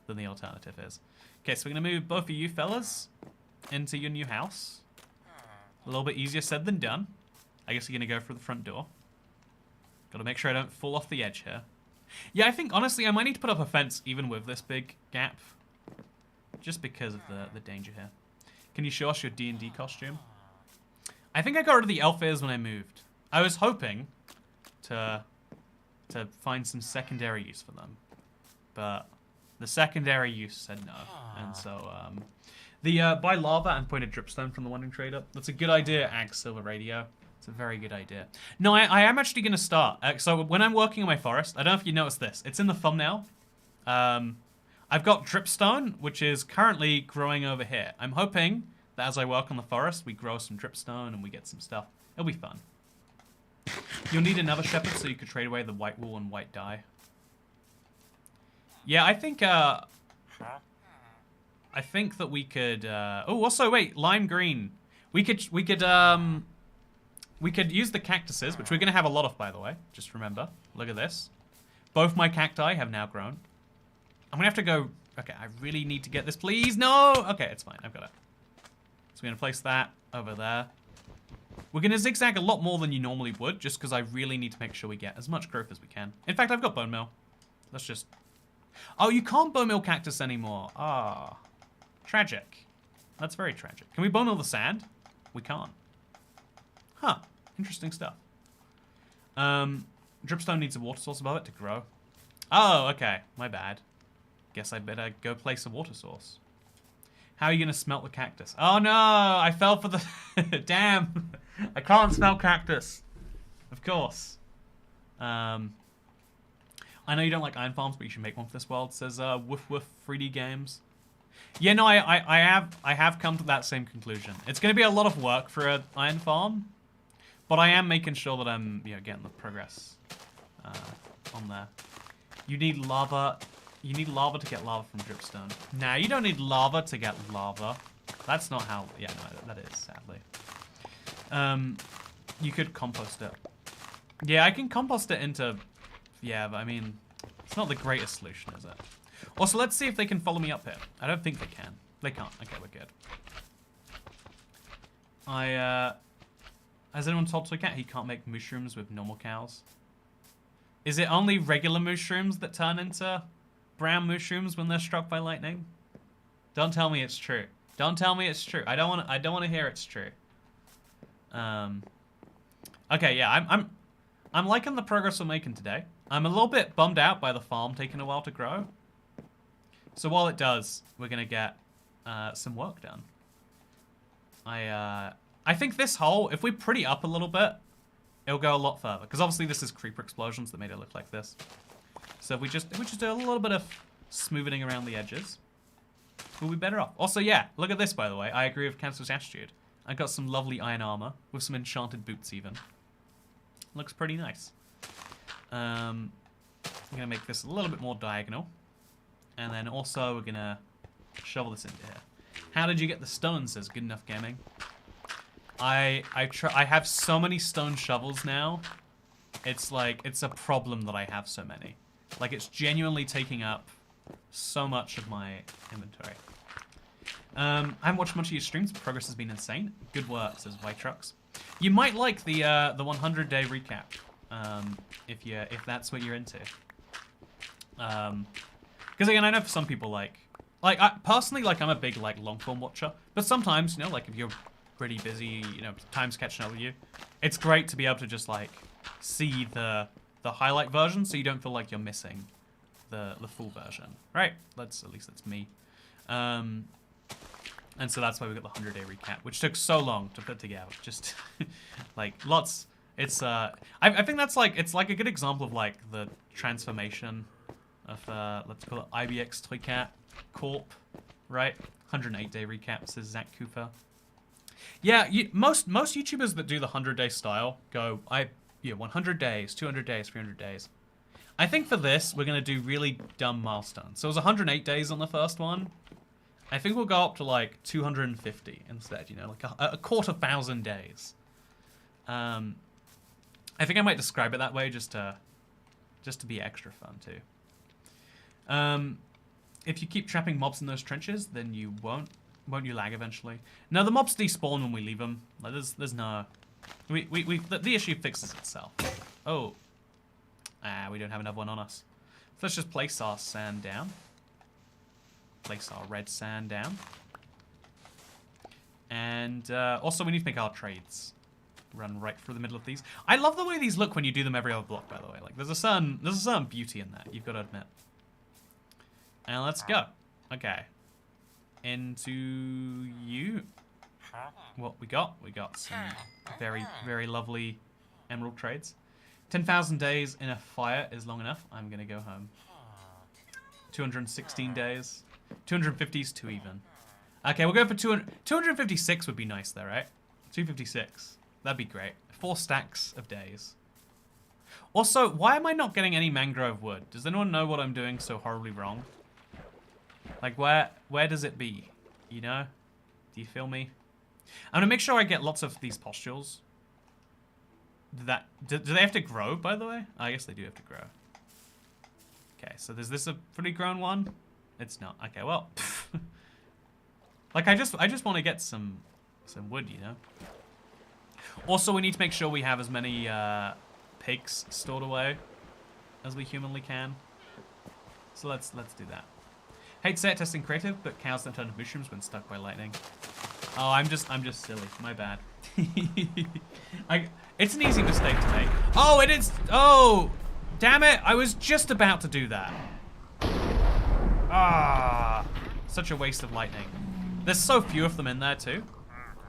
than the alternative is. Okay, so we're going to move both of you fellas into your new house. A little bit easier said than done. I guess you're going to go through the front door. Got to make sure I don't fall off the edge here. Yeah, I think, honestly, I might need to put up a fence even with this big gap. Just because of the danger here. Can you show us your D&D costume? I think I got rid of the elf ears when I moved. I was hoping to find some secondary use for them. But... the secondary use said no, and so buy lava and pointed dripstone from the Wandering Trader. That's a good idea, Ag Silver Radio. It's a very good idea. No, I am actually going to start. So when I'm working on my forest, I don't know if you noticed this. It's in the thumbnail. I've got dripstone, which is currently growing over here. I'm hoping that as I work on the forest, we grow some dripstone and we get some stuff. It'll be fun. You'll need another shepherd so you could trade away the white wool and white dye. Yeah, I think that we could. Oh, also wait, lime green. We could use the cactuses, which we're gonna have a lot of, by the way. Just remember. Look at this. Both my cacti have now grown. I'm gonna have to go. Okay, I really need to get this, please. No. Okay, it's fine. I've got it. So we're gonna place that over there. We're gonna zigzag a lot more than you normally would, just because I really need to make sure we get as much growth as we can. In fact, I've got bone meal. Let's just. Oh, you can't bone meal cactus anymore. Ah, tragic. That's very tragic. Can we bone meal the sand? We can't. Huh. Interesting stuff. Dripstone needs a water source above it to grow. Oh, okay. My bad. Guess I better go place a water source. How are you going to smelt the cactus? Oh, no. I fell for the... Damn. I can't smelt cactus. Of course. I know you don't like iron farms, but you should make one for this world. Says Woof Woof 3D Games. Yeah, no, I have come to that same conclusion. It's going to be a lot of work for an iron farm, but I am making sure that I'm, getting the progress on there. You need lava. You need lava to get lava from dripstone. Nah, you don't need lava to get lava. That's not how. Yeah, no, that is sadly. You could compost it. Yeah, I can compost it into. Yeah, but I mean, it's not the greatest solution, is it? Also, let's see if they can follow me up here. I don't think they can. They can't. Okay, we're good. Has anyone told Toycat he can't make mushrooms with normal cows? Is it only regular mushrooms that turn into brown mushrooms when they're struck by lightning? Don't tell me it's true. Don't tell me it's true. I don't want to hear it's true. Okay, yeah, I'm liking the progress we're making today. I'm a little bit bummed out by the farm taking a while to grow. So while it does, we're gonna get some work done. I think this hole, if we pretty up a little bit, it'll go a lot further. Because obviously this is creeper explosions that made it look like this. So if we just do a little bit of smoothing around the edges, we'll be better off. Also, yeah, look at this, by the way. I agree with Cancer's attitude. I got some lovely iron armor with some enchanted boots even. Looks pretty nice. I'm gonna make this a little bit more diagonal. And then also we're gonna shovel this into here. How did you get the stone, says Good Enough Gaming. I have so many stone shovels now. It's like, it's a problem that I have so many. Like, it's genuinely taking up so much of my inventory. I haven't watched much of your streams, but progress has been insane. Good work, says White Trucks. You might like the 100-day recap, if that's what you're into. Because again, I know for some people personally, I'm a big long form watcher, but sometimes, if you're pretty busy, time's catching up with you, it's great to be able to just see the highlight version, so you don't feel like you're missing the full version, right? At least that's me. And so that's why we got the 100-day recap, which took so long to put together. Just lots. It's I think that's it's a good example of the transformation of let's call it IBX Toycat Corp, right? 108-day recap, says Zach Cooper. Yeah, most YouTubers that do the 100-day style go 100 days, 200 days, 300 days. I think for this we're gonna do really dumb milestones. So it was 108 days on the first one. I think we'll go up to 250 instead. A 250 days. I think I might describe it that way just to be extra fun too. If you keep trapping mobs in those trenches, then you won't you lag eventually? No, the mobs despawn when we leave them. There's no. The issue fixes itself. Oh, we don't have another one on us. So let's just place our sand down. Place our red sand down. And also we need to make our trades run right through the middle of these. I love the way these look when you do them every other block, by the way. There's a certain beauty in that, you've got to admit. And let's go. Okay. Into you. What we got? We got some very, very lovely emerald trades. 10,000 days in a fire is long enough. I'm going to go home. 216 days. 250 is too even. Okay, we'll go for 256 would be nice there, right? 256. That'd be great. 4 stacks of days. Also, why am I not getting any mangrove wood? Does anyone know what I'm doing so horribly wrong? Like, where does it be? You know? Do you feel me? I'm gonna make sure I get lots of these pustules. Do they have to grow, by the way? I guess they do have to grow. Okay, so is this a fully grown one? It's not. Okay, well. Like, I just want to get some wood, you know? Also, we need to make sure we have as many pigs stored away as we humanly can. So let's do that. Hate to say it, testing creative, but cows don't turn to mushrooms when stuck by lightning. Oh, I'm just silly. My bad. It's an easy mistake to make. Oh, it is. Oh, damn it! I was just about to do that. Ah, such a waste of lightning. There's so few of them in there too.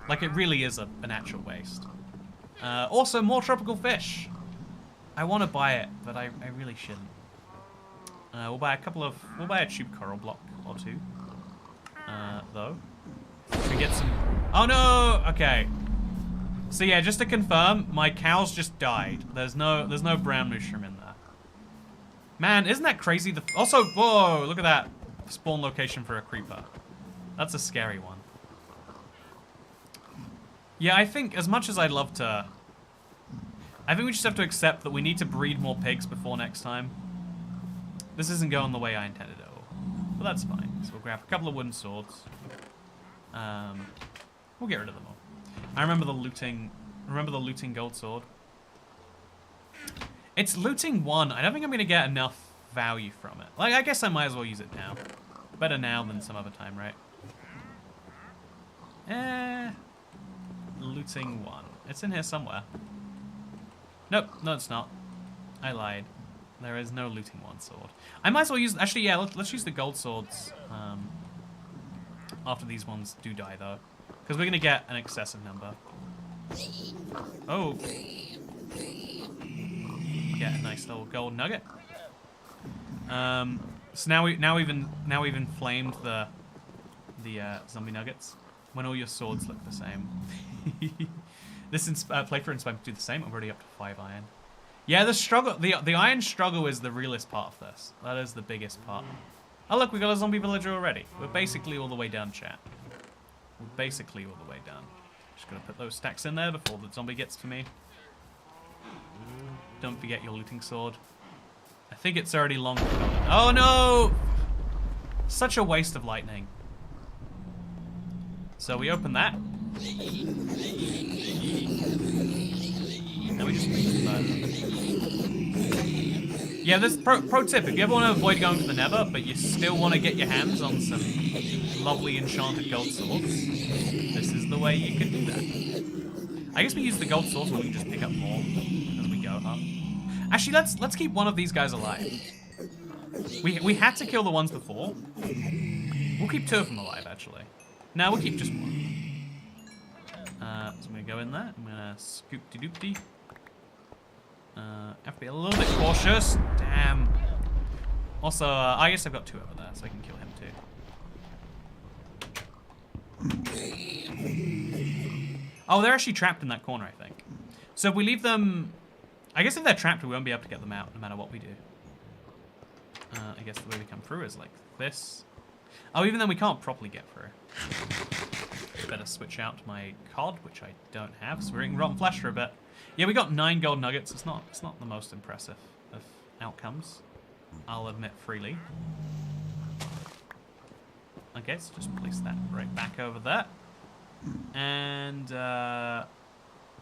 Like, it really is an actual waste. Also, more tropical fish. I want to buy it, but I really shouldn't. We'll buy a tube coral block or 2. Though. We get some. Oh no! Okay. So yeah, just to confirm, my cows just died. There's no brown mushroom in there. Man, isn't that crazy? Also, whoa! Look at that spawn location for a creeper. That's a scary one. Yeah, I think as much as I'd love to, I think we just have to accept that we need to breed more pigs before next time. This isn't going the way I intended at all, but that's fine. So we'll grab a couple of wooden swords. We'll get rid of them all. I remember the looting. Remember the looting gold sword? It's looting 1. I don't think I'm gonna get enough value from it. Like, I guess I might as well use it now. Better now than some other time, right? Looting 1. It's in here somewhere. Nope, no it's not. I lied. There is no looting 1 sword. I might as well use... Actually, yeah, let's use the gold swords after these ones do die, though. Because we're going to get an excessive number. Oh. Get a nice little gold nugget. So now we've inflamed the zombie nuggets. When all your swords look the same. This playthrough inspired me to do the same. I'm already up to 5 iron. Yeah, the struggle, the iron struggle is the realest part of this. That is the biggest part. Oh look, we got a zombie villager already. We're basically all the way done, chat. We're basically all the way done. Just gonna put those stacks in there before the zombie gets to me. Don't forget your looting sword. I think it's already long gone. Oh no! Such a waste of lightning. So we open that. Now we just leave that. Yeah, this pro tip, if you ever want to avoid going to the nether, but you still want to get your hands on some lovely enchanted gold swords, this is the way you can do that. I guess we use the gold swords when we can just pick up more as we go, huh? Actually, let's keep one of these guys alive. We had to kill the ones before. We'll keep 2 of them alive, actually. No, we'll keep just 1. So I'm gonna go in there. I'm gonna scoop-de-doop-de. Have to be a little bit cautious. Damn. Also, I guess I've got 2 over there, so I can kill him too. Oh, they're actually trapped in that corner, I think. So if we leave them... I guess if they're trapped, we won't be able to get them out, no matter what we do. I guess the way we come through is like this. Oh, even then we can't properly get through. Better switch out my cod, which I don't have, so we're eating rotten flesh for a bit. Yeah, we got 9 gold nuggets. It's not the most impressive of outcomes, I'll admit freely. Okay, so just place that right back over there. And yeah,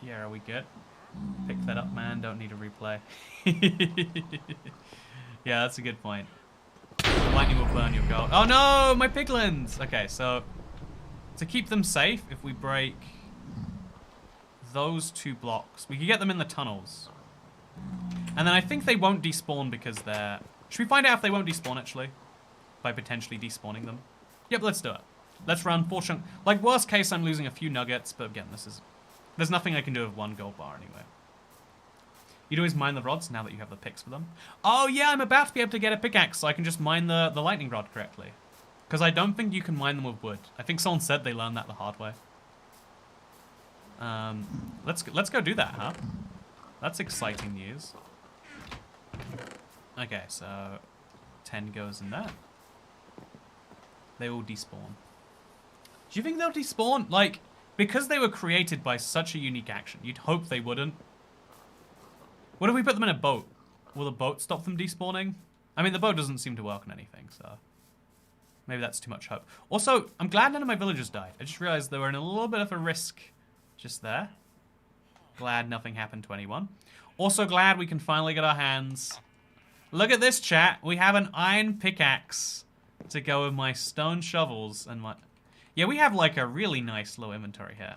are we good? Pick that up, man. Don't need a replay. Yeah, that's a good point. Lightning will burn your gold. Oh no, my piglins! Okay, so to keep them safe, if we break those 2 blocks, we can get them in the tunnels. And then I think they won't despawn because they're... Should we find out if they won't despawn, actually? By potentially despawning them? Yep, let's do it. Let's run 4 chunks. Like, worst case, I'm losing a few nuggets, but again, this is... There's nothing I can do with 1 gold bar anyway. You'd always mine the rods now that you have the picks for them. Oh yeah, I'm about to be able to get a pickaxe so I can just mine the lightning rod correctly. Because I don't think you can mine them with wood. I think someone said they learned that the hard way. Let's go do that, huh? That's exciting news. Okay, so 10 goes in there. They all despawn. Do you think they'll despawn? Like, because they were created by such a unique action, you'd hope they wouldn't. What if we put them in a boat? Will the boat stop them despawning? I mean, the boat doesn't seem to work on anything, so maybe that's too much hope. Also, I'm glad none of my villagers died. I just realized they were in a little bit of a risk just there. Glad nothing happened to anyone. Also glad we can finally get our hands. Look at this, chat. We have an iron pickaxe to go with my stone shovels and my... Yeah, we have like a really nice low inventory here.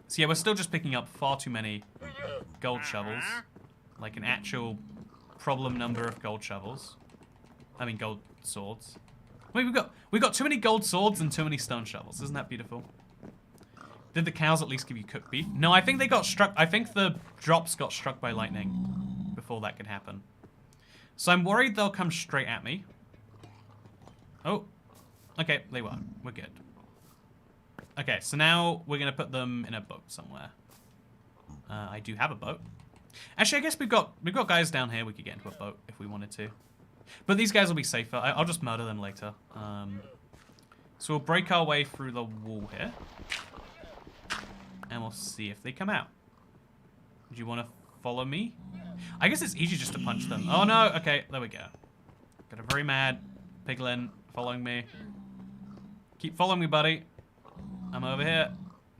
So yeah, we're still just picking up far too many gold shovels. Like an actual problem number of gold shovels. I mean gold swords. Wait, we got too many gold swords and too many stone shovels. Isn't that beautiful? Did the cows at least give you cooked beef? No, I think they got struck. I think the drops got struck by lightning before that could happen. So I'm worried they'll come straight at me. Oh, okay, they won't. We're good. Okay, so now we're gonna put them in a boat somewhere. I do have a boat. Actually, I guess we've got guys down here we could get into a boat if we wanted to. But these guys will be safer. I'll just murder them later. So we'll break our way through the wall here. And we'll see if they come out. Do you want to follow me? I guess it's easy just to punch them. Oh no, okay, there we go. Got a very mad piglin following me. Keep following me, buddy. I'm over here.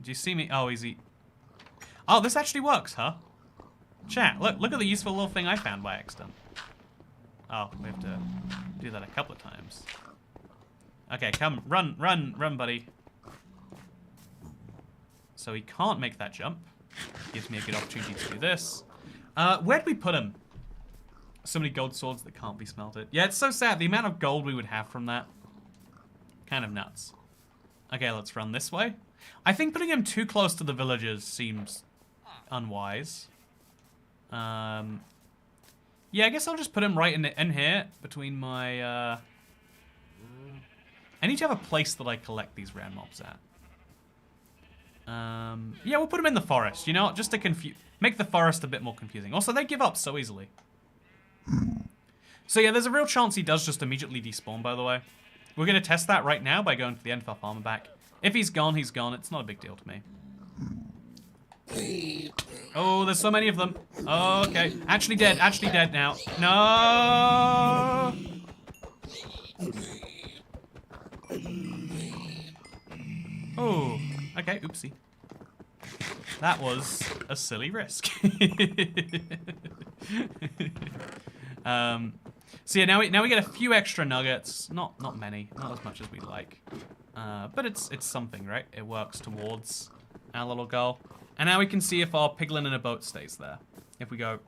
Do you see me? Oh, easy. Oh, this actually works, huh? Chat, look at the useful little thing I found by accident. Oh, we have to do that a couple of times. Okay, come, run, buddy. So he can't make that jump. Gives me a good opportunity to do this. Where'd we put him? So many gold swords that can't be smelted. Yeah, it's so sad. The amount of gold we would have from that. Kind of nuts. Okay, let's run this way. I think putting him too close to the villagers seems unwise. Yeah, I guess I'll just put him right in here between my... I need to have a place that I collect these rare mobs at. Yeah, we'll put them in the forest, you know, just to make the forest a bit more confusing. Also, they give up so easily. So yeah, there's a real chance he does just immediately despawn, by the way. We're going to test that right now by going to the end of our farm and back. If he's gone, he's gone. It's not a big deal to me. Oh, there's so many of them. Oh, okay. Actually dead now. No! Oh, okay, oopsie. That was a silly risk. So yeah, now we get a few extra nuggets. Not many, not as much as we'd like. But it's something, right? It works towards our little goal. And now we can see if our piglin in a boat stays there. If we go,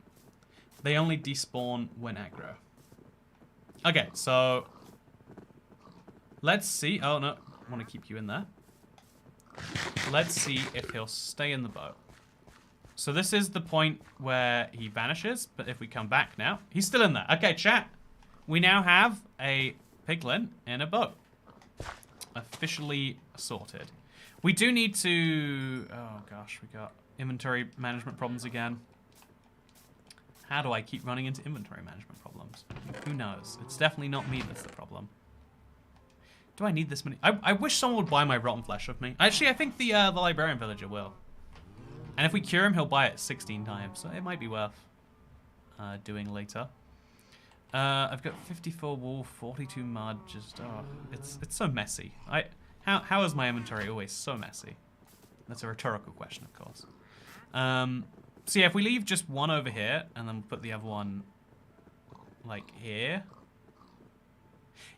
they only despawn when aggro. Okay, so let's see. Oh no, I want to keep you in there. Let's see if he'll stay in the boat. So this is the point where he vanishes, but if we come back now, he's still in there. Okay, chat. We now have a piglin in a boat. Officially sorted. We do need to... Oh gosh, we got inventory management problems again. How do I keep running into inventory management problems? Who knows? It's definitely not me that's the problem. Do I need this many? I wish someone would buy my rotten flesh of me. Actually, I think the librarian villager will. And if we cure him, he'll buy it 16 times. So it might be worth doing later. I've got 54 wool, 42 mud. Just it's so messy. How is my inventory always so messy? That's a rhetorical question, of course. So yeah, if we leave just one over here and then put the other one like here.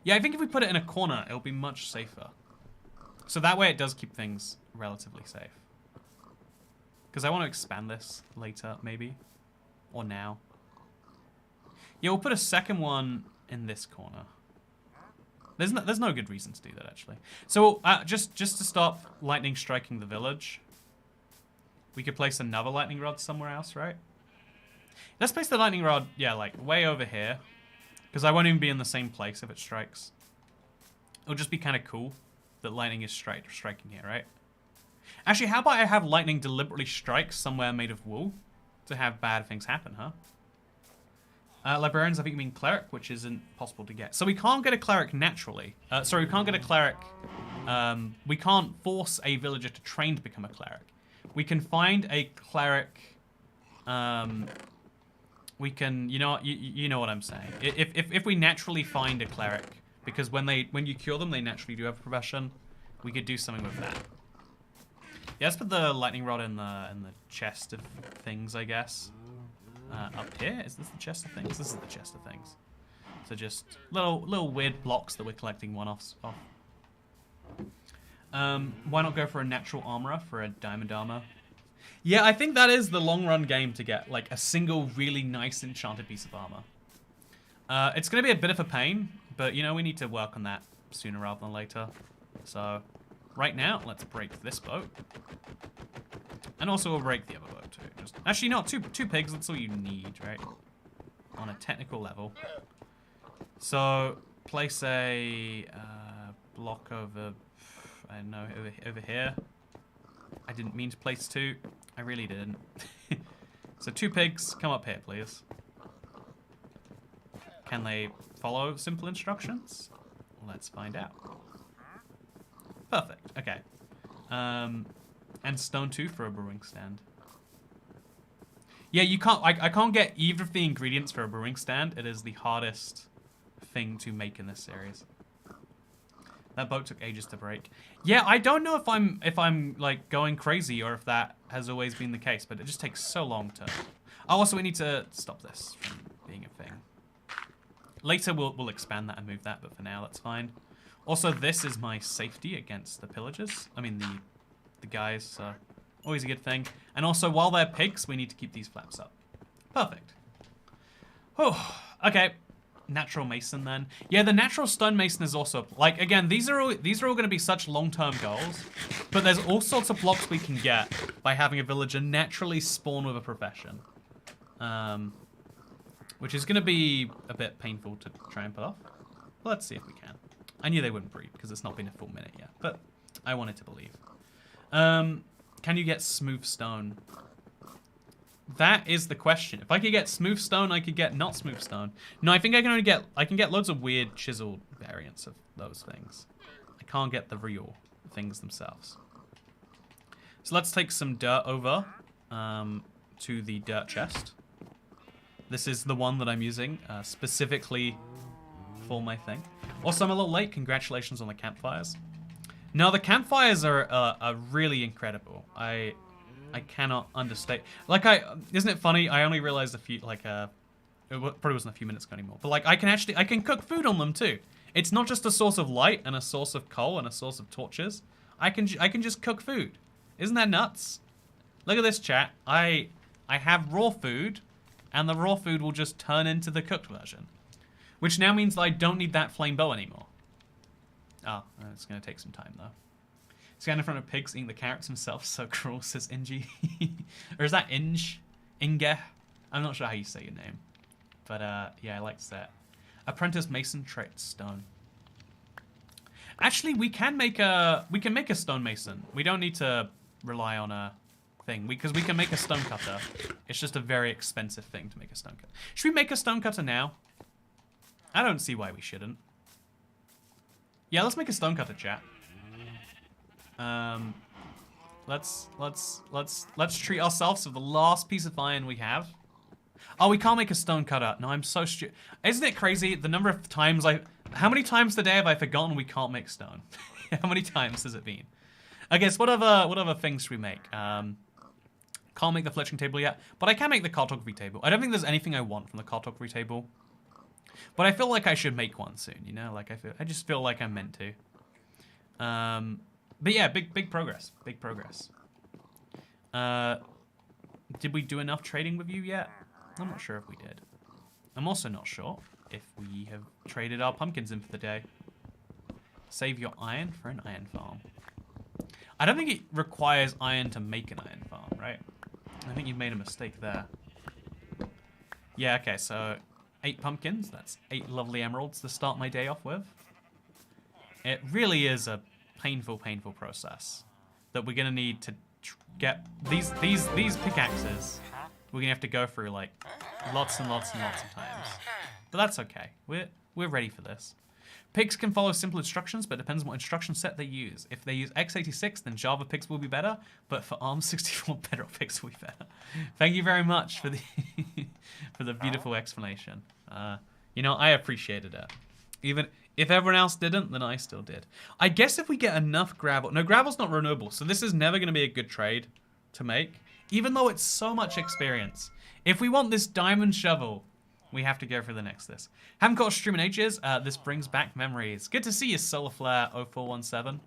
Yeah, I think if we put it in a corner, it'll be much safer. So that way it does keep things relatively safe. Because I want to expand this later, maybe. Or now. Yeah, we'll put a second one in this corner. There's no good reason to do that, actually. So, just to stop lightning striking the village, we could place another lightning rod somewhere else, right? Let's place the lightning rod, yeah, like way over here. Because I won't even be in the same place if it strikes. It'll just be kind of cool that lightning is striking here, right? Actually, how about I have lightning deliberately strike somewhere made of wool to have bad things happen, huh? Librarians, I think you mean cleric, which isn't possible to get. So we can't get a cleric naturally. Sorry, we can't get a cleric. We can't force a villager to train to become a cleric. We can find a cleric. We can, you know what I'm saying. If we naturally find a cleric, because when you cure them, they naturally do have a profession. We could do something with that. Yeah, let's put the lightning rod in the chest of things, I guess. Up here, is this the chest of things? This is the chest of things. So just little weird blocks that we're collecting one-offs off. Why not go for a natural armorer for a diamond armor? Yeah, I think that is the long-run game to get like a single really nice enchanted piece of armor. It's going to be a bit of a pain, but you know we need to work on that sooner rather than later. So right now, let's break this boat. And also we'll break the other boat too. Actually, not two pigs, that's all you need, right? On a technical level. So place a block over, I don't know, over here. I didn't mean to place two. I really didn't. So 2 pigs, come up here, please. Can they follow simple instructions? Let's find out. Perfect, okay. And stone 2 for a brewing stand. Yeah, you can't. I can't get either of the ingredients for a brewing stand. It is the hardest thing to make in this series. That boat took ages to break. Yeah, I don't know if I'm like going crazy or if that has always been the case, but it just takes so long to. Oh, also we need to stop this from being a thing. Later we'll expand that and move that, but for now that's fine. Also, this is my safety against the pillagers. I mean the guys. So always a good thing. And also, while they're pigs, we need to keep these flaps up. Perfect. Oh, okay. Natural mason then. Yeah, the natural stone mason is also like again. These are all going to be such long-term goals, but there's all sorts of blocks we can get by having a villager naturally spawn with a profession, which is going to be a bit painful to try and put off. But let's see if we can. I knew they wouldn't breed because it's not been a full minute yet, but I wanted to believe. Can you get smooth stone? That is the question. If I could get smooth stone, I could get not smooth stone. No, I think I can get loads of weird chiseled variants of those things. I can't get the real things themselves. So let's take some dirt over to the dirt chest. This is the one that I'm using specifically for my thing. Also, I'm a little late. Congratulations on the campfires. No, the campfires are really incredible. I cannot understate. Like isn't it funny? I only realized a few it probably wasn't a few minutes ago anymore. But like I can cook food on them too. It's not just a source of light and a source of coal and a source of torches. I can just cook food. Isn't that nuts? Look at this, chat. I have raw food, and the raw food will just turn into the cooked version, which now means that I don't need that flame bow anymore. Oh, it's gonna take some time though. Stand in front of pigs eating the carrots himself, so cruel, says Ingy. Or is that Inge? Inge? I'm not sure how you say your name. But yeah, I like that. Apprentice mason trait stone. Actually, we can make a stone mason. We don't need to rely on a thing because we can make a stone cutter. It's just a very expensive thing to make a stone cutter. Should we make a stone cutter now? I don't see why we shouldn't. Yeah, let's make a stone cutter, chat. Let's treat ourselves to the last piece of iron we have. Oh, we can't make a stone cutter. No, I'm so stupid. Isn't it crazy the number of times how many times today have I forgotten we can't make stone? How many times has it been? I guess what other things should we make? Can't make the fletching table yet, but I can make the cartography table. I don't think there's anything I want from the cartography table, but I feel like I should make one soon. You know, like I just feel like I'm meant to. But yeah, big progress. Big progress. Did we do enough trading with you yet? I'm not sure if we did. I'm also not sure if we have traded our pumpkins in for the day. Save your iron for an iron farm. I don't think it requires iron to make an iron farm, right? I think you've made a mistake there. Yeah, okay, so 8 pumpkins. That's 8 lovely emeralds to start my day off with. It really is a painful process. that we're gonna need to get these pickaxes. We're gonna have to go through like lots and lots and lots of times, but that's okay. We're ready for this. Pigs can follow simple instructions, but it depends on what instruction set they use. If they use x86, then Java pigs will be better, but for ARM64, bedrock pigs will be better. Thank you very much for the for the beautiful explanation. You know, I appreciated it. Even if everyone else didn't, then I still did. I guess if we get enough gravel... No, gravel's not renewable, so this is never going to be a good trade to make, even though it's so much experience. If we want this diamond shovel, we have to go for the next this. Haven't got a stream in ages. This brings back memories. Good to see you, Solarflare 0417.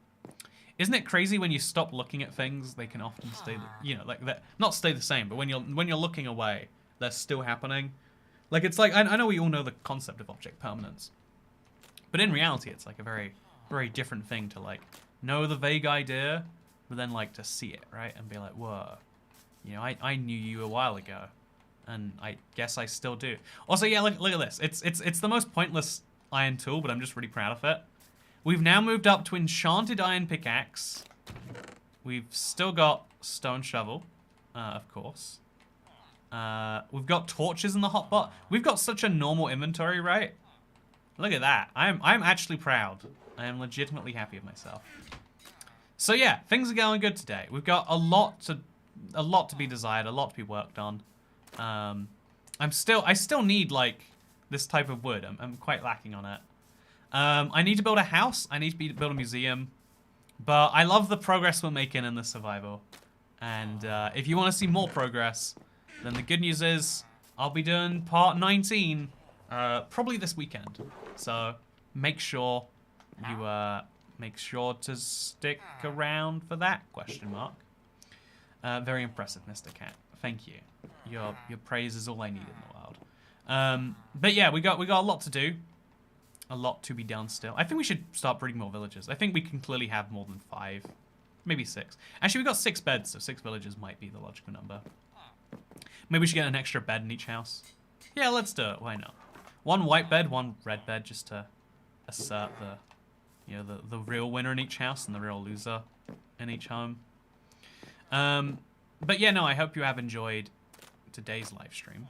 Isn't it crazy when you stop looking at things, they can often stay, you know, like that, not stay the same, but when you're looking away, they're still happening. Like it's like I know we all know the concept of object permanence, but in reality, it's like a very, very different thing to like know the vague idea, but then like to see it, right, and be like, whoa, you know, I knew you a while ago. And I guess I still do. Also, yeah, look at this. It's the most pointless iron tool, but I'm just really proud of it. We've now moved up to enchanted iron pickaxe. We've still got stone shovel, of course. We've got torches in the hotbar. We've got such a normal inventory, right? Look at that. I'm actually proud. I am legitimately happy with myself. So yeah, things are going good today. We've got a lot to be desired, a lot to be worked on. I still need like this type of wood. I'm quite lacking on it. I need to build a house. I need to build a museum. But I love the progress we're making in the survival. And if you want to see more progress, then the good news is I'll be doing part 19 probably this weekend. So make sure you make sure to stick around for that question mark. Very impressive, Mr. Cat. Thank you. Your praise is all I need in the world. But yeah, we got a lot to do. A lot to be done still. I think we should start breeding more villagers. I think we can clearly have more than 5. Maybe 6. Actually, we got 6 beds, so 6 villagers might be the logical number. Maybe we should get an extra bed in each house. Yeah, let's do it. Why not? 1 white bed, 1 red bed, just to assert the real winner in each house and the real loser in each home. But yeah, no, I hope you have enjoyed today's live stream.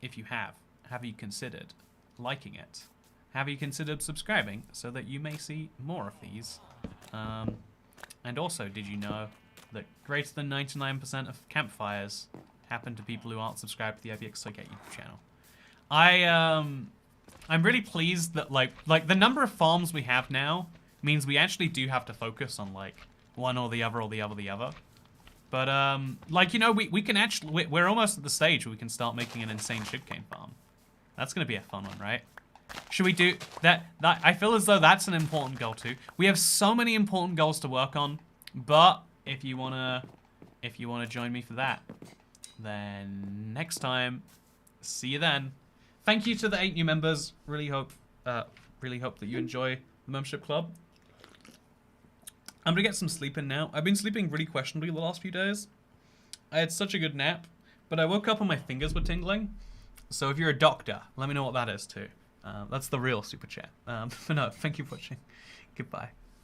If you have you considered liking it? Have you considered subscribing so that you may see more of these? And also, did you know that greater than 99% of campfires happen to people who aren't subscribed to the IBX Toycat YouTube channel? I'm really pleased that like the number of farms we have now means we actually do have to focus on like one or the other or the other. But like, you know, we can actually, we're almost at the stage where we can start making an insane sugarcane farm. That's gonna be a fun one, right? Should we do that? I feel as though that's an important goal too. We have so many important goals to work on, but if you wanna join me for that, then next time, see you then. Thank you to the 8 new members. Really hope that you enjoy the membership club. I'm gonna get some sleep in now. I've been sleeping really questionably the last few days. I had such a good nap, but I woke up and my fingers were tingling. So if you're a doctor, let me know what that is too. That's the real super chat. But no, thank you for watching. Goodbye.